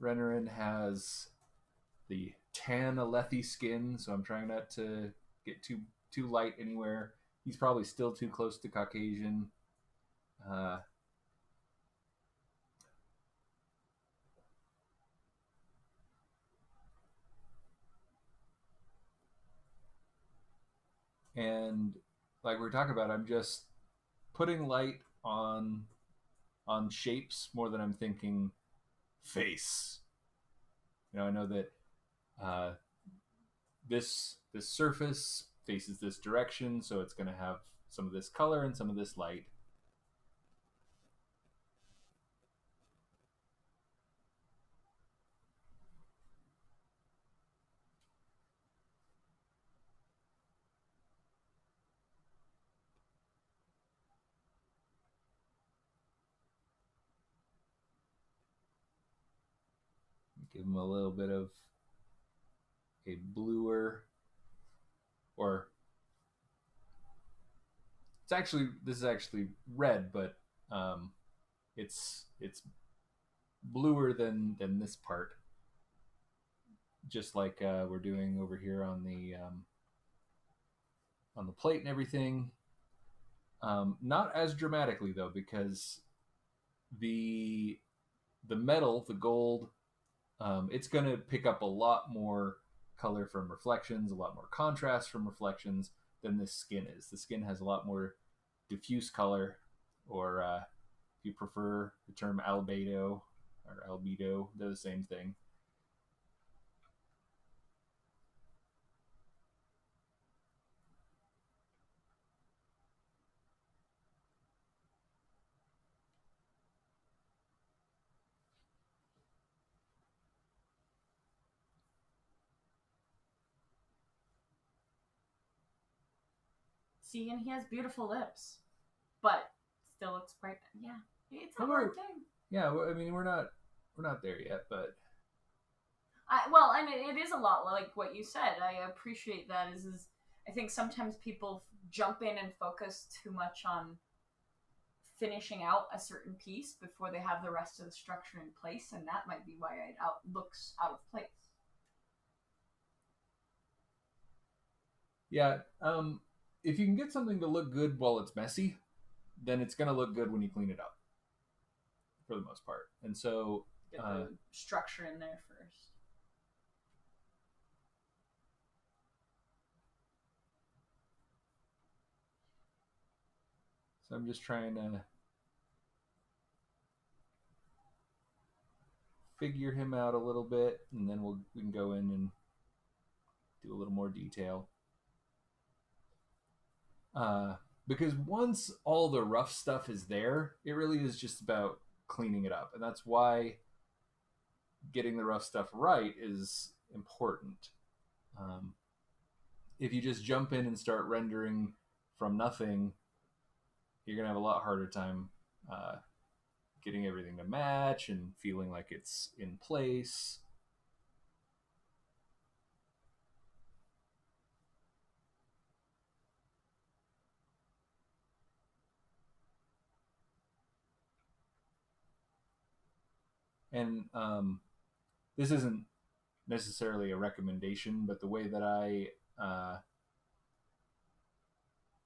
Renarin has the tan Alethi skin, so I'm trying not to get too light anywhere. He's probably still too close to Caucasian. And like we were talking about, I'm just putting light on shapes more than I'm thinking face. You know, I know that this surface faces this direction, so it's going to have some of this color and some of this light. Give them a little bit of a bluer, or this is actually red, but it's bluer than this part, just like we're doing over here on the plate and everything. Not as dramatically though, because the metal, the gold, it's going to pick up a lot more color from reflections, a lot more contrast from reflections than this skin is. The skin has a lot more diffuse color, or if you prefer the term albedo or albedo, they're the same thing. See, and he has beautiful lips, but still looks bright. Yeah, it's a hard thing. Yeah, I mean, we're not there yet, but well, and it is a lot like what you said. I appreciate that. Is I think sometimes people jump in and focus too much on finishing out a certain piece before they have the rest of the structure in place, and that might be why it looks out of place. Yeah. If you can get something to look good while it's messy, then it's going to look good when you clean it up, for the most part. And so, Get the structure in there first. so I'm just trying to figure him out a little bit, and then we can go in and do a little more detail. Because once all the rough stuff is there, it really is just about cleaning it up, and that's why getting the rough stuff right is important. Um, if you just jump in and start rendering from nothing, you're gonna have a lot harder time getting everything to match and feeling like it's in place. And this isn't necessarily a recommendation, but the way that I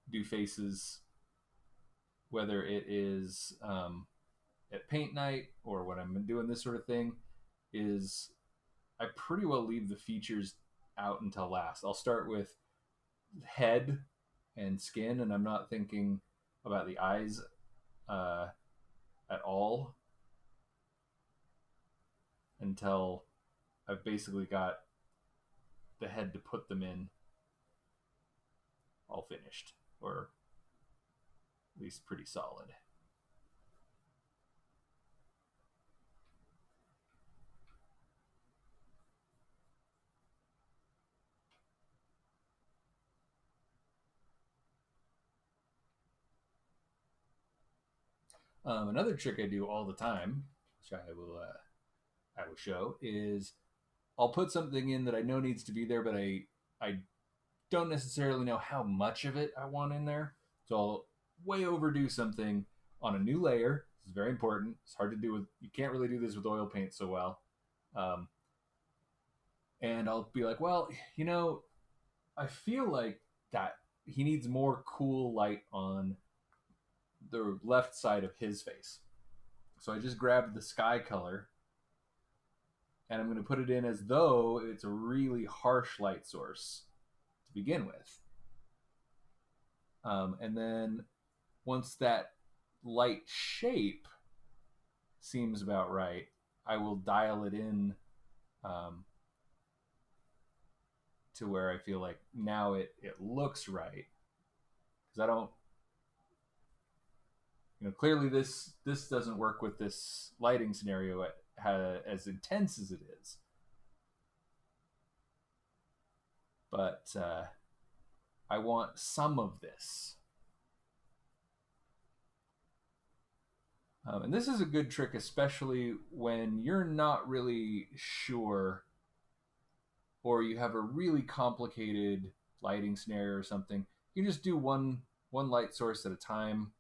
do faces, whether it is at paint night or when I'm doing this sort of thing, is I pretty well leave the features out until last. I'll start with head and skin, and I'm not thinking about the eyes uh, at all until I've basically got the head to put them in all finished, or at least pretty solid. Another trick I do all the time, which I will show, is I'll put something in that I know needs to be there, but I don't necessarily know how much of it I want in there. So I'll way overdo something on a new layer. This is very important. It's hard to do with, you can't really do this with oil paint so well. And I'll be like, well, I feel like that he needs more cool light on the left side of his face. So I just grabbed the sky color and I'm going to put it in as though it's a really harsh light source to begin with. And then once that light shape seems about right, I will dial it in to where I feel like now it looks right. Because I don't, clearly this doesn't work with this lighting scenario as intense as it is. But I want some of this. And this is a good trick, especially when you're not really sure or you have a really complicated lighting scenario or something. You can just do one light source at a time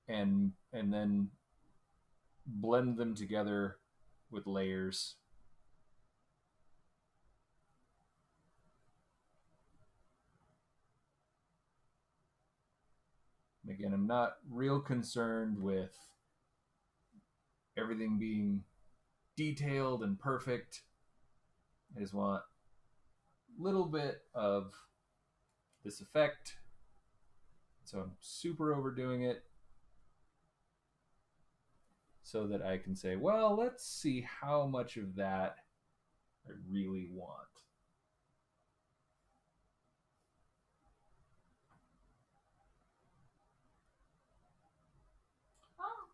and then blend them together with layers. Again, I'm not real concerned with everything being detailed and perfect. I just want a little bit of this effect. So I'm super overdoing it so that I can say, well, let's see how much of that I really want. Oh,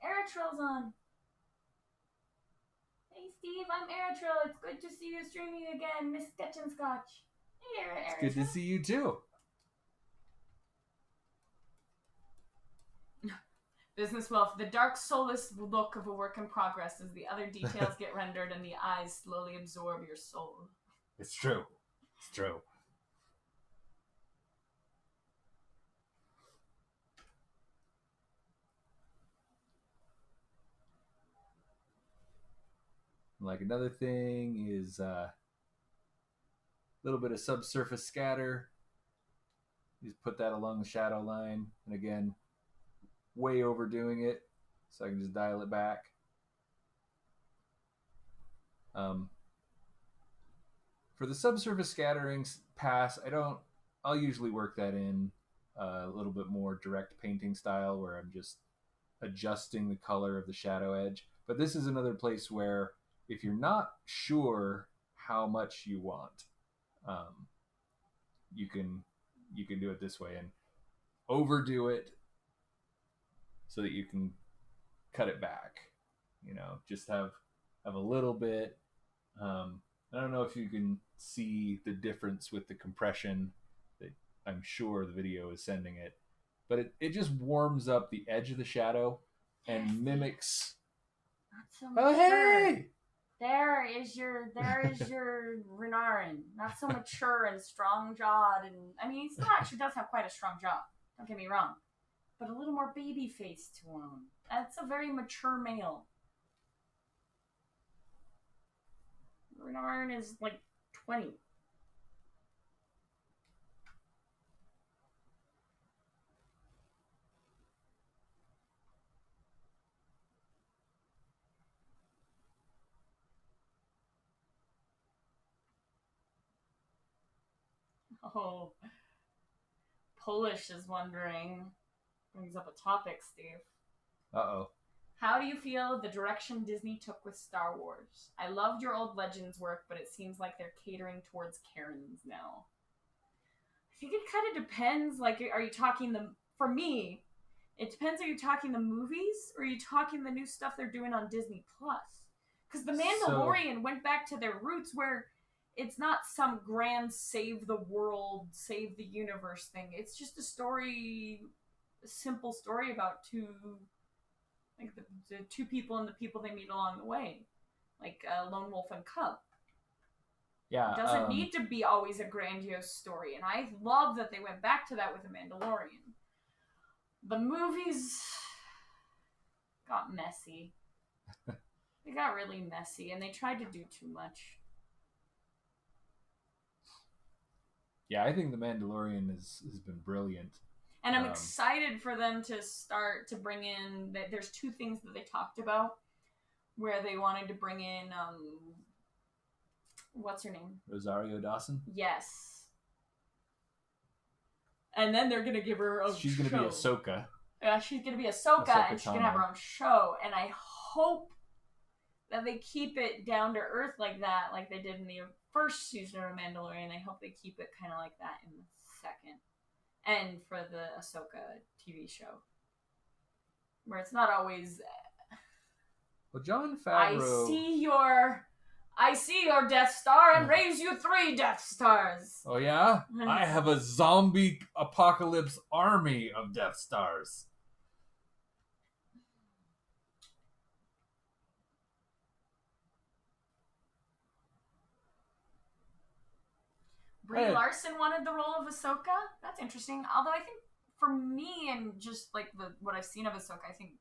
Eritryl's on. Hey Steve, I'm Eritryl. It's good to see you streaming again, Miss Sketch and Scotch. Hey, Eritryl. It's good to see you too. Business wealth. The dark, soulless look of a work in progress as the other details get rendered and the eyes slowly absorb your soul. It's true. It's true. Like another thing is little bit of subsurface scatter. Just put that along the shadow line. And again, way overdoing it. So I can just dial it back. For the subsurface scattering pass, I'll usually work that in a little bit more direct painting style where I'm just adjusting the color of the shadow edge. But this is another place where if you're not sure how much you want, you can do it this way and overdo it so that you can cut it back. Just have a little bit. I don't know if you can see the difference with the compression that I'm sure the video is sending it, but it just warms up the edge of the shadow and mimics. Not so mature. Hey! There is your Renarin. Not so mature and strong jawed, and I mean, he still actually does have quite a strong jaw. Don't get me wrong, but a little more baby face to him. That's a very mature male. Renarin is like 20. Oh, Polish is wondering. Brings up a topic, Steve. Uh-oh. How do you feel the direction Disney took with Star Wars? I loved your old Legends work, but it seems like they're catering towards Karens now. I think it kind of depends. Like, are you talking for me, it depends. Are you talking the movies or are you talking the new stuff they're doing on Disney Plus? Because The Mandalorian went back to their roots where it's not some grand save the world, save the universe thing. It's just a simple story about two people and the people they meet along the way. Like Lone Wolf and Cub. Yeah. It doesn't need to be always a grandiose story. And I love that they went back to that with The Mandalorian. The movies got messy. They got really messy, and they tried to do too much. Yeah, I think The Mandalorian has been brilliant. And I'm excited for them to start to bring in... There's two things that they talked about where they wanted to bring in... what's her name? Rosario Dawson? Yes. And then they're going to give her a She's going to be Ahsoka. Yeah, she's going to be Ahsoka, and she's going to have her own show. And I hope that they keep it down to earth like that, like they did in the first season of Mandalorian. I hope they keep it kind of like that in the second. And for the Ahsoka TV show. Where it's not always... Well, Jon Favreau... I see your Death Star and raise you 3 Death Stars. Oh, yeah? I have a zombie apocalypse army of Death Stars. Brie Larson wanted the role of Ahsoka? That's interesting. Although I think for me and just like what I've seen of Ahsoka, I think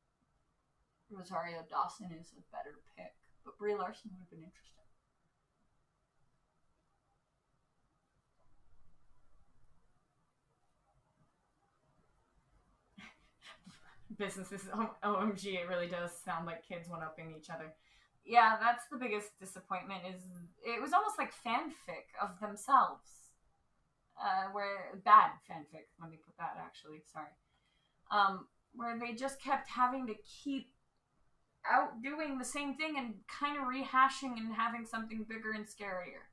Rosario Dawson is a better pick. But Brie Larson would have been interesting. Businesses, OMG, it really does sound like kids one-upping each other. Yeah, that's the biggest disappointment. Is it was almost like fanfic of themselves, where bad fanfic. Let me put that actually. Sorry, where they just kept having to keep outdoing the same thing and kind of rehashing and having something bigger and scarier.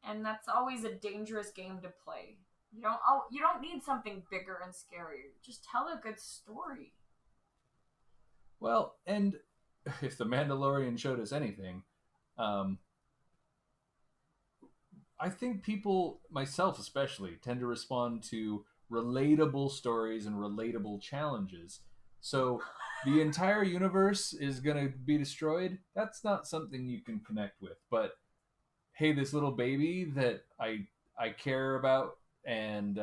And that's always a dangerous game to play. You don't need something bigger and scarier. Just tell a good story. Well, and if The Mandalorian showed us anything, I think people, myself especially, tend to respond to relatable stories and relatable challenges. So the entire universe is going to be destroyed. That's not something you can connect with. But hey, this little baby that I care about and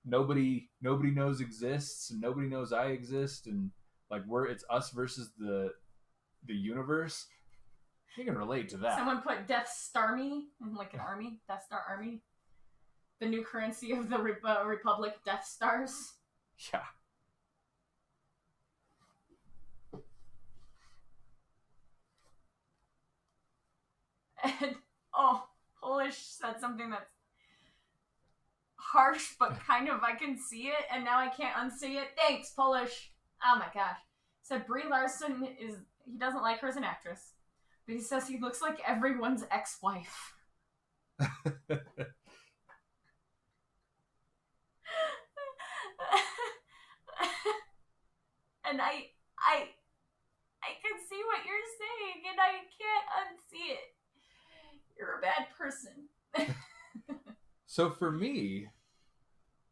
nobody knows exists, and nobody knows I exist, and like it's us versus the universe. You can relate to that. Someone put Death Starmy, like an army, Death Star Army. The new currency of the Republic, Death Stars. Yeah. And, Polish said something that's harsh, but kind of, I can see it, and now I can't unsee it. Thanks, Polish. Oh my gosh. Said Brie Larson he doesn't like her as an actress, but he says he looks like everyone's ex-wife. And I can see what you're saying, and I can't unsee it. You're a bad person. So for me,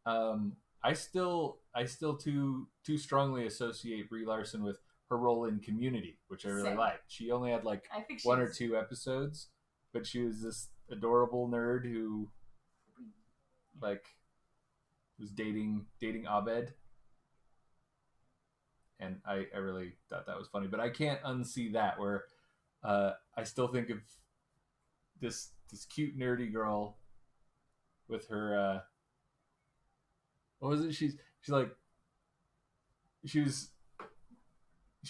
I still too strongly associate Brie Larson with her role in Community, which I really liked. She only had like one or two episodes, but she was this adorable nerd who like was dating Abed. And I really thought that was funny, but I can't unsee that where I still think of this cute nerdy girl with her what was it? She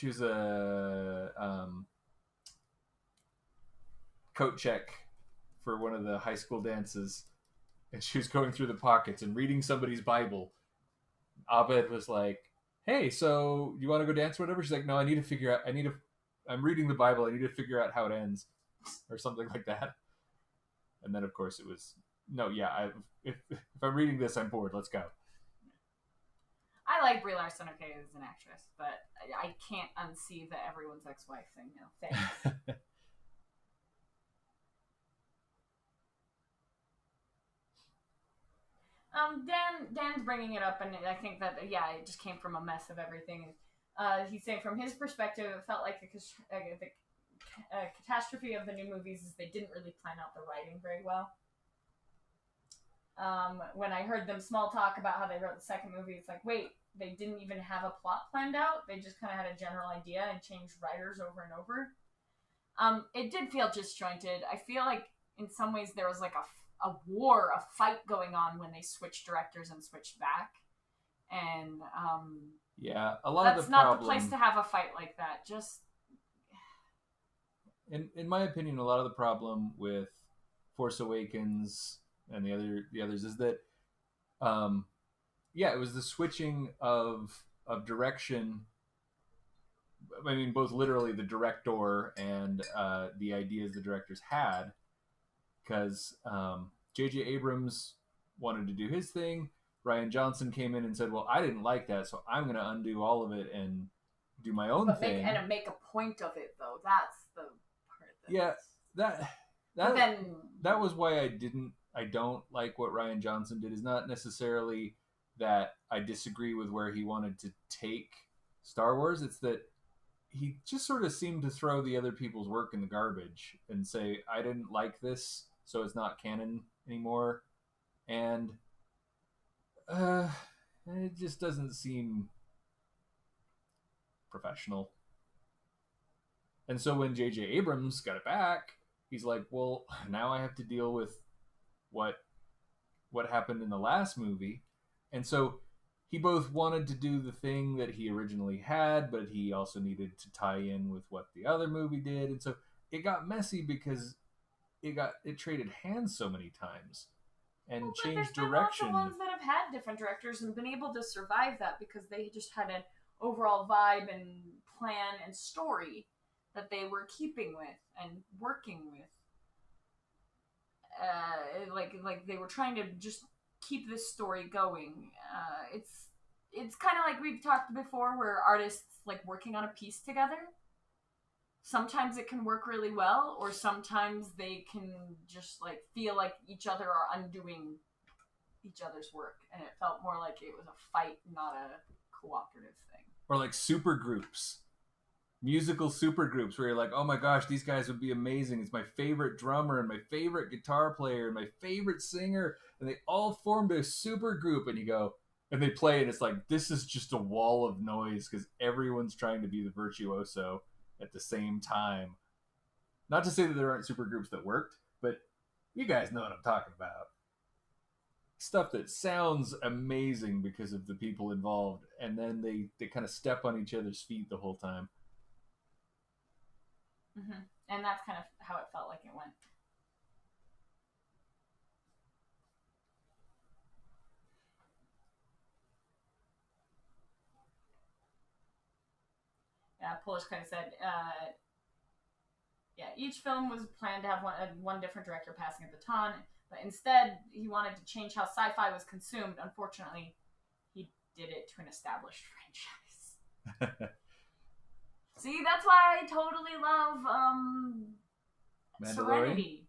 was a coat check for one of the high school dances, and she was going through the pockets and reading somebody's Bible. Abed was like, "Hey, so you want to go dance or whatever?" She's like, "No, I'm reading the Bible. I need to figure out how it ends," or something like that. And then, of course, it was, "No, yeah, if I'm reading this, I'm bored. Let's go." I like Brie Larson, okay, as an actress, but I can't unsee the everyone's ex-wife thing. No, thanks. Dan's bringing it up, and I think that it just came from a mess of everything. He's saying from his perspective, it felt like the catastrophe of the new movies is they didn't really plan out the writing very well. When I heard them small talk about how they wrote the second movie, it's like, wait, they didn't even have a plot planned out. They just kind of had a general idea and changed writers over and over. It did feel disjointed. I feel like in some ways there was like a fight going on when they switched directors and switched back. And yeah, a lot of the that's not the place to have a fight like that. Just in my opinion, a lot of the problem with Force Awakens and the others is that it was the switching of direction. I mean, both literally the director and the ideas the directors had, because J.J. Abrams wanted to do his thing. Rian Johnson came in and said, "Well, I didn't like that, so I'm going to undo all of it and do my own thing." Make a point of it, though. That's the part. That was why I don't like what Rian Johnson did. Is not necessarily that I disagree with where he wanted to take Star Wars. It's that he just sort of seemed to throw the other people's work in the garbage and say, "I didn't like this, so it's not canon anymore." And it just doesn't seem professional. And so when J.J. Abrams got it back, he's like, "Well, now I have to deal with what happened in the last movie." And so he both wanted to do the thing that he originally had, but he also needed to tie in with what the other movie did. And so it got messy because it traded hands so many times and changed direction. There's been lots of ones that have had different directors and been able to survive that because they just had an overall vibe and plan and story that they were keeping with and working with. Like they were trying to just keep this story going. It's kind of like we've talked before, where artists like working on a piece together. Sometimes it can work really well, or sometimes they can just like feel like each other are undoing each other's work, and it felt more like it was a fight, not a cooperative thing. Or like super groups. Musical super groups where you're like, "Oh my gosh, these guys would be amazing. It's my favorite drummer and my favorite guitar player and my favorite singer." And they all formed a super group, and you go, and they play, and it's like, this is just a wall of noise because everyone's trying to be the virtuoso at the same time. Not to say that there aren't supergroups that worked, but you guys know what I'm talking about. Stuff that sounds amazing because of the people involved, and then they kind of step on each other's feet the whole time. Mm-hmm. And that's kind of how it felt like it went. Yeah, Polish kind of said, yeah, each film was planned to have one different director passing the baton, but instead he wanted to change how sci-fi was consumed. Unfortunately, he did it to an established franchise. See, that's why I totally love Serenity.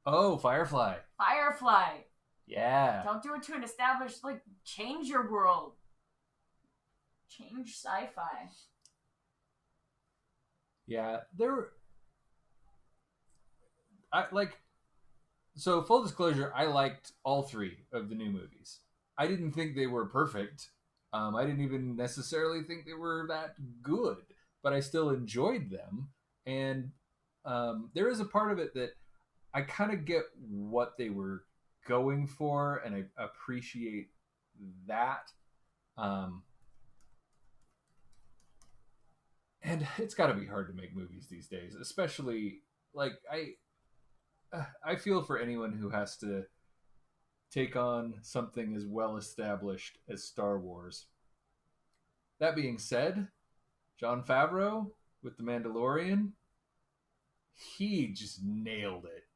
Oh, Firefly. Firefly. Yeah. Don't do it to an established, like, change your world. Change sci-fi. Yeah, so full disclosure, I liked all three of the new movies. I didn't think they were perfect. I didn't even necessarily think they were that good, but I still enjoyed them. And there is a part of it that I kind of get what they were going for, and I appreciate that. And it's got to be hard to make movies these days, especially like I feel for anyone who has to take on something as well established as Star Wars. That being said, Jon Favreau with The Mandalorian, he just nailed it.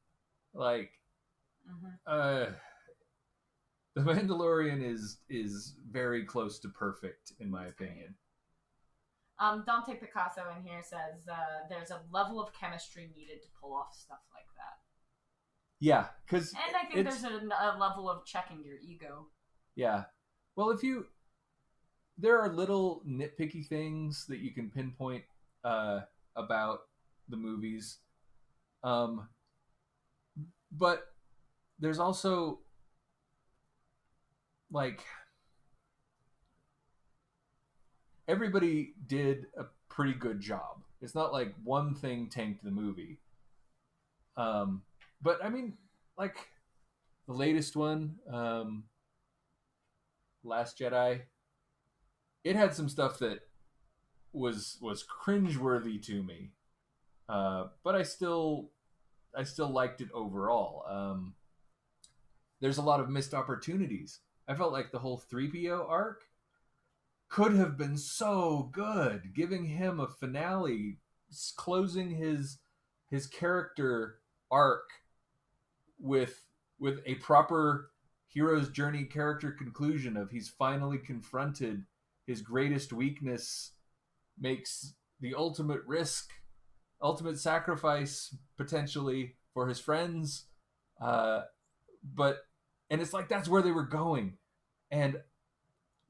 Like, The Mandalorian is very close to perfect in my opinion. Dante Picasso in here says there's a level of chemistry needed to pull off stuff like that. Yeah, because and I think there's a level of checking your ego. Yeah, well, there are little nitpicky things that you can pinpoint about the movies, but there's also like everybody did a pretty good job. It's not like one thing tanked the movie. But I mean, like the latest one, Last Jedi, it had some stuff that was cringeworthy to me, but I still liked it overall. There's a lot of missed opportunities. I felt like the whole 3PO arc could have been so good, giving him a finale, closing his character arc with a proper hero's journey character conclusion of he's finally confronted his greatest weakness, makes the ultimate risk, ultimate sacrifice potentially for his friends, and it's like that's where they were going, and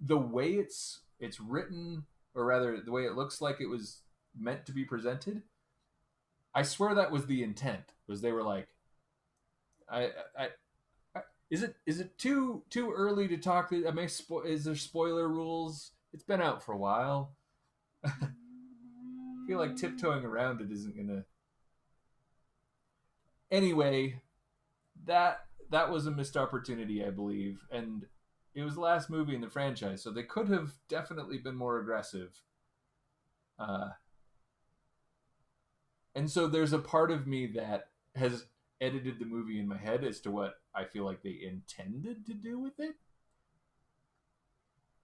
the way it's written, or rather the way it looks like it was meant to be presented, I swear that was the intent. Was they were like, is it too early to talk? Is there spoiler rules? It's been out for a while. I feel like tiptoeing around it isn't gonna. Anyway, that was a missed opportunity, I believe, and it was the last movie in the franchise, so they could have definitely been more aggressive. And so there's a part of me that has edited the movie in my head as to what I feel like they intended to do with it.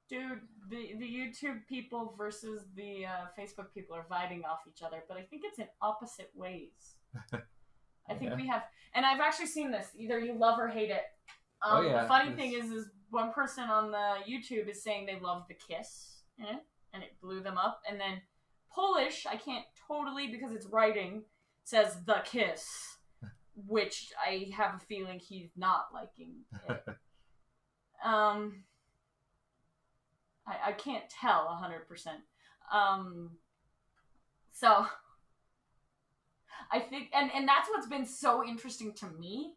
Dude, the YouTube people versus the Facebook people are fighting off each other, but I think it's in opposite ways. I think we have, and I've actually seen this. Either you love or hate it. The funny thing is one person on the YouTube is saying they love the kiss in it, and it blew them up. And then Polish, I can't totally because it's writing, says the kiss, which I have a feeling he's not liking it. I can't tell 100%. So I think, and that's what's been so interesting to me,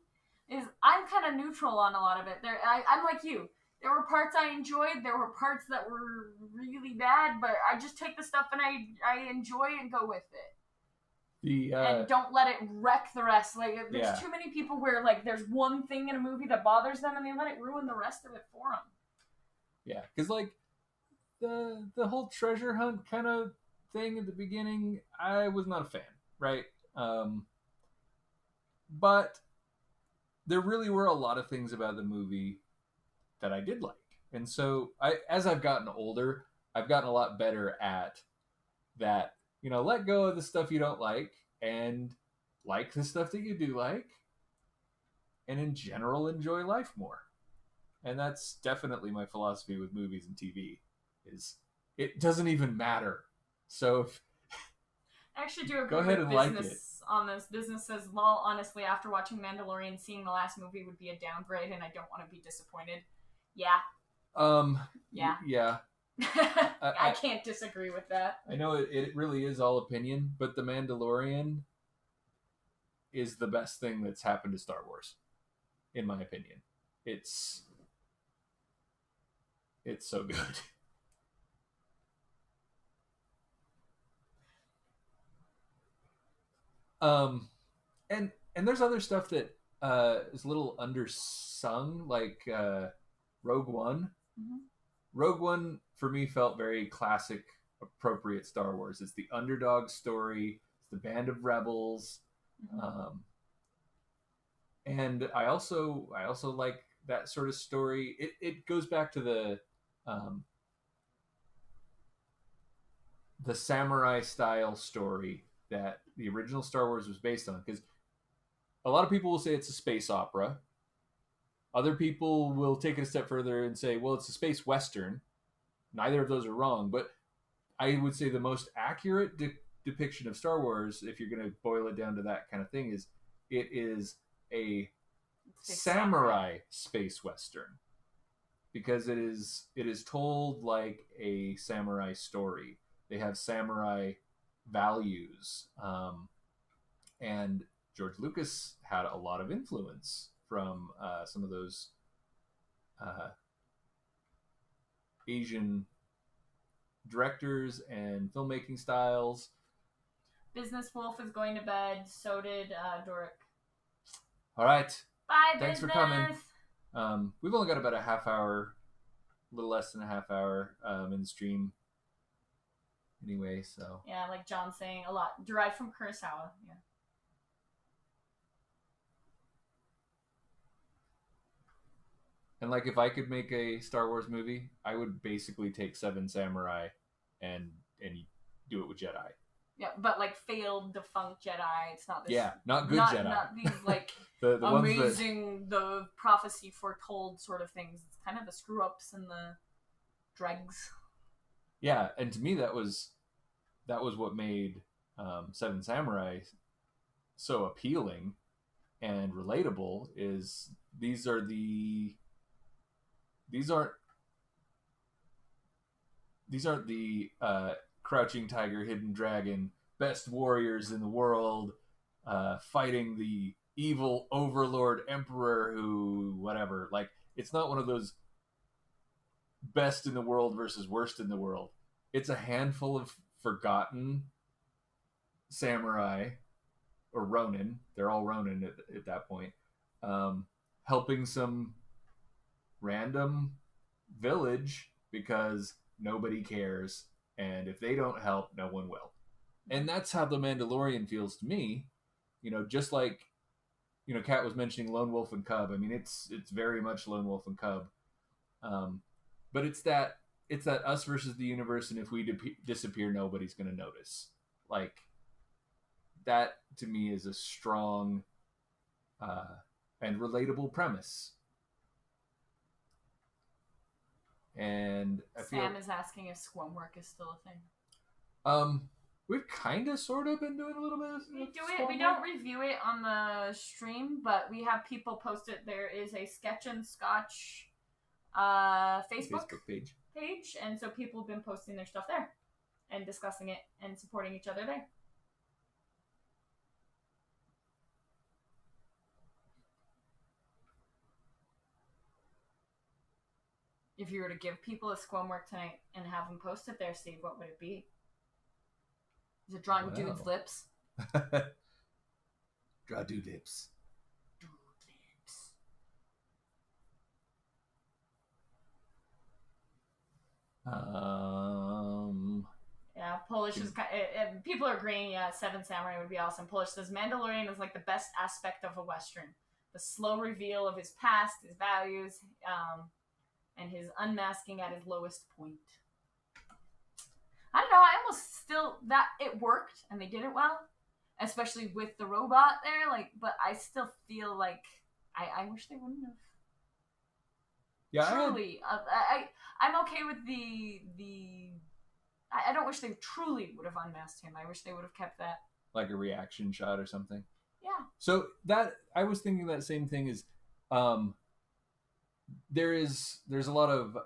is I'm kind of neutral on a lot of it. I'm like you. There were parts I enjoyed. There were parts that were really bad, but I just take the stuff and I enjoy and go with it. and don't let it wreck the rest. Like, there's too many people where, like, there's one thing in a movie that bothers them, and they let it ruin the rest of it for them. Yeah, because, like, the whole treasure hunt kind of thing at the beginning, I was not a fan, right? But there really were a lot of things about the movie that I did like. And so, as I've gotten older, I've gotten a lot better at that, let go of the stuff you don't like and like the stuff that you do like, and in general enjoy life more. And that's definitely my philosophy with movies and TV, is it doesn't even matter. So I actually do agree with business on this. Business says, lol, honestly, after watching Mandalorian, seeing the last movie would be a downgrade, and I don't want to be disappointed. Yeah. Yeah. I can't disagree with that. I know it really is all opinion, but The Mandalorian is the best thing that's happened to Star Wars, in my opinion. It's so good. And there's other stuff that is a little undersung, like Rogue One. Mm-hmm. Rogue One for me felt very classic, appropriate Star Wars. It's the underdog story. It's the band of rebels, mm-hmm. And I also like that sort of story. It goes back to the samurai style story that the original Star Wars was based on, because a lot of people will say it's a space opera. Other people will take it a step further and say, well, it's a space western. Neither of those are wrong, but I would say the most accurate depiction of Star Wars, if you're going to boil it down to that kind of thing, is it is a samurai space western, because it is told like a samurai story. They have samurai values, and George Lucas had a lot of influence from some of those Asian directors and filmmaking styles. Business Wolf is going to bed. So did Doric. All right. Bye, Thanks business. for coming. We've only got about a half hour, a little less than a half hour in the stream. Anyway, so. Yeah, like John saying, a lot derived from Kurosawa. Yeah. And like, if I could make a Star Wars movie, I would basically take Seven Samurai and do it with Jedi. Yeah, but like failed defunct Jedi. It's not this. Yeah, not good Jedi. Not these like the amazing, the prophecy foretold sort of things. It's kind of the screw ups and the dregs. Yeah, and to me that was what made Seven Samurai so appealing and relatable. Is these aren't the Crouching Tiger, Hidden Dragon, best warriors in the world, fighting the evil overlord emperor who whatever. Like, it's not one of those best in the world versus worst in the world. It's a handful of forgotten samurai, or Ronin. They're all Ronin at that point, helping some random village because nobody cares, and if they don't help, no one will. And that's how The Mandalorian feels to me. Just like Kat was mentioning Lone Wolf and Cub. I mean, it's very much Lone Wolf and Cub, but it's that us versus the universe, and if we disappear, nobody's going to notice. Like, that to me is a strong and relatable premise. And Sam is asking if squam work is still a thing. We've kind of sort of been doing a little bit of we do it. We don't review it on the stream, but we have people post it. There is a Sketch and Scotch Facebook page, and so people have been posting their stuff there and discussing it and supporting each other there. If you were to give people a squam work tonight and have them post it there, Steve, what would it be? Is it drawing dudes' lips? Draw dude lips. Yeah, Polish is people are agreeing. Yeah, Seven Samurai would be awesome. Polish says Mandalorian is like the best aspect of a western. The slow reveal of his past, his values, and his unmasking at his lowest point. I don't know. I almost still that it worked and they did it well, especially with the robot there. Like, but I still feel like I wish they wouldn't have. Yeah, truly, I'm okay with the. I don't wish they truly would have unmasked him. I wish they would have kept that like a reaction shot or something. Yeah. So that I was thinking that same thing is, there's a lot of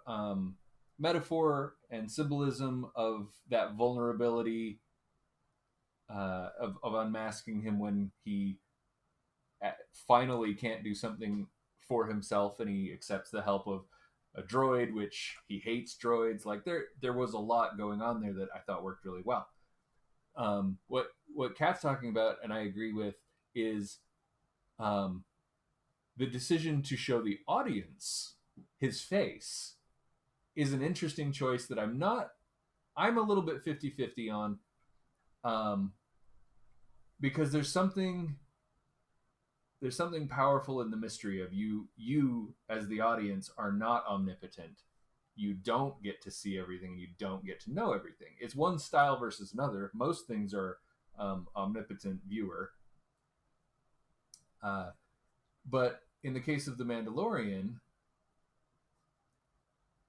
metaphor and symbolism of that vulnerability of unmasking him when he finally can't do something for himself and he accepts the help of a droid, which he hates droids. Like there was a lot going on there that I thought worked really well. What Kat's talking about, and I agree with, is the decision to show the audience his face is an interesting choice that I'm a little bit 50-50 on, because there's something powerful in the mystery of you as the audience are not omnipotent. You don't get to see everything. You don't get to know everything. It's one style versus another. Most things are omnipotent viewer. But in the case of The Mandalorian,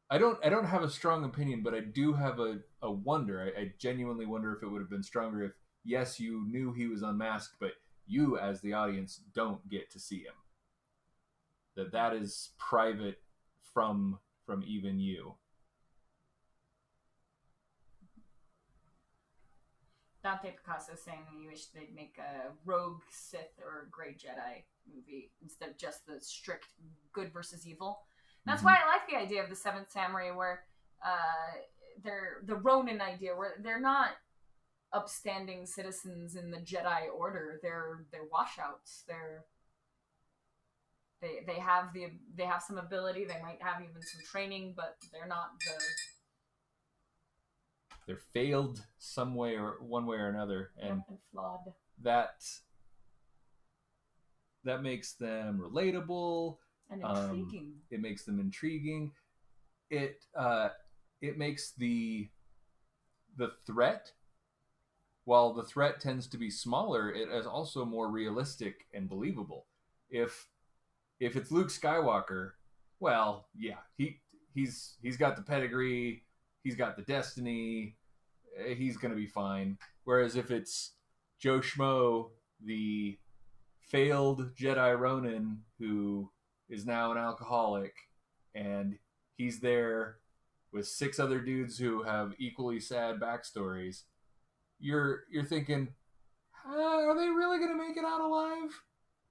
I don't have a strong opinion, but I do have a wonder. I genuinely wonder if it would have been stronger if, yes, you knew he was unmasked, but you as the audience don't get to see him. That is private from even you. Dante Picasso saying he wished they'd make a rogue Sith or a Grey Jedi movie instead of just the strict good versus evil. That's why I like the idea of the Seventh Samurai, where they're the Ronin idea, where they're not upstanding citizens in the Jedi Order. They're washouts. They have some ability. They might have even some training, but they're not the. They're failed some way or one way or another, and flawed. That makes them relatable And intriguing. It makes them intriguing. It makes the threat, while the threat tends to be smaller, it is also more realistic and believable. If it's Luke Skywalker, well, yeah, he's got the pedigree, he's got the destiny, he's gonna be fine. Whereas if it's Joe Schmo, the failed Jedi Ronin who is now an alcoholic, and he's there with 6 other dudes who have equally sad backstories, you're thinking, are they really going to make it out alive?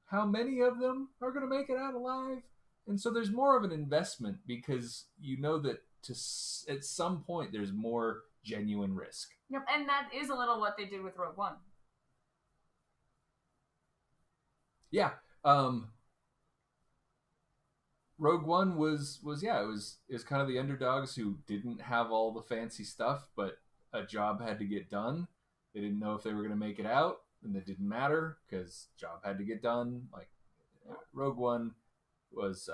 How many of them are going to make it out alive? And so there's more of an investment because you know that at some point there's more genuine risk. Yep, and that is a little what they did with Rogue One. Yeah. Rogue One was kind of the underdogs who didn't have all the fancy stuff, but a job had to get done. They didn't know if they were going to make it out, and it didn't matter because job had to get done. Like Rogue One was,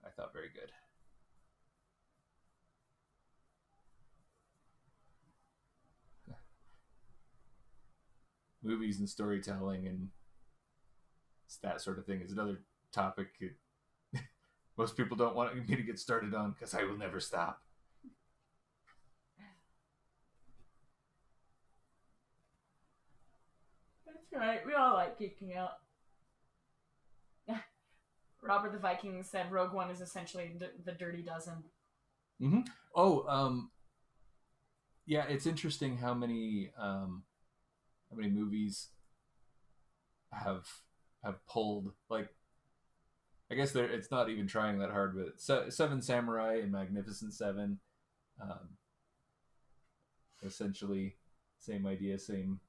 I thought, very good. Movies and storytelling and that sort of thing is another topic most people don't want me to get started on because I will never stop. That's right. We all like geeking out. Robert the Viking said Rogue One is essentially the Dirty Dozen. Mm-hmm. Oh, yeah. It's interesting how many movies have pulled, like, I guess it's not even trying that hard, but Seven Samurai and Magnificent Seven, essentially same idea, same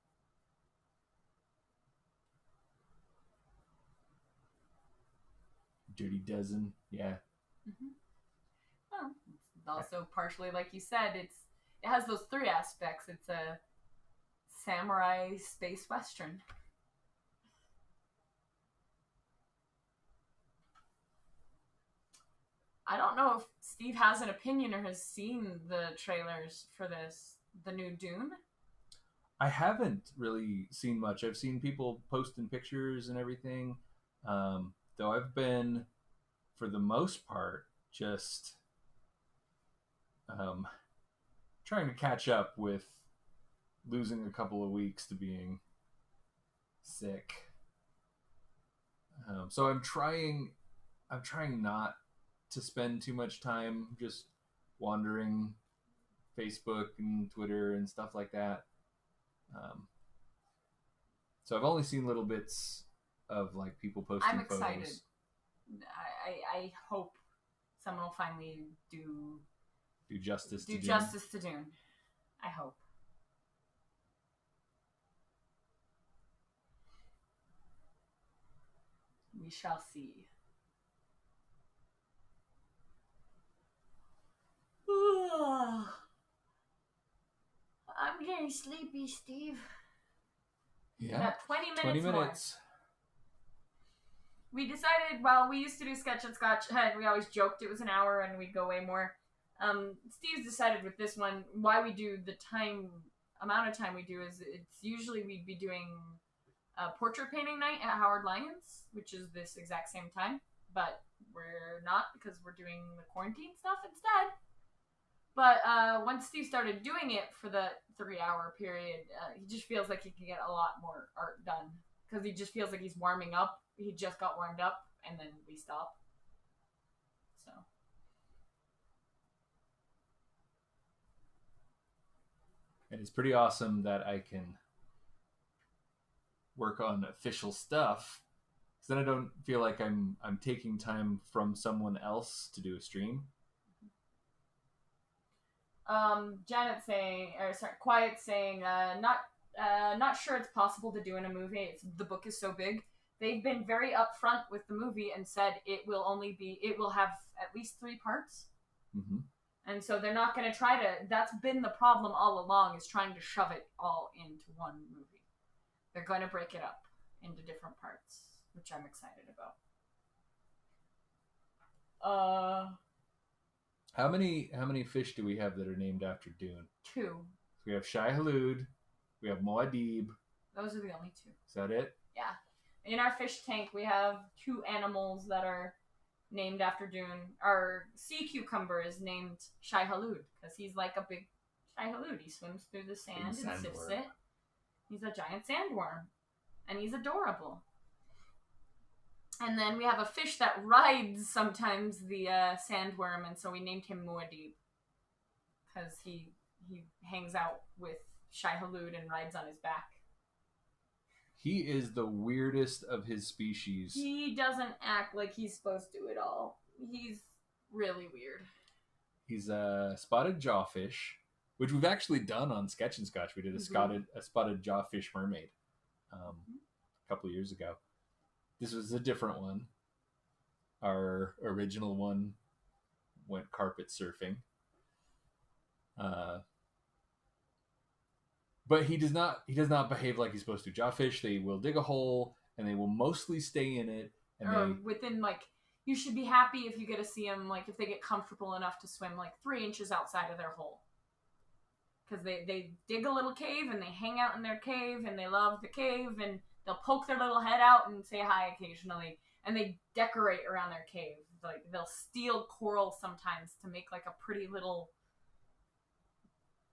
Dirty Dozen. Yeah. Mm-hmm. Well, it's also partially, like you said, it has those three aspects. It's a samurai space western. I don't know if Steve has an opinion or has seen the trailers for this, the new Dune. I haven't really seen much. I've seen people posting pictures and everything. Though I've been, for the most part, just trying to catch up with losing a couple of weeks to being sick. So I'm trying not to spend too much time just wandering Facebook and Twitter and stuff like that. So I've only seen little bits of like people posting I'm excited. photos. I hope someone will finally do justice to Dune. I hope. We shall see. I'm getting sleepy, Steve. Yeah. About 20 minutes 20 minutes. More. We decided, well, we used to do Sketch and Scotch, and we always joked it was an hour and we'd go way more. Steve's decided with this one, why we do the amount of time we do is it's usually we'd be doing a portrait painting night at Howard Lyons, which is this exact same time, but we're not because we're doing the quarantine stuff instead. But once Steve started doing it for the 3-hour period, he just feels like he can get a lot more art done because he just feels like he's warming up. He just got warmed up, and then we stop. So. And it's pretty awesome that I can work on official stuff, because then I don't feel like I'm taking time from someone else to do a stream. Quiet saying, not sure it's possible to do in a movie. The book is so big. They've been very upfront with the movie and said it will have at least 3 parts. Mm-hmm. And so they're not going to try to, that's been the problem all along, is trying to shove it all into one movie. They're going to break it up into different parts, which I'm excited about. How many fish do we have that are named after Dune? 2. So we have Shai Hulud, we have Muad'Dib. Those are the only 2. Is that it? Yeah. In our fish tank, we have 2 animals that are named after Dune. Our sea cucumber is named Shai Hulud because he's like a big Shai Hulud. He swims through the sand and sips it. He's a giant sandworm, and he's adorable. And then we have a fish that rides sometimes the sandworm, and so we named him Muad'Dib because he hangs out with Shai Hulud and rides on his back. He is the weirdest of his species. He doesn't act like he's supposed to at all. He's really weird. He's a spotted jawfish, which we've actually done on Sketch and Scotch. We did a spotted jawfish mermaid a couple of years ago. This was a different one. Our original one went carpet surfing. But he does not behave like he's supposed to. Jawfish, they will dig a hole and they will mostly stay in it. And within you should be happy if you get to see them if they get comfortable enough to swim 3 inches outside of their hole. Because they dig a little cave and they hang out in their cave and they love the cave and they'll poke their little head out and say hi occasionally. And they decorate around their cave. They'll steal coral sometimes to make a pretty little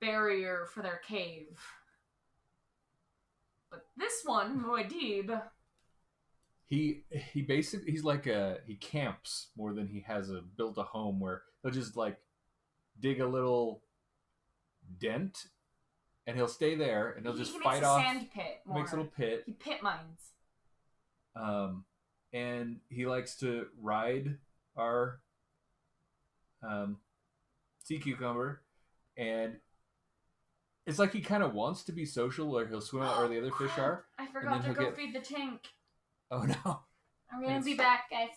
barrier for their cave. But this one, Muad'Dib, he basically he camps more than he has built a home where he'll just dig a little dent and he'll stay there and he'll just fight off. He makes a sand pit. Makes a little pit. He pit mines. And he likes to ride our sea cucumber, and it's he kind of wants to be social, where he'll swim out where the other fish are. I forgot to go feed the tank. Oh no! I'm gonna be back, guys.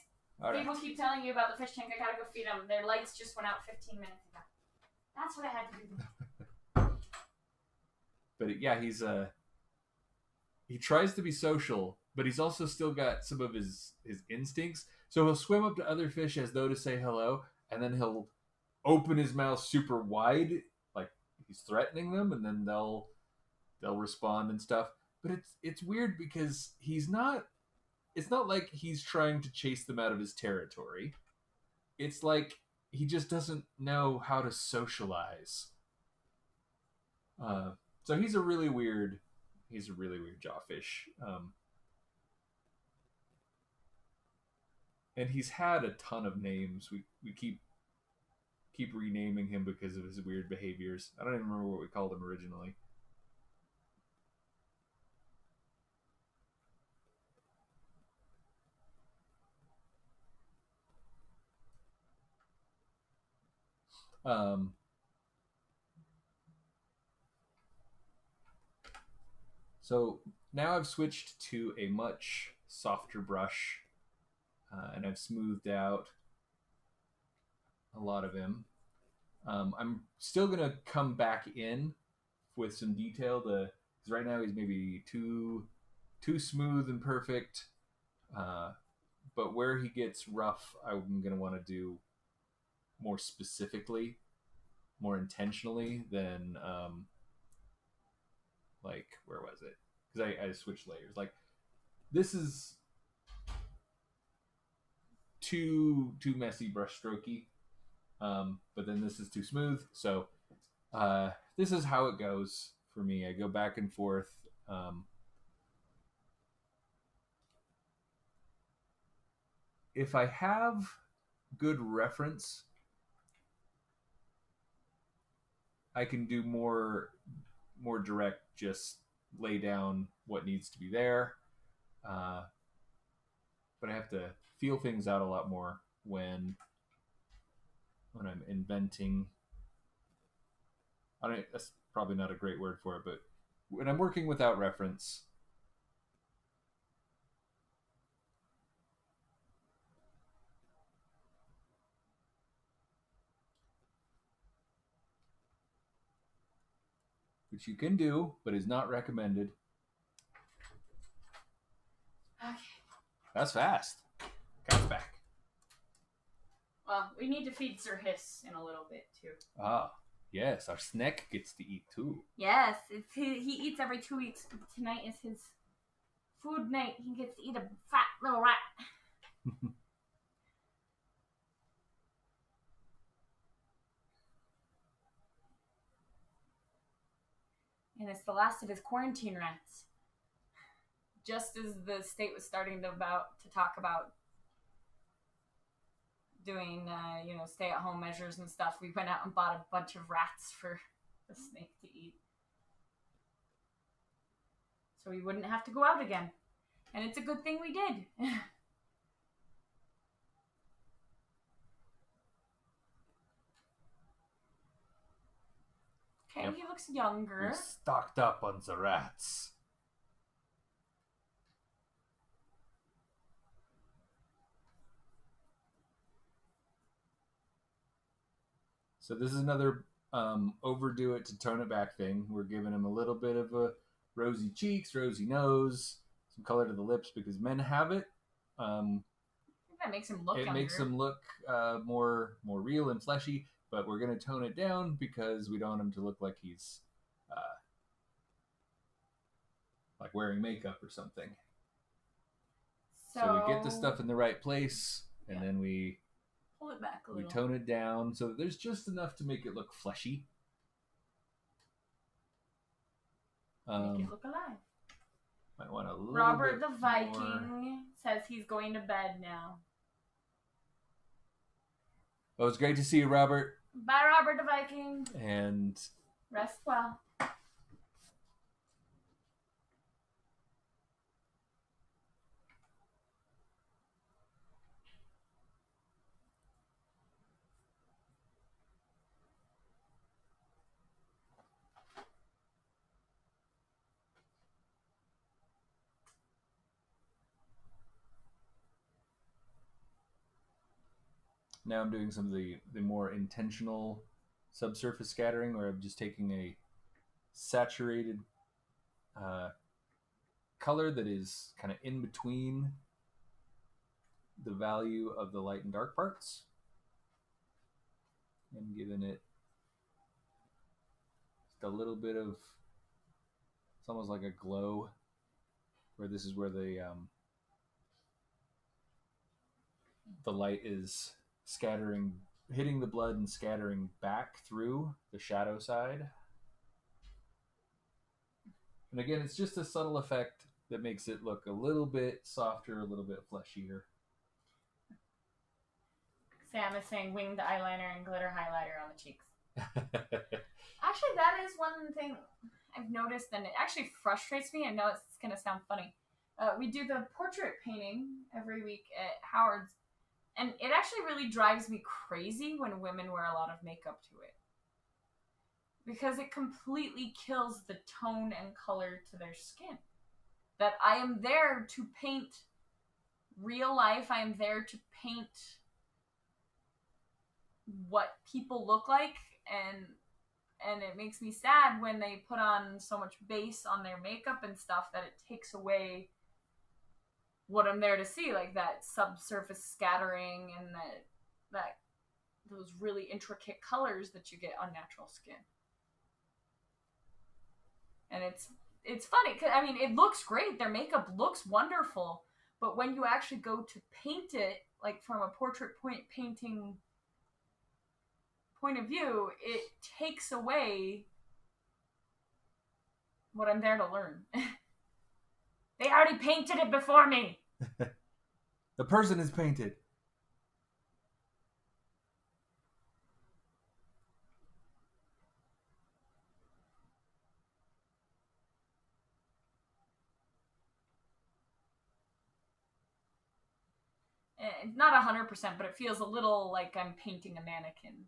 All right. People keep telling you about the fish tank. I gotta go feed them. Their lights just went out 15 minutes ago. That's what I had to do. But yeah, he tries to be social, but he's also still got some of his instincts. So he'll swim up to other fish as though to say hello, and then he'll open his mouth super wide, like he's threatening them, and then they'll respond and stuff. But it's weird because he's not. It's not like he's trying to chase them out of his territory. It's like he just doesn't know how to socialize. So he's a really weird jawfish. And he's had a ton of names. We keep renaming him because of his weird behaviors. I don't even remember what we called him originally. So now I've switched to a much softer brush, and I've smoothed out a lot of him. I'm still gonna come back in with some detail because right now he's maybe too smooth and perfect. But where he gets rough, I'm gonna want to do more specifically, more intentionally than like where was it? Because I switched layers. Like this is too messy brush strokey, but then this is too smooth. So this is how it goes for me. I go back and forth. If I have good reference, I can do more direct, just lay down what needs to be there. But I have to feel things out a lot more when I'm inventing. That's probably not a great word for it, but when I'm working without reference. Which you can do, but is not recommended. Okay. That's fast. Cat's back. Well, we need to feed Sir Hiss in a little bit, too. Ah, yes. Our snack gets to eat, too. Yes, he eats every 2 weeks, but tonight is his food night. He gets to eat a fat little rat. And it's the last of his quarantine rats. Just as the state was starting to talk about doing, stay-at-home measures and stuff, we went out and bought a bunch of rats for the snake to eat. So we wouldn't have to go out again. And it's a good thing we did. Okay, yep. He looks younger. We're stocked up on the rats. So this is another overdo it to tone it back thing. We're giving him a little bit of a rosy cheeks, rosy nose, some color to the lips because men have it. I think that makes him look younger. It makes him look more real and fleshy, but we're going to tone it down because we don't want him to look like he's like wearing makeup or something. So we get the stuff in the right place, and then we pull it back a little. We tone it down so that there's just enough to make it look fleshy. Make it look alive. Might want a little Robert bit the Viking more. says he's going to bed now. Well, it's great to see you, Robert. Bye, Robert the Viking. And rest well. Now I'm doing some of the more intentional subsurface scattering, where I'm just taking a saturated color that is kind of in between the value of the light and dark parts, and giving it just a little bit of, it's almost like a glow, where this is where the light is scattering, hitting the blood and scattering back through the shadow side. And again, it's just a subtle effect that makes it look a little bit softer, a little bit fleshier. Sam is saying winged eyeliner and glitter highlighter on the cheeks. Actually, that is one thing I've noticed, and it actually frustrates me. I know it's going to sound funny. We do the portrait painting every week at Howard's, and it actually really drives me crazy when women wear a lot of makeup to it. Because it completely kills the tone and color to their skin. That I am there to paint real life. I am there to paint what people look like, and it makes me sad when they put on so much base on their makeup and stuff that it takes away what I'm there to see, like that subsurface scattering and that those really intricate colors that you get on natural skin. And it's funny, cause I mean, it looks great. Their makeup looks wonderful, but when you actually go to paint it, like from a portrait painting point of view, it takes away what I'm there to learn. They already painted it before me. The person is painted. It's not 100%, but it feels a little like I'm painting a mannequin.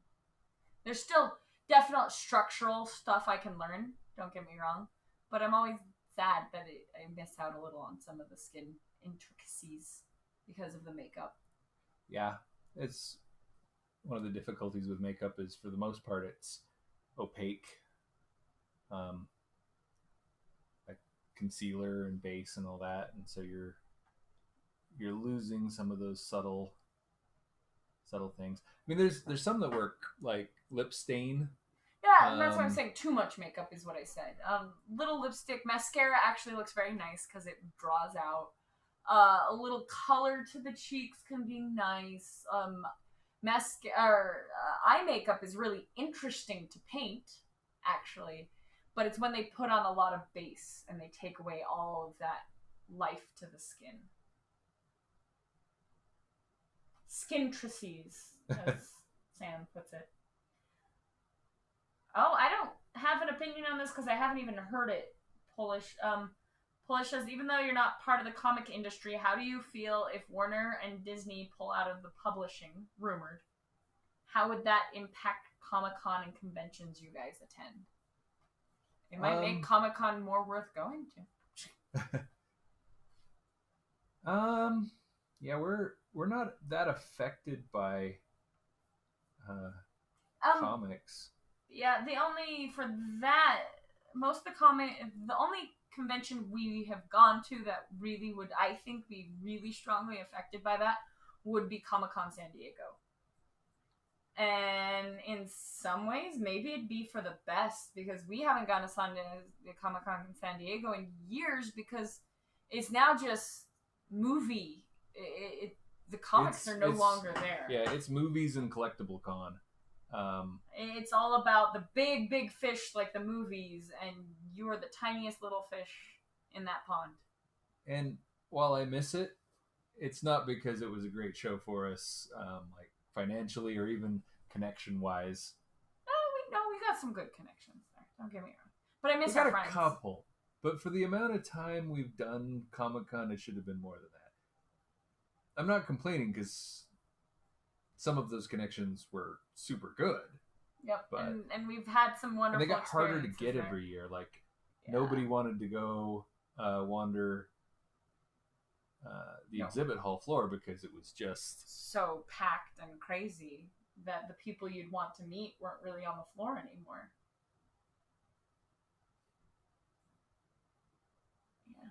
There's still definite structural stuff I can learn, don't get me wrong, but I'm always sad that I miss out a little on some of the skin intricacies because of the makeup. Yeah, it's one of the difficulties with makeup is, for the most part, it's opaque, like concealer and base and all that, and so you're losing some of those subtle things. I mean, there's some that work, like lip stain. Yeah, that's what I'm saying. Too much makeup is what I said. Little lipstick, mascara actually looks very nice because it draws out. A little color to the cheeks can be nice. Eye makeup is really interesting to paint, actually, but it's when they put on a lot of base and they take away all of that life to the skin. Skintrices, as Sam puts it. Oh, I don't have an opinion on this because I haven't even heard it. Polish says, even though you're not part of the comic industry, how do you feel if Warner and Disney pull out of the publishing, rumored? How would that impact Comic-Con and conventions you guys attend? It might make Comic-Con more worth going to. Yeah, we're not that affected by comics. Yeah, the only convention we have gone to that really would, I think, be really strongly affected by that would be Comic-Con San Diego. And in some ways, maybe it'd be for the best, because we haven't gone to Comic-Con in San Diego in years, because it's now just movie. The comics are no longer there. Yeah, it's movies and collectible con. It's all about the big fish, like the movies, and you are the tiniest little fish in that pond. And while I miss it, it's not because it was a great show for us, like financially or even connection wise. No, we got some good connections there. Don't get me wrong. But I miss our friends. We got a couple. But for the amount of time we've done Comic-Con, it should have been more than that. I'm not complaining, because some of those connections were super good. Yep, but, and we've had some wonderful. And they got harder to get every year. Like, nobody wanted to go wander the No. exhibit hall floor because it was just So packed and crazy that the people you'd want to meet weren't really on the floor anymore. Yeah.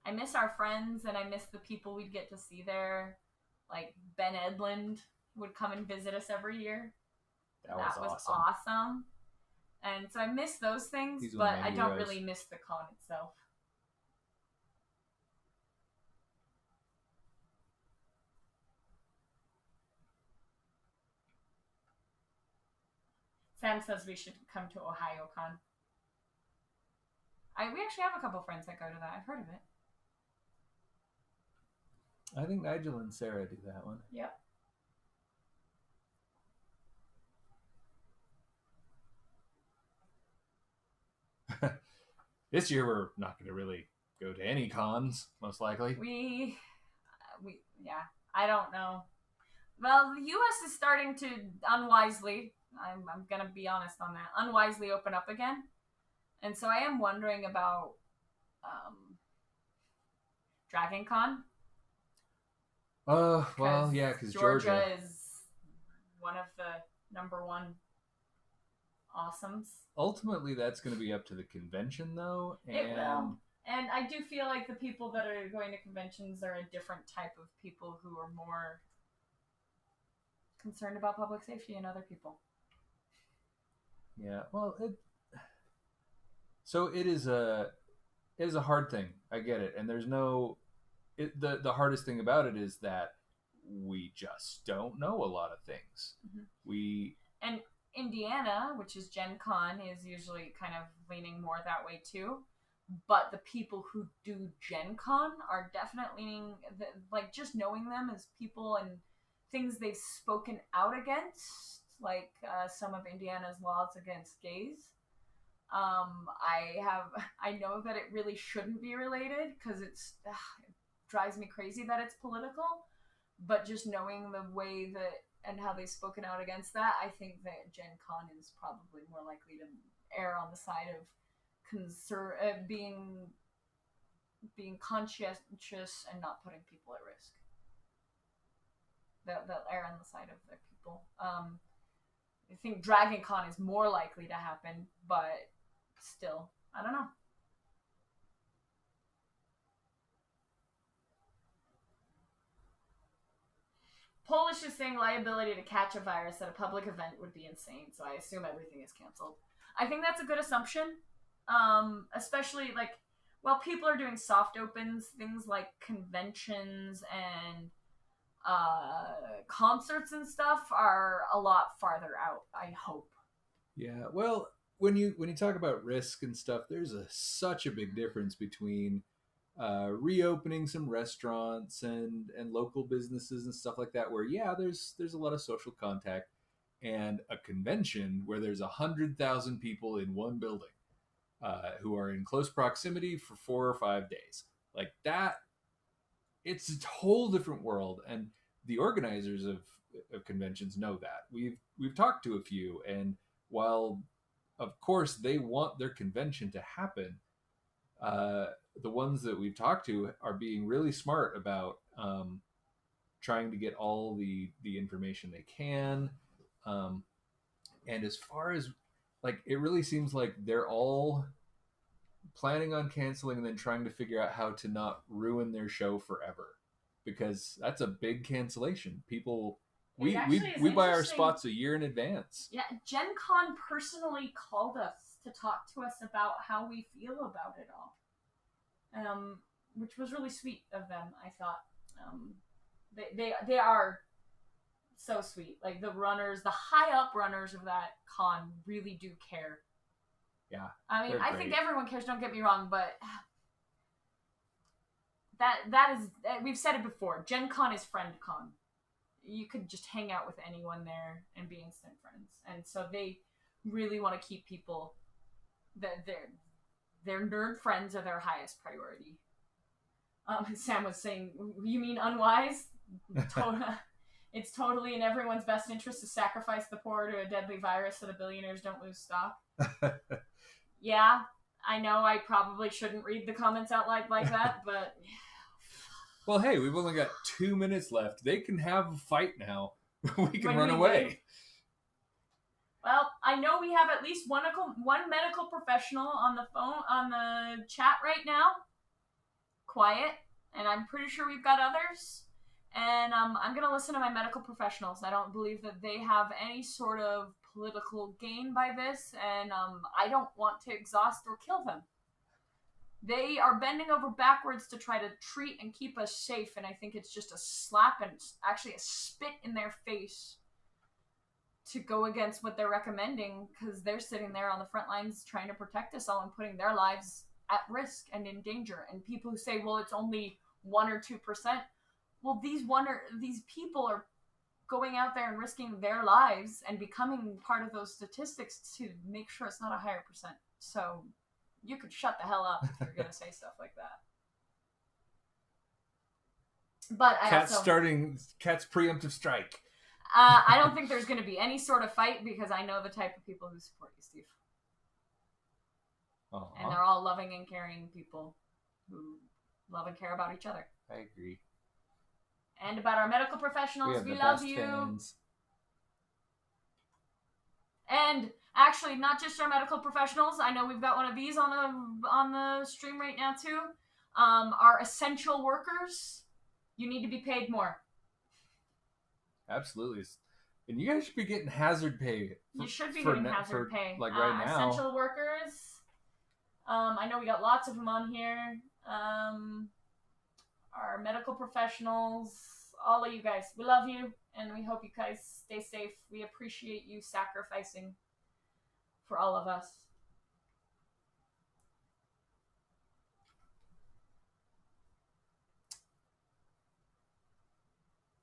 I miss our friends and I miss the people we'd get to see there. Like Ben Edlund would come and visit us every year. that was awesome. awesome. And so I miss those things, He's one of but my I don't heroes. really miss the con itself. Sam says we should come to OhioCon. We actually have a couple friends that go to that. I've heard of it. I think Nigel and Sarah do that one. Yep. This year we're not going to really go to any cons, most likely. Yeah, I don't know. Well, the U.S. is starting to unwisely, I'm going to be honest on that, unwisely open up again. And so I am wondering about Dragon Con. Well, yeah, because Georgia is one of the number one awesomes. Ultimately, that's going to be up to the convention, though. And It will. And I do feel like the people that are going to conventions are a different type of people who are more concerned about public safety than other people. Yeah, well, it is a hard thing. I get it, and there's no. The hardest thing about it is that we just don't know a lot of things. Mm-hmm. And Indiana, which is Gen Con, is usually kind of leaning more that way too. But the people who do Gen Con are definitely leaning, like just knowing them as people and things they've spoken out against, like some of Indiana's laws against gays. I know that it really shouldn't be related because it drives me crazy that it's political. But just knowing the way that and how they've spoken out against that, I think that Gen Con is probably more likely to err on the side of being conscientious and not putting people at risk. They'll err on the side of their people. I think Dragon Con is more likely to happen, but still, I don't know. Polish is saying liability to catch a virus at a public event would be insane, so I assume everything is canceled. I think that's a good assumption, especially like while people are doing soft opens, things like conventions and concerts and stuff are a lot farther out, I hope. Yeah, well, when you talk about risk and stuff, there's such a big difference between reopening some restaurants and local businesses and stuff like that, where yeah, there's a lot of social contact, and a convention where there's 100,000 people in one building who are in close proximity for 4 or 5 days, like that. It's a whole different world, and the organizers of conventions know that. We've talked to a few, and while of course they want their convention to happen, the ones that we've talked to are being really smart about trying to get all the information they can. And as far as like, it really seems like they're all planning on canceling and then trying to figure out how to not ruin their show forever, because that's a big cancellation. People, we buy our spots a year in advance. Yeah, Gen Con personally called us to talk to us about how we feel about it all. Which was really sweet of them, I thought. They are so sweet. Like the runners, the high up runners of that con really do care. Yeah. I mean, I think everyone cares, don't get me wrong, but that is, we've said it before, Gen Con is friend con. You could just hang out with anyone there and be instant friends. And so they really want to keep people that their nerd friends are their highest priority. Sam was saying, you mean unwise? It's totally in everyone's best interest to sacrifice the poor to a deadly virus so the billionaires don't lose stock. Yeah, I know I probably shouldn't read the comments out loud like that, but Well, hey, we've only got 2 minutes left. They can have a fight now. We can When run we away. win. Well, I know we have at least one medical professional on the phone, on the chat right now. Quiet. And I'm pretty sure we've got others. And I'm going to listen to my medical professionals. I don't believe that they have any sort of political gain by this. And I don't want to exhaust or kill them. They are bending over backwards to try to treat and keep us safe. And I think it's just a slap and actually a spit in their face to go against what they're recommending, because they're sitting there on the front lines trying to protect us all and putting their lives at risk and in danger. And people who say, well, it's only 1 or 2%. Well, these people are going out there and risking their lives and becoming part of those statistics to make sure it's not a higher percent. So you could shut the hell up if you're going to say stuff like that. But Cat's preemptive strike. I don't think there's going to be any sort of fight, because I know the type of people who support you, Steve. Uh-huh. And they're all loving and caring people who love and care about each other. I agree. And about our medical professionals, we love you. Fans. And actually, not just our medical professionals. I know we've got one of these on the stream right now too. Our essential workers, you need to be paid more. Absolutely. And you guys should be getting hazard pay. You should be getting hazard pay. Like right now. Essential workers. I know we got lots of them on here. Our medical professionals, all of you guys. We love you, and we hope you guys stay safe. We appreciate you sacrificing for all of us.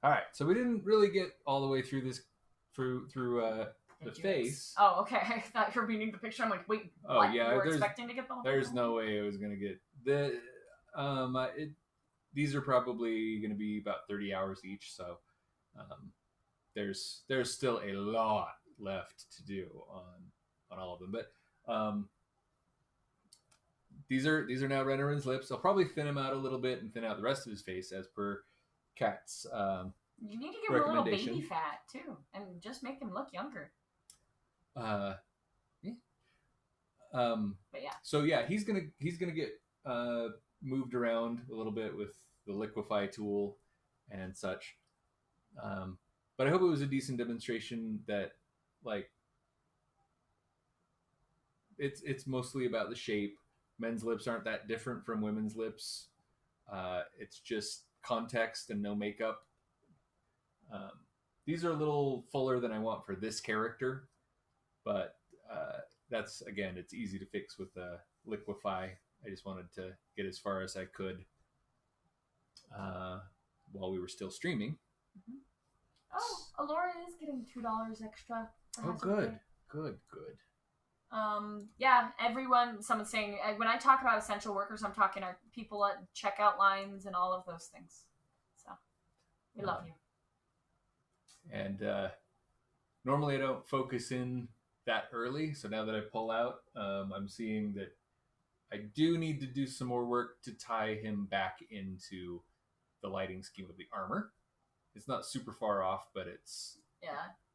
All right, so we didn't really get all the way through this, through the face. Oh, okay. I thought you were reading the picture. I'm like, wait, oh what? yeah, you were expecting to get the whole There's no way I was gonna get the. These are probably gonna be about 30 hours each, so there's still a lot left to do on all of them, but these are now Renarin's lips. I'll probably thin him out a little bit and thin out the rest of his face as per Cat's you need to give him a little baby fat too, and just make him look younger. Yeah. But yeah. So yeah, he's gonna get moved around a little bit with the liquefy tool and such. But I hope it was a decent demonstration that, like, it's mostly about the shape. Men's lips aren't that different from women's lips. It's just context and no makeup. These are a little fuller than I want for this character, but that's, again, it's easy to fix with liquefy. I just wanted to get as far as I could while we were still streaming. Mm-hmm. Oh, Alora is getting $2 extra. Oh, good. Good. Yeah, everyone, someone's saying, when I talk about essential workers, I'm talking our people at checkout lines and all of those things. So, we love you. And normally I don't focus in that early, so now that I pull out, I'm seeing that I do need to do some more work to tie him back into the lighting scheme of the armor. It's not super far off, but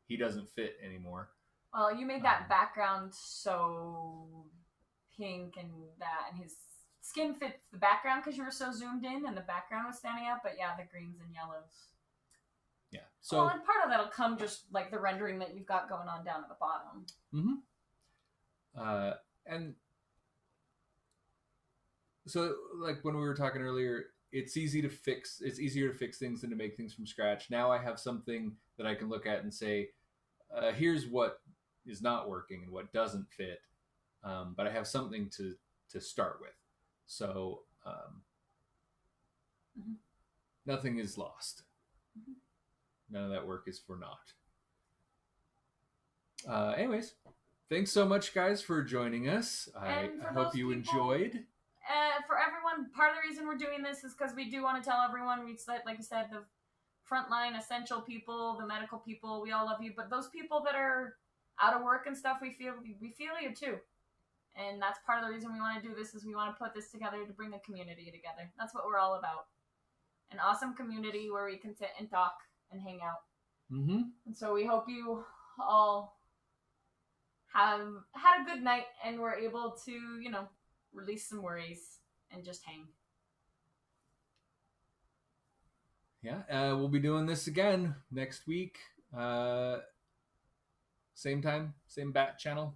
he doesn't fit anymore. Well, you made that background so pink and his skin fits the background because you were so zoomed in and the background was standing out. But yeah, the greens and yellows. Yeah. So, and part of that'll come just like the rendering that you've got going on down at the bottom. Mm-hmm. And so, like when we were talking earlier, it's easier to fix things than to make things from scratch. Now I have something that I can look at and say, here's what is not working and what doesn't fit. But I have something to start with. So nothing is lost. Mm-hmm. None of that work is for naught. Anyways, thanks so much, guys, for joining us. I hope you enjoyed. For everyone, part of the reason we're doing this is because we do want to tell everyone, like you said, the frontline essential people, the medical people, we all love you. But those people that are out of work and stuff, we feel you too. And that's part of the reason we want to do this, is we want to put this together to bring the community together. That's what we're all about. an awesome community where we can sit and talk and hang out. Mm-hmm. And so we hope you all have had a good night and were able to, release some worries and just hang. Yeah, we'll be doing this again next week. Same time, same bat channel.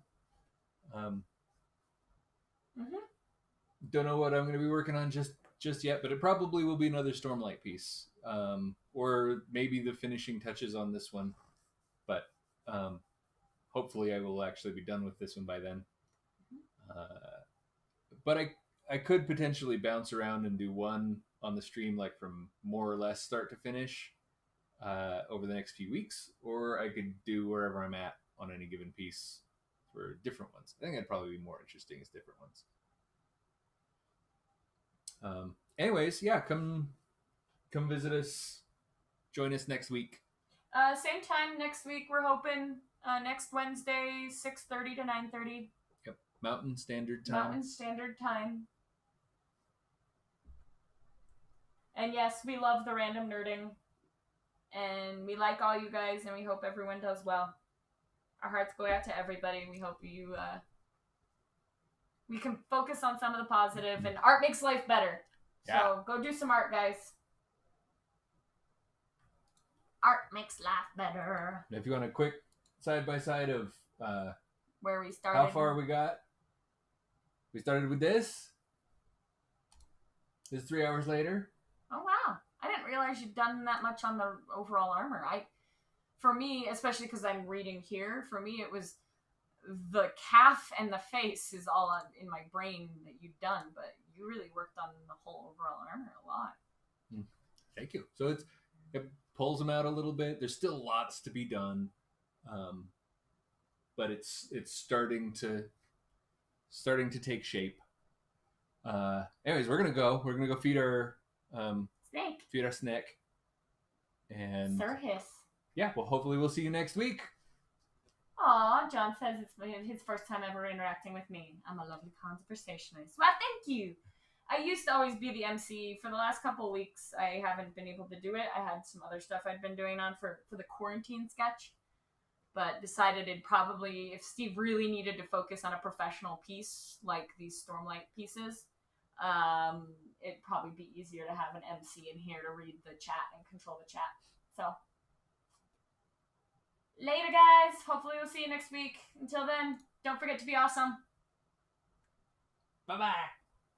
Don't know what I'm going to be working on just yet, but it probably will be another Stormlight piece, or maybe the finishing touches on this one. But hopefully, I will actually be done with this one by then. But I could potentially bounce around and do one on the stream, like from more or less start to finish, over the next few weeks, or I could do wherever I'm at on any given piece for different ones. I think that'd probably be more interesting as different ones. Anyways, yeah, come visit us. Join us next week. Same time next week. We're hoping next Wednesday, 6:30 to 9:30. Yep, Mountain Standard Time. Mountain Standard Time. And yes, we love the random nerding, and we like all you guys, and we hope everyone does well. Our hearts go out to everybody. We hope you. We can focus on some of the positive, and art makes life better. Yeah. So go do some art, guys. Art makes life better. If you want a quick side-by-side of where we started. How far we got. We started with this. This is 3 hours later. Oh, wow. I didn't realize you'd done that much on the overall armor. For me, especially because I'm reading here, for me it was the calf and the face is all in my brain that you've done, but you really worked on the whole overall armor a lot. Thank you. So it pulls them out a little bit. There's still lots to be done, but it's starting to take shape. Anyways, we're gonna go feed our snake, and Sir Hiss. Yeah, well, hopefully we'll see you next week. Aw, John says it's his first time ever interacting with me. I'm a lovely conversationalist. Well, thank you. I used to always be the MC. For the last couple of weeks, I haven't been able to do it. I had some other stuff I'd been doing on for the quarantine sketch, but decided it'd probably, if Steve really needed to focus on a professional piece like these Stormlight pieces, it'd probably be easier to have an MC in here to read the chat and control the chat. So, later, guys. Hopefully we'll see you next week. Until then, don't forget to be awesome. Bye-bye.